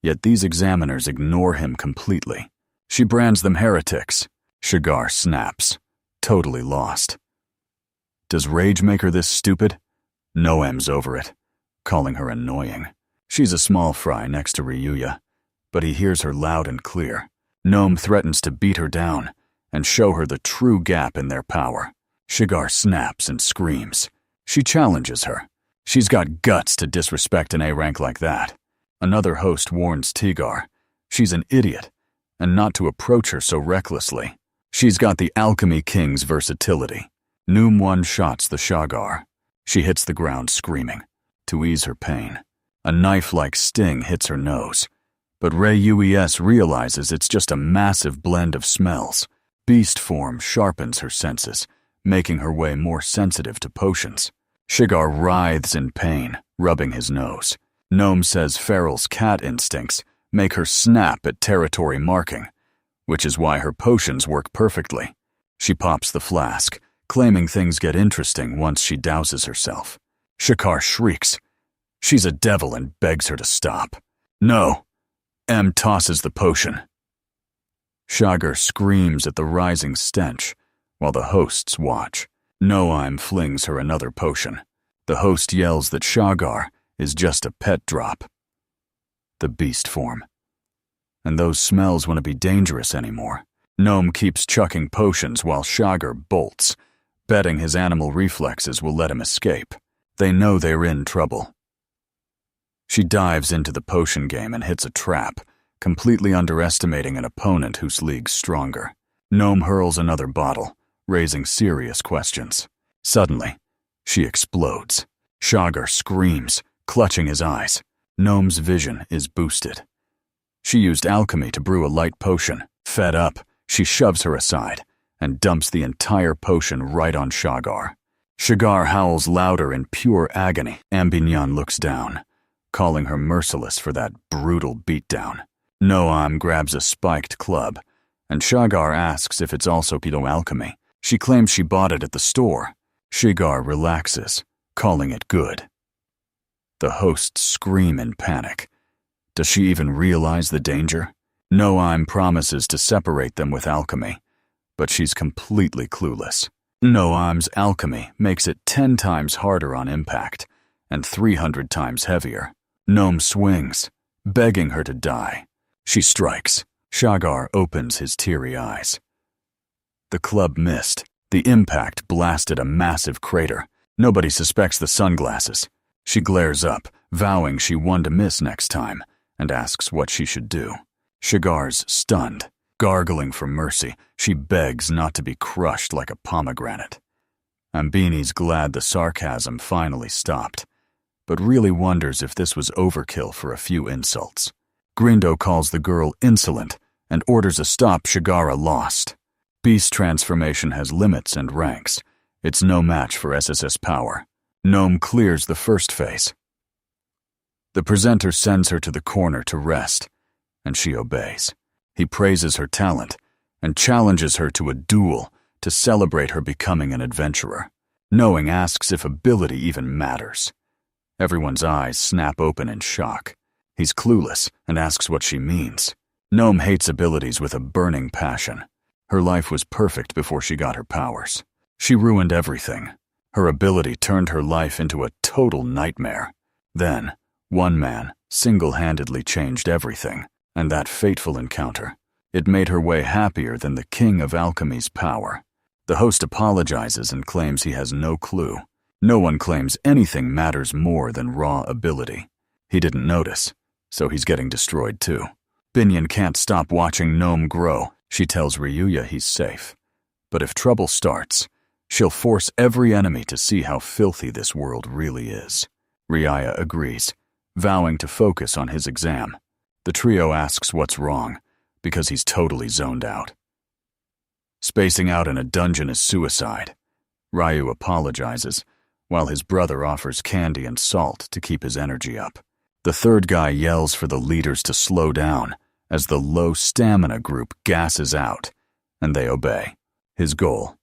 yet these examiners ignore him completely. She brands them heretics. Shigar snaps, totally lost. Does rage make her this stupid? Noam's over it, calling her annoying. She's a small fry next to Reuya, but he hears her loud and clear. Gnome threatens to beat her down and show her the true gap in their power. Shigar snaps and screams. She challenges her. She's got guts to disrespect an A rank like that. Another host warns Tigar. She's an idiot, and not to approach her so recklessly. She's got the Alchemy King's versatility. Noom one-shots the Shagar. She hits the ground screaming. To ease her pain, a knife-like sting hits her nose. But Reuya realizes it's just a massive blend of smells. Beast form sharpens her senses, making her way more sensitive to potions. Shigar writhes in pain, rubbing his nose. Gnome says Feral's cat instincts make her snap at territory marking, which is why her potions work perfectly. She pops the flask, claiming things get interesting once she douses herself. Shigar shrieks. She's a devil and begs her to stop. No. M tosses the potion. Shagar screams at the rising stench, while the hosts watch. Noam flings her another potion. The host yells that Shagar is just a pet drop. The beast form. And those smells wouldn't be dangerous anymore. Gnome keeps chucking potions while Shagar bolts, betting his animal reflexes will let him escape. They know they're in trouble. She dives into the potion game and hits a trap, completely underestimating an opponent whose league's stronger. Gnome hurls another bottle, raising serious questions. Suddenly, she explodes. Shagar screams, clutching his eyes. Gnome's vision is boosted. She used alchemy to brew a light potion. Fed up, she shoves her aside and dumps the entire potion right on Shagar. Shagar howls louder in pure agony. Ambignon looks down, calling her merciless for that brutal beatdown. Noam grabs a spiked club, and Shagar asks if it's also pedo alchemy. She claims she bought it at the store. Shigar relaxes, calling it good. The hosts scream in panic. Does she even realize the danger? Noam promises to separate them with alchemy, but she's completely clueless. Noam's alchemy makes it 10 times harder on impact and 300 times heavier. Gnome swings, begging her to die. She strikes. Shagar opens his teary eyes. The club missed. The impact blasted a massive crater. Nobody suspects the sunglasses. She glares up, vowing she won to miss next time, and asks what she should do. Shigar's stunned. Gargling for mercy, she begs not to be crushed like a pomegranate. Ambini's glad the sarcasm finally stopped, but really wonders if this was overkill for a few insults. Grindo calls the girl insolent and orders a stop. Shigara lost. Beast transformation has limits and ranks. It's no match for SSS power. Gnome clears the first phase. The presenter sends her to the corner to rest, and she obeys. He praises her talent and challenges her to a duel to celebrate her becoming an adventurer. Knowing asks if ability even matters. Everyone's eyes snap open in shock. He's clueless and asks what she means. Gnome hates abilities with a burning passion. Her life was perfect before she got her powers. She ruined everything. Her ability turned her life into a total nightmare. Then, one man single-handedly changed everything, and that fateful encounter. It made her way happier than the king of alchemy's power. The host apologizes and claims he has no clue. No one claims anything matters more than raw ability. He didn't notice, so he's getting destroyed too. Binyan can't stop watching Gnome grow. She tells Ryuya he's safe. But if trouble starts, she'll force every enemy to see how filthy this world really is. Ryuya agrees, vowing to focus on his exam. The trio asks what's wrong, because he's totally zoned out. Spacing out in a dungeon is suicide. Ryu apologizes, while his brother offers candy and salt to keep his energy up. The third guy yells for the leaders to slow down as the low stamina group gasses out, and they obey. His goal: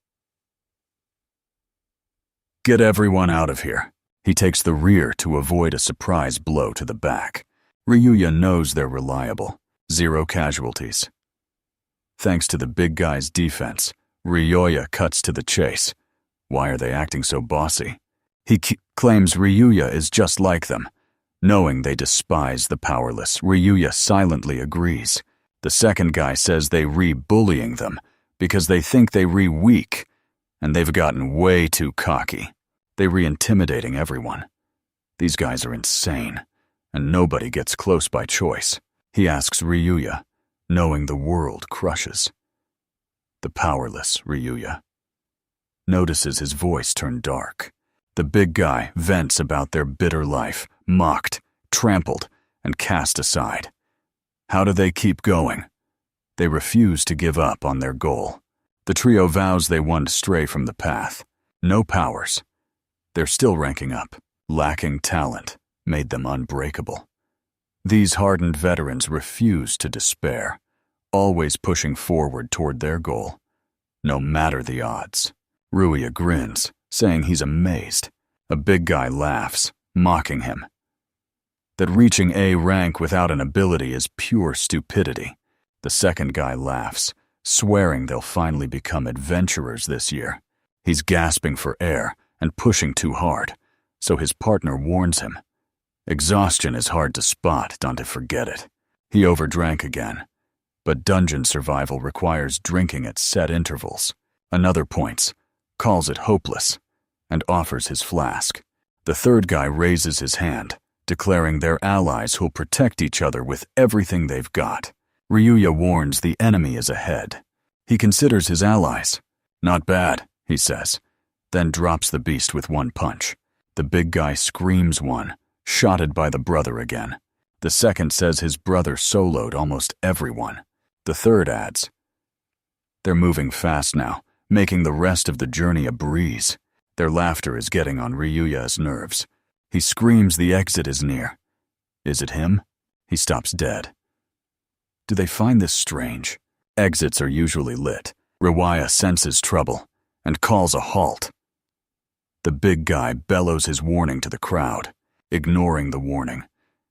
get everyone out of here. He takes the rear to avoid a surprise blow to the back. Ryuya knows they're reliable. 0 casualties. Thanks to the big guy's defense, Ryuya cuts to the chase. Why are they acting so bossy? He claims Ryuya is just like them. Knowing they despise the powerless, Ryuya silently agrees. The second guy says they re-bullying them because they think they re-weak, and they've gotten way too cocky. They re-intimidating everyone. These guys are insane, and nobody gets close by choice. He asks Ryuya, knowing the world crushes. The powerless Ryuya notices his voice turn dark. The big guy vents about their bitter life, mocked, trampled, and cast aside. How do they keep going? They refuse to give up on their goal. The trio vows they won't stray from the path. No powers. They're still ranking up. Lacking talent made them unbreakable. These hardened veterans refuse to despair, always pushing forward toward their goal, no matter the odds. Ryuya grins, saying he's amazed. A big guy laughs, mocking him. That reaching A rank without an ability is pure stupidity. The second guy laughs, swearing they'll finally become adventurers this year. He's gasping for air and pushing too hard, so his partner warns him. Exhaustion is hard to spot, don't forget it. He overdrank again, but dungeon survival requires drinking at set intervals. Another points, calls it hopeless, and offers his flask. The third guy raises his hand, declaring they're allies who'll protect each other with everything they've got. Ryuya warns the enemy is ahead. He considers his allies. Not bad, he says, then drops the beast with one punch. The big guy screams one, shotted by the brother again. The second says his brother soloed almost everyone. The third adds, they're moving fast now, making the rest of the journey a breeze. Their laughter is getting on Ryuya's nerves. He screams the exit is near. Is it him? He stops dead. Do they find this strange? Exits are usually lit. Ryuya senses trouble and calls a halt. The big guy bellows his warning to the crowd. Ignoring the warning,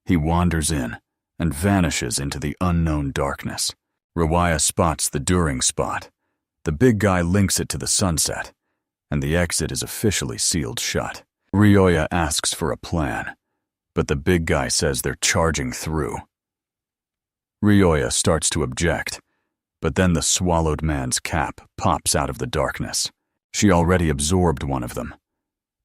he wanders in and vanishes into the unknown darkness. Ryuya spots the during spot. The big guy links it to the sunset, and the exit is officially sealed shut. Ryuya asks for a plan, but the big guy says they're charging through. Ryuya starts to object, but then the swallowed man's cap pops out of the darkness. She already absorbed one of them.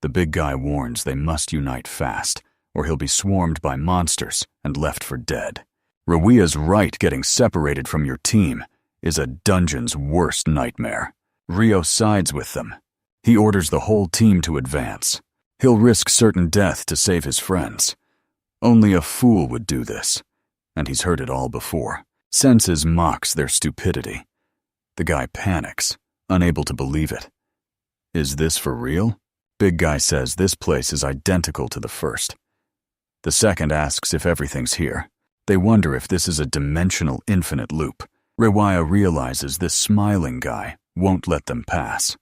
The big guy warns they must unite fast, or he'll be swarmed by monsters and left for dead. Ryuya's right, getting separated from your team is a dungeon's worst nightmare. Ryo sides with them. He orders the whole team to advance. He'll risk certain death to save his friends. Only a fool would do this, and he's heard it all before. Senses mocks their stupidity. The guy panics, unable to believe it. Is this for real? Big guy says this place is identical to the first. The second asks if everything's here. They wonder if this is a dimensional infinite loop. Ryuya realizes this smiling guy won't let them pass.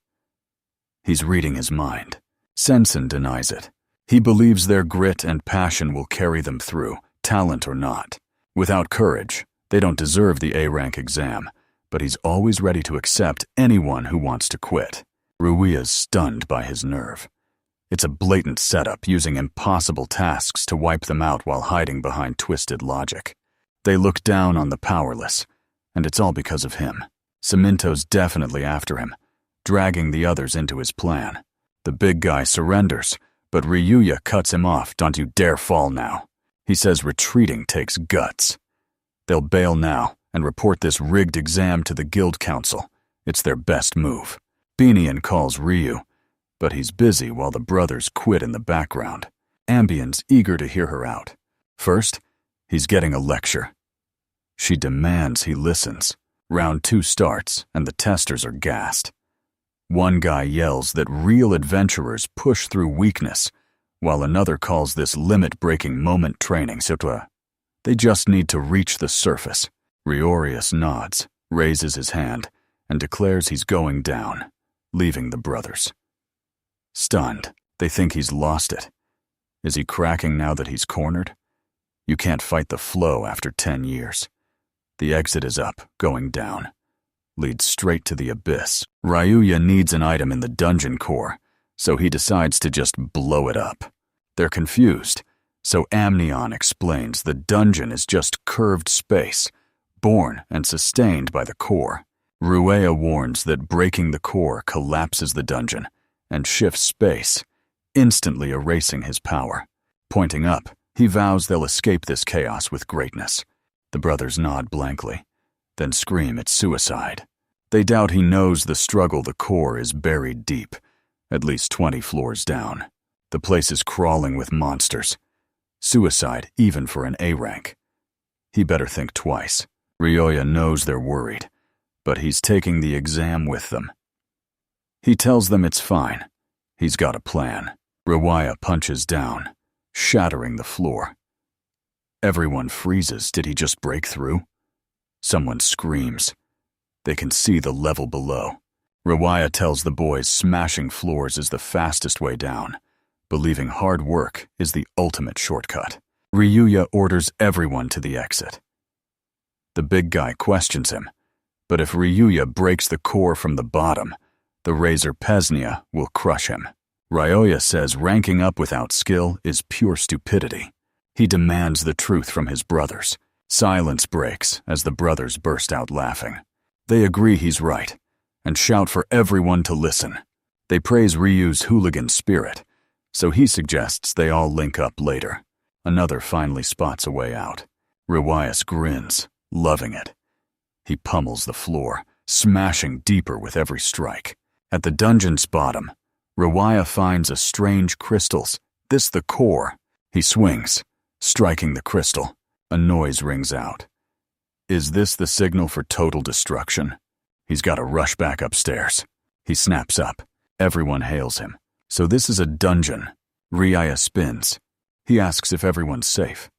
He's reading his mind. Sensen denies it. He believes their grit and passion will carry them through, talent or not. Without courage, they don't deserve the A-rank exam, but he's always ready to accept anyone who wants to quit. Ruia's stunned by his nerve. It's a blatant setup using impossible tasks to wipe them out while hiding behind twisted logic. They look down on the powerless, and it's all because of him. Saminto's definitely after him, dragging the others into his plan. The big guy surrenders, but Ryuya cuts him off. Don't you dare fall now. He says retreating takes guts. They'll bail now and report this rigged exam to the guild council. It's their best move. Binion calls Ryu, but he's busy while the brothers quit in the background. Ambion's eager to hear her out. First, he's getting a lecture. She demands he listens. Round 2 starts, and the testers are gassed. One guy yells that real adventurers push through weakness, while another calls this limit-breaking moment training. They just need to reach the surface. Riorius nods, raises his hand, and declares he's going down, leaving the brothers. Stunned, they think he's lost it. Is he cracking now that he's cornered? You can't fight the flow after 10 years. The exit is up, going down. Leads straight to the abyss. Ryuya needs an item in the dungeon core, so he decides to just blow it up. They're confused, so Amnion explains the dungeon is just curved space, born and sustained by the core. Ruea warns that breaking the core collapses the dungeon and shifts space, instantly erasing his power. Pointing up, he vows they'll escape this chaos with greatness. The brothers nod blankly, then scream it's suicide. They doubt he knows the struggle the core is buried deep, at least 20 floors down. The place is crawling with monsters. Suicide even for an A-rank. He better think twice. Ryoya knows they're worried, but he's taking the exam with them. He tells them it's fine. He's got a plan. Ruaya punches down, shattering the floor. Everyone freezes. Did he just break through? Someone screams. They can see the level below. Ruaya tells the boys smashing floors is the fastest way down, believing hard work is the ultimate shortcut. Ryuya orders everyone to the exit. The big guy questions him, but if Ryuya breaks the core from the bottom, the Razor Pesnia will crush him. Ryoya says ranking up without skill is pure stupidity. He demands the truth from his brothers. Silence breaks as the brothers burst out laughing. They agree he's right, and shout for everyone to listen. They praise Ryu's hooligan spirit, so he suggests they all link up later. Another finally spots a way out. Ruius grins, loving it. He pummels the floor, smashing deeper with every strike. At the dungeon's bottom, Ruaya finds a strange crystals. This the core. He swings, striking the crystal. A noise rings out. Is this the signal for total destruction? He's got to rush back upstairs. He snaps up. Everyone hails him. So this is a dungeon. Riaya spins. He asks if everyone's safe.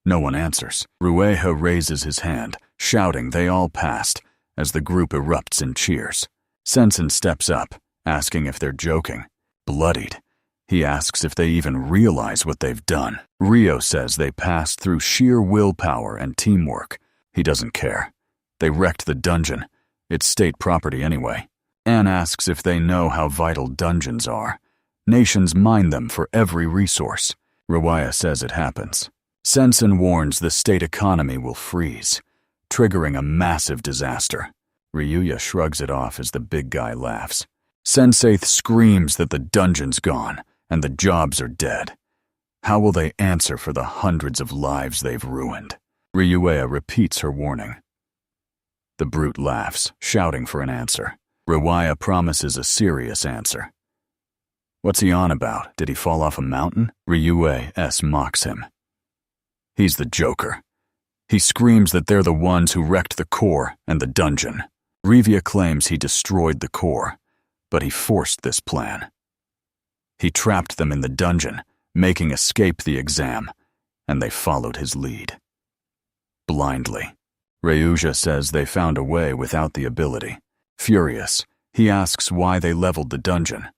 No one answers. Rueha raises his hand, shouting they all passed, as the group erupts in cheers. Sensen steps up, asking if they're joking. Bloodied, he asks if they even realize what they've done. Rio says they passed through sheer willpower and teamwork. He doesn't care. They wrecked the dungeon. It's state property anyway. Anne asks if they know how vital dungeons are. Nations mine them for every resource. Ruaya says it happens. Sensen warns the state economy will freeze, triggering a massive disaster. Ryuya shrugs it off as the big guy laughs. Sensaith screams that the dungeon's gone and the jobs are dead. How will they answer for the hundreds of lives they've ruined? Ryuea repeats her warning. The brute laughs, shouting for an answer. Ruaya promises a serious answer. What's he on about? Did he fall off a mountain? Ryuea mocks him. He's the Joker. He screams that they're the ones who wrecked the core and the dungeon. Rivia claims he destroyed the core, but he forced this plan. He trapped them in the dungeon, making escape the exam, and they followed his lead. Blindly. Ryuja says they found a way without the ability. Furious, he asks why they leveled the dungeon,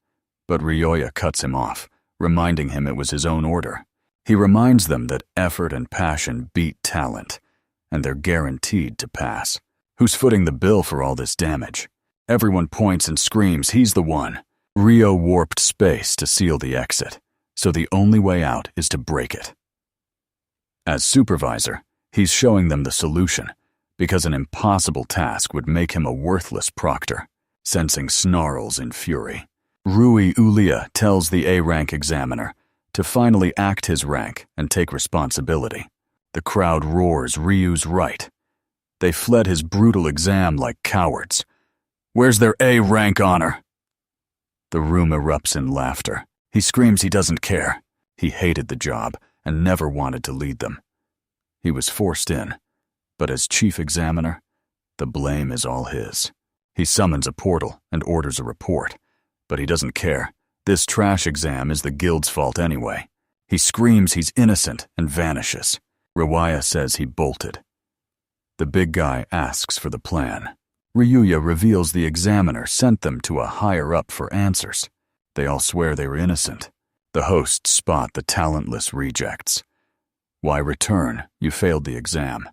but Ryoya cuts him off, reminding him it was his own order. He reminds them that effort and passion beat talent, and they're guaranteed to pass. Who's footing the bill for all this damage? Everyone points and screams he's the one. Ryo warped space to seal the exit, so the only way out is to break it. As supervisor, he's showing them the solution, because an impossible task would make him a worthless proctor. Sensing snarls in fury, Rui Ulia tells the A-rank examiner to finally act his rank and take responsibility. The crowd roars Ryu's right. They fled his brutal exam like cowards. Where's their A-rank honor? The room erupts in laughter. He screams he doesn't care. He hated the job and never wanted to lead them. He was forced in, but as chief examiner, the blame is all his. He summons a portal and orders a report, but he doesn't care. This trash exam is the guild's fault anyway. He screams he's innocent and vanishes. Riwaya says he bolted. The big guy asks for the plan. Ryuya reveals the examiner sent them to a higher-up for answers. They all swear they were innocent. The hosts spot the talentless rejects. Why return? You failed the exam.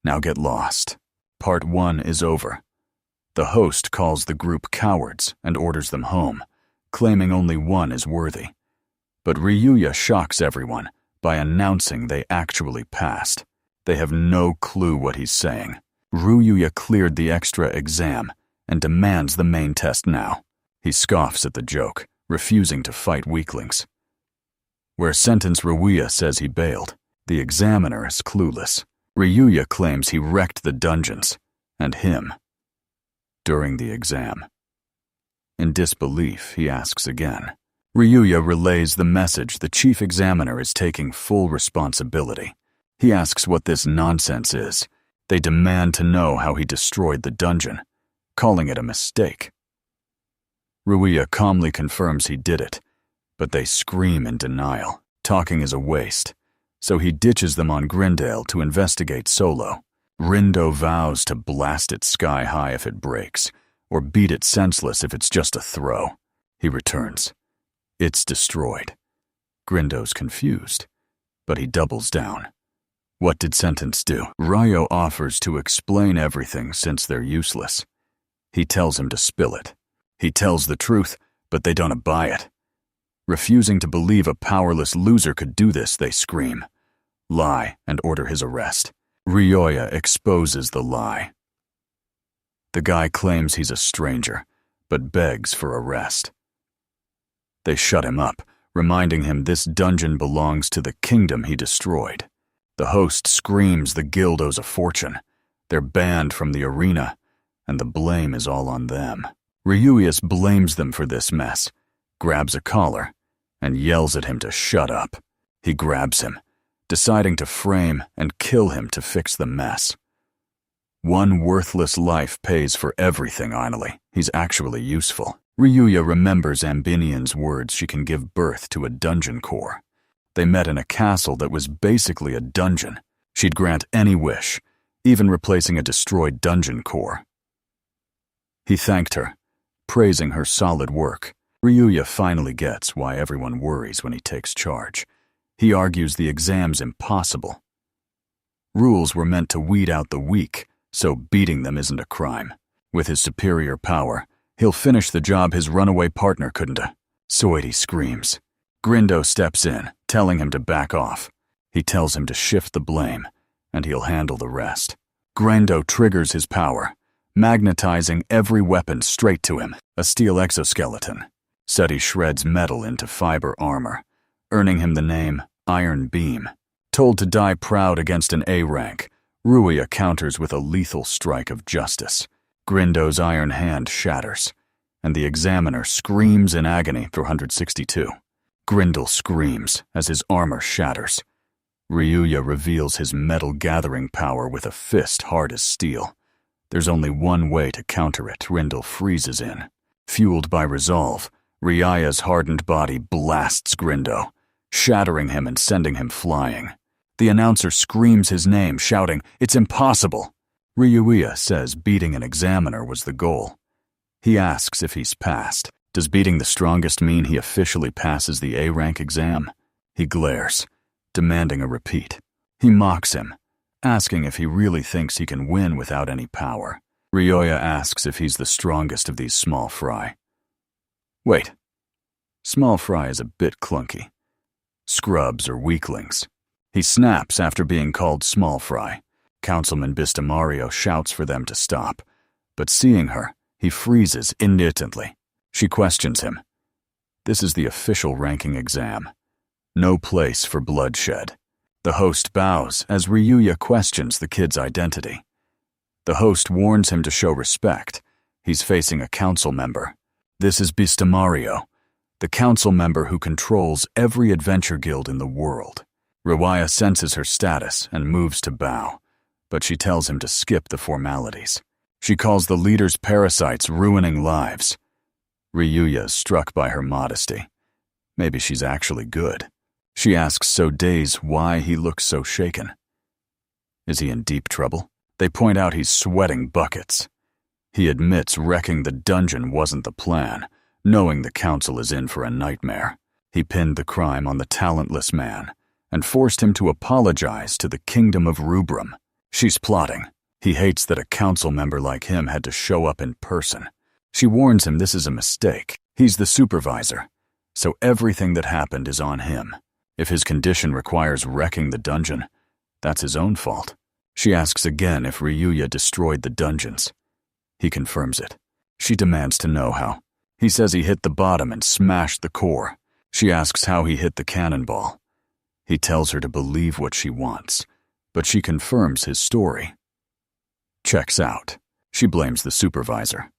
Now get lost. Part 1 is over. The host calls the group cowards and orders them home, claiming only one is worthy. But Ryuya shocks everyone by announcing they actually passed. They have no clue what he's saying. Ryuya cleared the extra exam and demands the main test now. He scoffs at the joke, refusing to fight weaklings. Where sentence Ryuya says he bailed, the examiner is clueless. Ryuya claims he wrecked the dungeons, and him, during the exam. In disbelief, he asks again. Ryuya relays the message the chief examiner is taking full responsibility. He asks what this nonsense is. They demand to know how he destroyed the dungeon, calling it a mistake. Ryuya calmly confirms he did it, but they scream in denial. Talking is a waste, so he ditches them on Grindale to investigate solo. Rindo vows to blast it sky high if it breaks, or beat it senseless if it's just a throw. He returns. It's destroyed. Grindo's confused, but he doubles down. What did sentence do? Ryo offers to explain everything since they're useless. He tells him to spill it. He tells the truth, but they don't buy it. Refusing to believe a powerless loser could do this, they scream, lie, and order his arrest. Ryoya exposes the lie. The guy claims he's a stranger, but begs for arrest. They shut him up, reminding him this dungeon belongs to the kingdom he destroyed. The host screams the guild owes a fortune. They're banned from the arena, and the blame is all on them. Ryuius blames them for this mess, grabs a collar, and yells at him to shut up. He grabs him, deciding to frame and kill him to fix the mess. One worthless life pays for everything, finally. He's actually useful. Ryuya remembers Ambinian's words she can give birth to a dungeon core. They met in a castle that was basically a dungeon. She'd grant any wish, even replacing a destroyed dungeon core. He thanked her, praising her solid work. Ryuya finally gets why everyone worries when he takes charge. He argues the exam's impossible. Rules were meant to weed out the weak, so beating them isn't a crime. With his superior power, he'll finish the job his runaway partner couldn't. Soichi screams. Grindo steps in, telling him to back off. He tells him to shift the blame, and he'll handle the rest. Grindo triggers his power, magnetizing every weapon straight to him, a steel exoskeleton. Seti shreds metal into fiber armor, earning him the name Iron Beam. Told to die proud against an A rank, Ruia counters with a lethal strike of justice. Grindo's iron hand shatters, and the examiner screams in agony for 162. Grindel screams as his armor shatters. Ryuya reveals his metal-gathering power with a fist hard as steel. There's only one way to counter it. Grindel freezes in. Fueled by resolve, Ryaya's hardened body blasts Grindo, shattering him and sending him flying. The announcer screams his name, shouting, "It's impossible!" Ryuya says beating an examiner was the goal. He asks if he's passed. Does beating the strongest mean he officially passes the A-rank exam? He glares, demanding a repeat. He mocks him, asking if he really thinks he can win without any power. Ryoya asks if he's the strongest of these small fry. Wait, small fry is a bit clunky. Scrubs or weaklings. He snaps after being called small fry. Councilman Bistamario shouts for them to stop, but seeing her, he freezes instantly. She questions him. This is the official ranking exam. No place for bloodshed. The host bows as Ryuya questions the kid's identity. The host warns him to show respect. He's facing a council member. This is Bistamario, the council member who controls every adventure guild in the world. Ryuya senses her status and moves to bow, but she tells him to skip the formalities. She calls the leader's parasites ruining lives. Ryuya is struck by her modesty. Maybe she's actually good. She asks Sodays why he looks so shaken. Is he in deep trouble? They point out he's sweating buckets. He admits wrecking the dungeon wasn't the plan, knowing the council is in for a nightmare. He pinned the crime on the talentless man and forced him to apologize to the kingdom of Rubrum. She's plotting. He hates that a council member like him had to show up in person. She warns him this is a mistake. He's the supervisor, so everything that happened is on him. If his condition requires wrecking the dungeon, that's his own fault. She asks again if Ryuya destroyed the dungeons. He confirms it. She demands to know how. He says he hit the bottom and smashed the core. She asks how he hit the cannonball. He tells her to believe what she wants, but she confirms his story. Checks out. She blames the supervisor.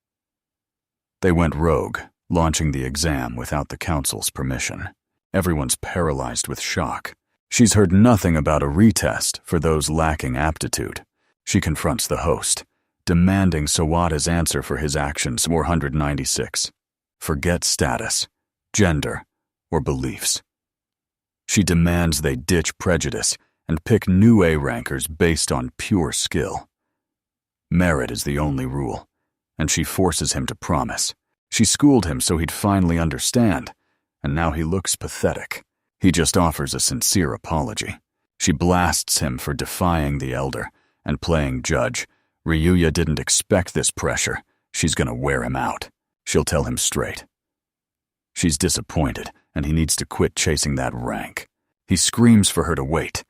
They went rogue, launching the exam without the council's permission. Everyone's paralyzed with shock. She's heard nothing about a retest for those lacking aptitude. She confronts the host, demanding Sawada's answer for his actions. 496. Forget status, gender, or beliefs. She demands they ditch prejudice and pick new A-rankers based on pure skill. Merit is the only rule, and she forces him to promise. She schooled him so he'd finally understand, and now he looks pathetic. He just offers a sincere apology. She blasts him for defying the elder and playing judge. Ryuya didn't expect this pressure. She's gonna wear him out. She'll tell him straight. She's disappointed, and he needs to quit chasing that rank. He screams for her to wait,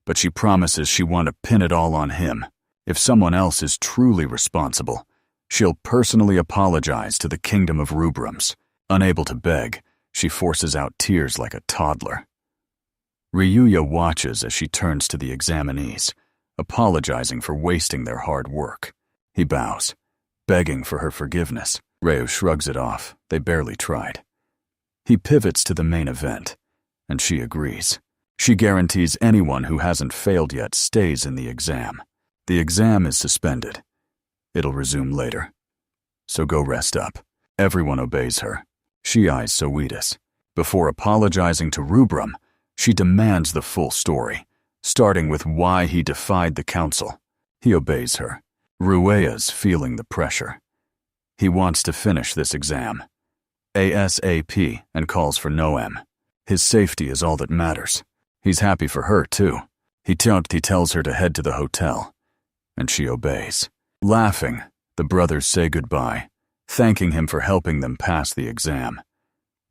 but she promises she wants to pin it all on him. If someone else is truly responsible, she'll personally apologize to the kingdom of Rubrums. Unable to beg, she forces out tears like a toddler. Ryuya watches as she turns to the examinees, apologizing for wasting their hard work. He bows, begging for her forgiveness. Ryu shrugs it off. They barely tried. He pivots to the main event, and she agrees. She guarantees anyone who hasn't failed yet stays in the exam. The exam is suspended. It'll resume later. So go rest up. Everyone obeys her. She eyes Soetus. Before apologizing to Rubrum, she demands the full story, starting with why he defied the council. He obeys her. Ruea's feeling the pressure. He wants to finish this exam ASAP and calls for Noem. His safety is all that matters. He's happy for her, too. He tells her to head to the hotel, and she obeys. Laughing, the brothers say goodbye, thanking him for helping them pass the exam.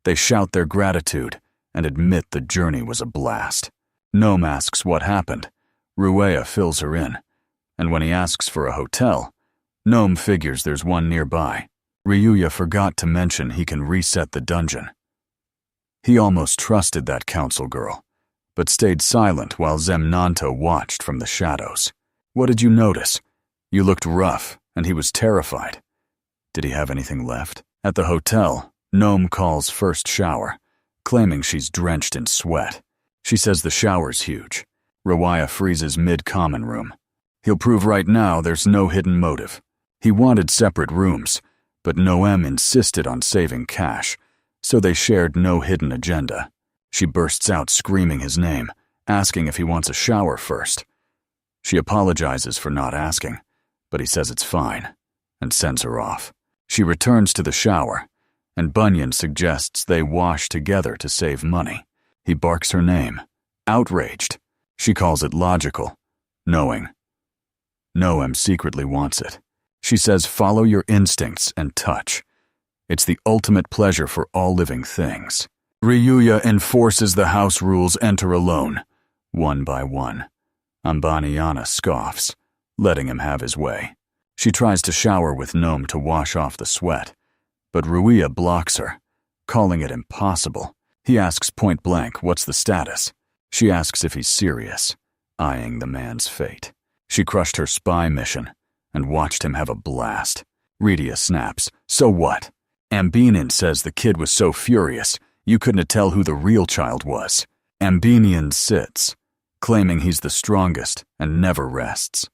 They shout their gratitude and admit the journey was a blast. Noem asks what happened. Ruea fills her in, and when he asks for a hotel, Noem figures there's one nearby. Ryuya forgot to mention he can reset the dungeon. He almost trusted that council girl, but stayed silent while Zemnanto watched from the shadows. What did you notice? You looked rough, and he was terrified. Did he have anything left? At the hotel, Noem calls first shower, claiming she's drenched in sweat. She says the shower's huge. Ruaya freezes mid-common room. He'll prove right now there's no hidden motive. He wanted separate rooms, but Noem insisted on saving cash, so they shared no hidden agenda. She bursts out screaming his name, asking if he wants a shower first. She apologizes for not asking, but he says it's fine, and sends her off. She returns to the shower, and Bunyan suggests they wash together to save money. He barks her name, outraged. She calls it logical, knowing. Noam secretly wants it. She says follow your instincts and touch. It's the ultimate pleasure for all living things. Ryuya enforces the house rules enter alone, one by one. Ambaniana scoffs, letting him have his way. She tries to shower with Noam to wash off the sweat, but Ruia blocks her, calling it impossible. He asks point blank what's the status. She asks if he's serious, eyeing the man's fate. She crushed her spy mission and watched him have a blast. Rydia snaps, so what? Ambinian says the kid was so furious you couldn't tell who the real child was. Ambinian sits, claiming he's the strongest and never rests.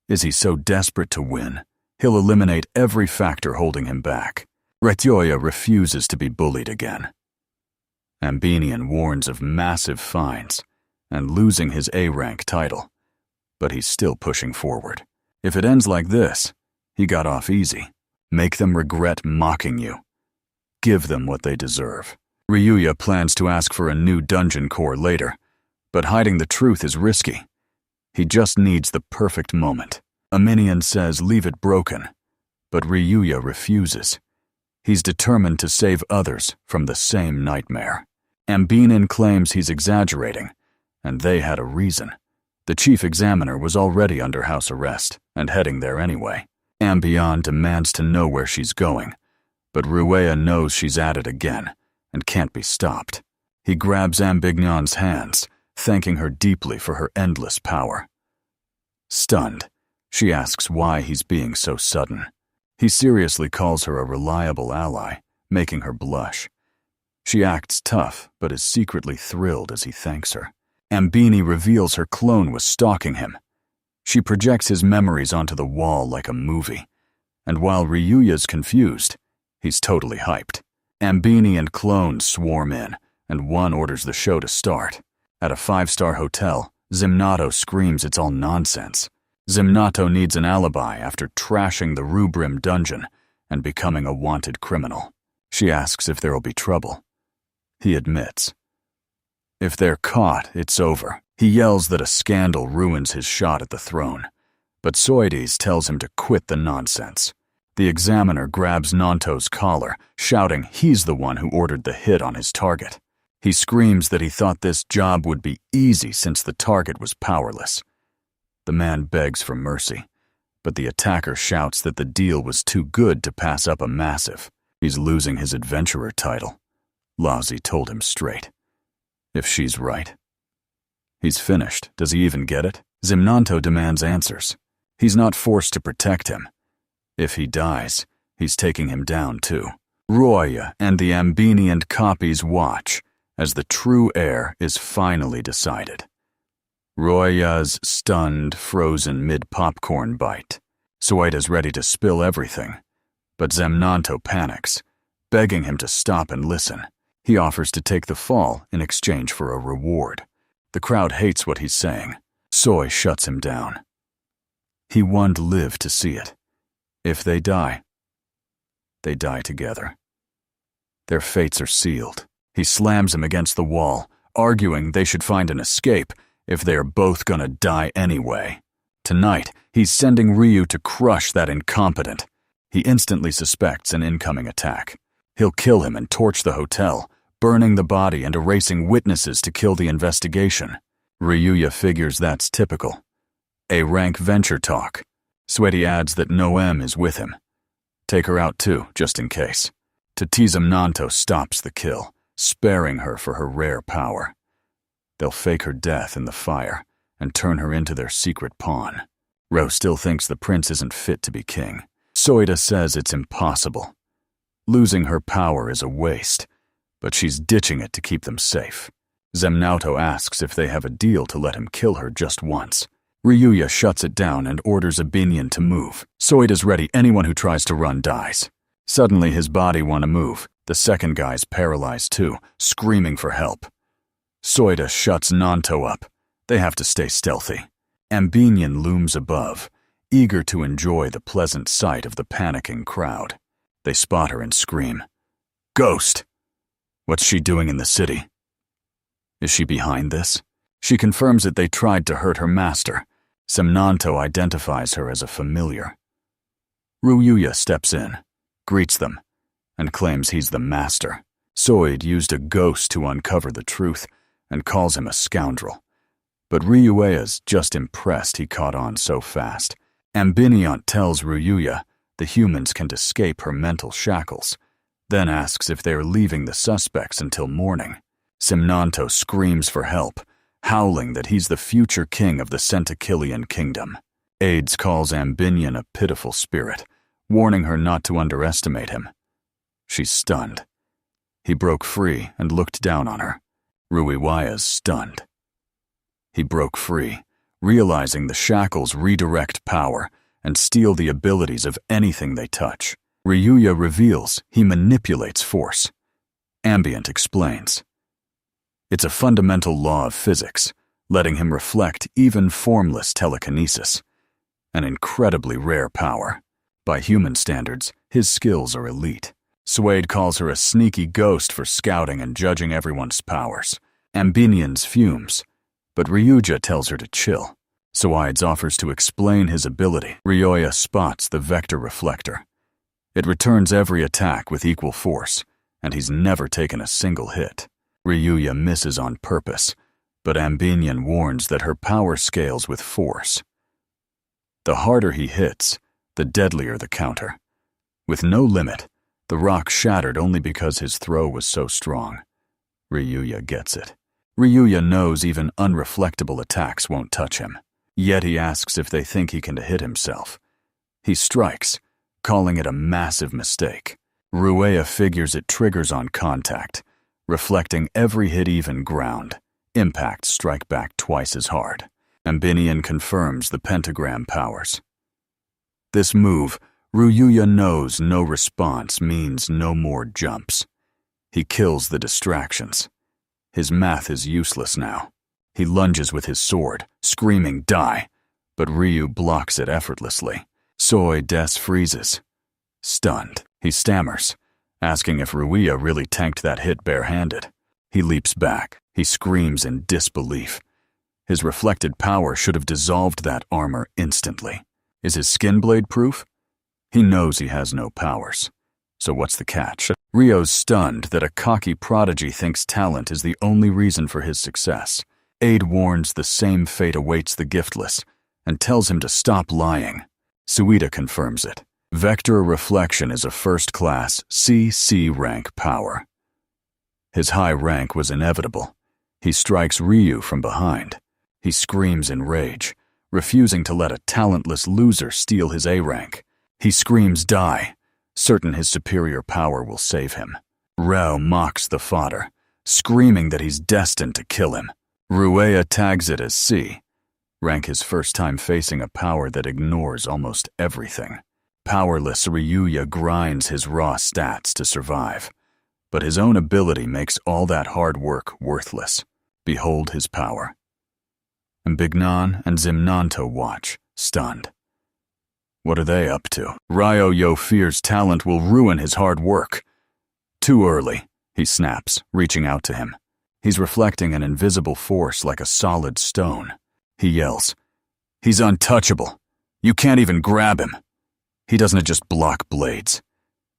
Is he so desperate to win, he'll eliminate every factor holding him back. Retyoya refuses to be bullied again. Ambinian warns of massive fines and losing his A-rank title, but he's still pushing forward. If it ends like this, he got off easy. Make them regret mocking you. Give them what they deserve. Ryuya plans to ask for a new dungeon core later, but hiding the truth is risky. He just needs the perfect moment. Aminian says leave it broken, but Ryuya refuses. He's determined to save others from the same nightmare. Ambinin claims he's exaggerating, and they had a reason. The chief examiner was already under house arrest and heading there anyway. Ambion demands to know where she's going, but Ruea knows she's at it again and can't be stopped. He grabs Ambignon's hands, thanking her deeply for her endless power. Stunned, she asks why he's being so sudden. He seriously calls her a reliable ally, making her blush. She acts tough, but is secretly thrilled as he thanks her. Ambini reveals her clone was stalking him. She projects his memories onto the wall like a movie, and while Ryuya's confused, he's totally hyped. Ambini and clones swarm in, and one orders the show to start. At a 5-star hotel, Zimnato screams it's all nonsense. Zimnato needs an alibi after trashing the Rubrim dungeon and becoming a wanted criminal. She asks if there'll be trouble. He admits. If they're caught, it's over. He yells that a scandal ruins his shot at the throne, but Soides tells him to quit the nonsense. The examiner grabs Nanto's collar, shouting he's the one who ordered the hit on his target. He screams that he thought this job would be easy since the target was powerless. The man begs for mercy, but the attacker shouts that the deal was too good to pass up a massive. He's losing his adventurer title. Lazi told him straight. If she's right. He's finished. Does he even get it? Zimnanto demands answers. He's not forced to protect him. If he dies, he's taking him down too. Roya and the Ambinian copies watch as the true heir is finally decided. Roya's stunned, frozen mid-popcorn bite. Soida's ready to spill everything, but Zemnanto panics, begging him to stop and listen. He offers to take the fall in exchange for a reward. The crowd hates what he's saying. Soy shuts him down. He won't live to see it. If they die together. Their fates are sealed. He slams him against the wall, arguing they should find an escape if they are both gonna die anyway. Tonight, he's sending Ryu to crush that incompetent. He instantly suspects an incoming attack. He'll kill him and torch the hotel, burning the body and erasing witnesses to kill the investigation. Ryuya figures that's typical. A-rank venture talk. Sweaty adds that Noem is with him. Take her out too, just in case. Tatizum Nanto stops the kill, sparing her for her rare power. They'll fake her death in the fire and turn her into their secret pawn. Ro still thinks the prince isn't fit to be king. Soida says it's impossible. Losing her power is a waste, but she's ditching it to keep them safe. Zemnauto asks if they have a deal to let him kill her just once. Ryuya shuts it down and orders Abinian to move. Soida's ready. Anyone who tries to run dies. Suddenly his body wants to move. The second guy's paralyzed too, screaming for help. Soida shuts Nanto up. They have to stay stealthy. Ambinian looms above, eager to enjoy the pleasant sight of the panicking crowd. They spot her and scream. Ghost! What's she doing in the city? Is she behind this? She confirms that they tried to hurt her master. Semnanto identifies her as a familiar. Ryuya steps in, greets them, and claims he's the master. Soid used a ghost to uncover the truth and calls him a scoundrel. But Ryuya's just impressed he caught on so fast. Ambiniant tells Ryuya the humans can escape her mental shackles, then asks if they are leaving the suspects until morning. Semnanto screams for help, howling that he's the future king of the Centakilian kingdom. Aides calls Ambinian a pitiful spirit, warning her not to underestimate him. She's stunned. He broke free and looked down on her. Ryuya's stunned. He broke free, realizing the shackles redirect power and steal the abilities of anything they touch. Ryuya reveals he manipulates force. Ambient explains. It's a fundamental law of physics, letting him reflect even formless telekinesis. An incredibly rare power. By human standards, his skills are elite. Suede calls her a sneaky ghost for scouting and judging everyone's powers. Ambinians fumes, but Ryuja tells her to chill. Suides offers to explain his ability. Ryuya spots the vector reflector. It returns every attack with equal force, and he's never taken a single hit. Ryuya misses on purpose, but Ambinian warns that her power scales with force. The harder he hits, the deadlier the counter. With no limit, the rock shattered only because his throw was so strong. Ryuya gets it. Ryuya knows even unreflectable attacks won't touch him. Yet he asks if they think he can hit himself. He strikes, calling it a massive mistake. Ryuya figures it triggers on contact, reflecting every hit even ground. Impacts strike back twice as hard. Ambinian confirms the pentagram powers. This move, Ryuya knows no response means no more jumps. He kills the distractions. His math is useless now. He lunges with his sword, screaming die, but Ryu blocks it effortlessly. Soy Des freezes. Stunned, he stammers, asking if Ryuya really tanked that hit barehanded. He leaps back. He screams in disbelief. His reflected power should have dissolved that armor instantly. Is his skin blade proof? He knows he has no powers. So what's the catch? Ryo's stunned that a cocky prodigy thinks talent is the only reason for his success. Aide warns the same fate awaits the giftless and tells him to stop lying. Suida confirms it. Vector reflection is a first-class CC rank power. His high rank was inevitable. He strikes Ryu from behind. He screams in rage, refusing to let a talentless loser steal his A rank. He screams die, certain his superior power will save him. Rao mocks the fodder, screaming that he's destined to kill him. Ryuya tags it as C, rank his first time facing a power that ignores almost everything. Powerless Ryuya grinds his raw stats to survive, but his own ability makes all that hard work worthless. Behold his power. Ambignon and Zimnanto watch, stunned. What are they up to? Ryo fears talent will ruin his hard work. Too early, he snaps, reaching out to him. He's reflecting an invisible force like a solid stone. He yells, "He's untouchable. You can't even grab him." He doesn't just block blades.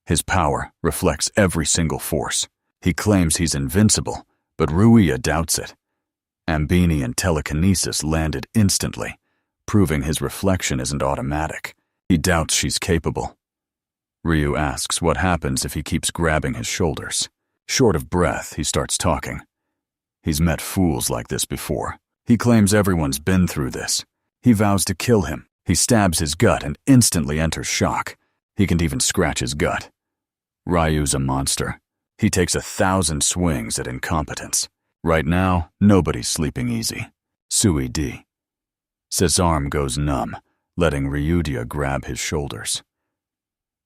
His power reflects every single force. He claims he's invincible, but Ryuya doubts it. Ambini and telekinesis landed instantly, proving his reflection isn't automatic. He doubts she's capable. Ryu asks what happens if he keeps grabbing his shoulders. Short of breath, he starts talking. He's met fools like this before. He claims everyone's been through this. He vows to kill him. He stabs his gut and instantly enters shock. He can even scratch his gut. Ryu's a monster. He takes 1,000 swings at incompetence. Right now, nobody's sleeping easy. Sui D. Cesarm goes numb, letting Ryudia grab his shoulders.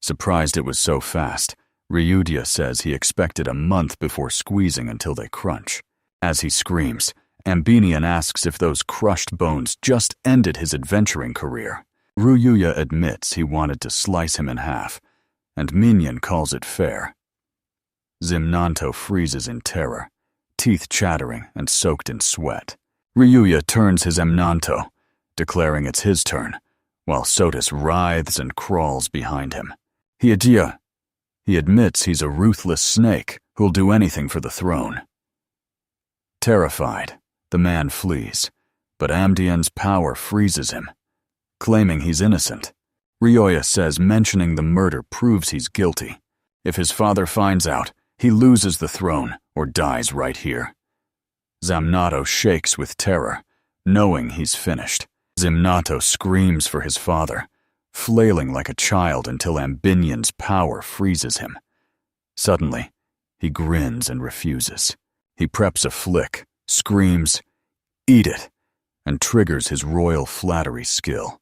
Surprised it was so fast, Ryudia says he expected a month before squeezing until they crunch. As he screams, Ambinian asks if those crushed bones just ended his adventuring career. Ryuya admits he wanted to slice him in half, and Minion calls it fair. Zimnanto freezes in terror, teeth chattering and soaked in sweat. Ryuya turns his Emnanto, declaring it's his turn, while Sotus writhes and crawls behind him. He admits he's a ruthless snake who'll do anything for the throne. Terrified, the man flees, but Amdien's power freezes him, claiming he's innocent. Ryuya says mentioning the murder proves he's guilty. If his father finds out, he loses the throne or dies right here. Zamnato shakes with terror, knowing he's finished. Zimnato screams for his father, flailing like a child until Ambinion's power freezes him. Suddenly, he grins and refuses. He preps a flick, screams, "Eat it," and triggers his royal flattery skill.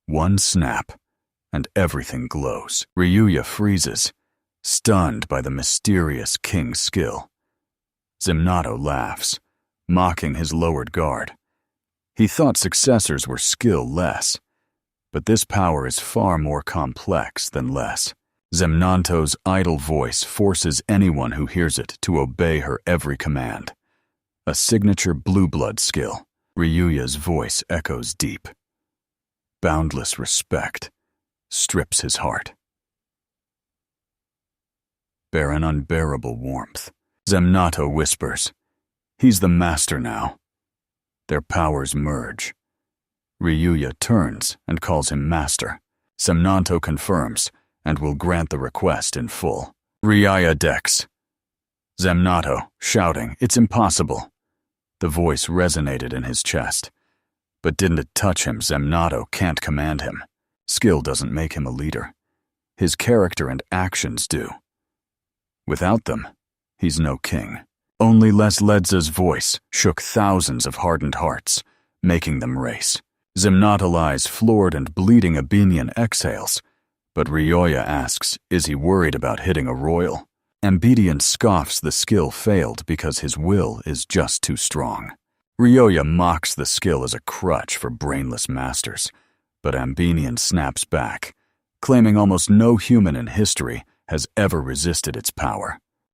One snap, and everything glows. Ryuya freezes, stunned by the mysterious king's skill. Zimnato laughs, mocking his lowered guard. He thought successors were skill-less, but this power is far more complex than less. Zemnanto's idle voice forces anyone who hears it to obey her every command. A signature blue blood skill. Ryuya's voice echoes deep. Boundless respect strips his heart. Bear an unbearable warmth. Zemnato whispers, "He's the master now." Their powers merge. Ryuya turns and calls him master. Zemnanto confirms and will grant the request in full. Ryuya Dex. Zemnato, shouting, "It's impossible." The voice resonated in his chest. But didn't it touch him? Zemnato can't command him. Skill doesn't make him a leader. His character and actions do. Without them, he's no king. Only Les Ledza's voice shook thousands of hardened hearts, making them race. Zemnato lies floored and bleeding. Abinion exhales, but Ryuya asks, is he worried about hitting a royal? Ambedian scoffs the skill failed because his will is just too strong. Ryuya mocks the skill as a crutch for brainless masters, but Ambedian snaps back, claiming almost no human in history has ever resisted its power.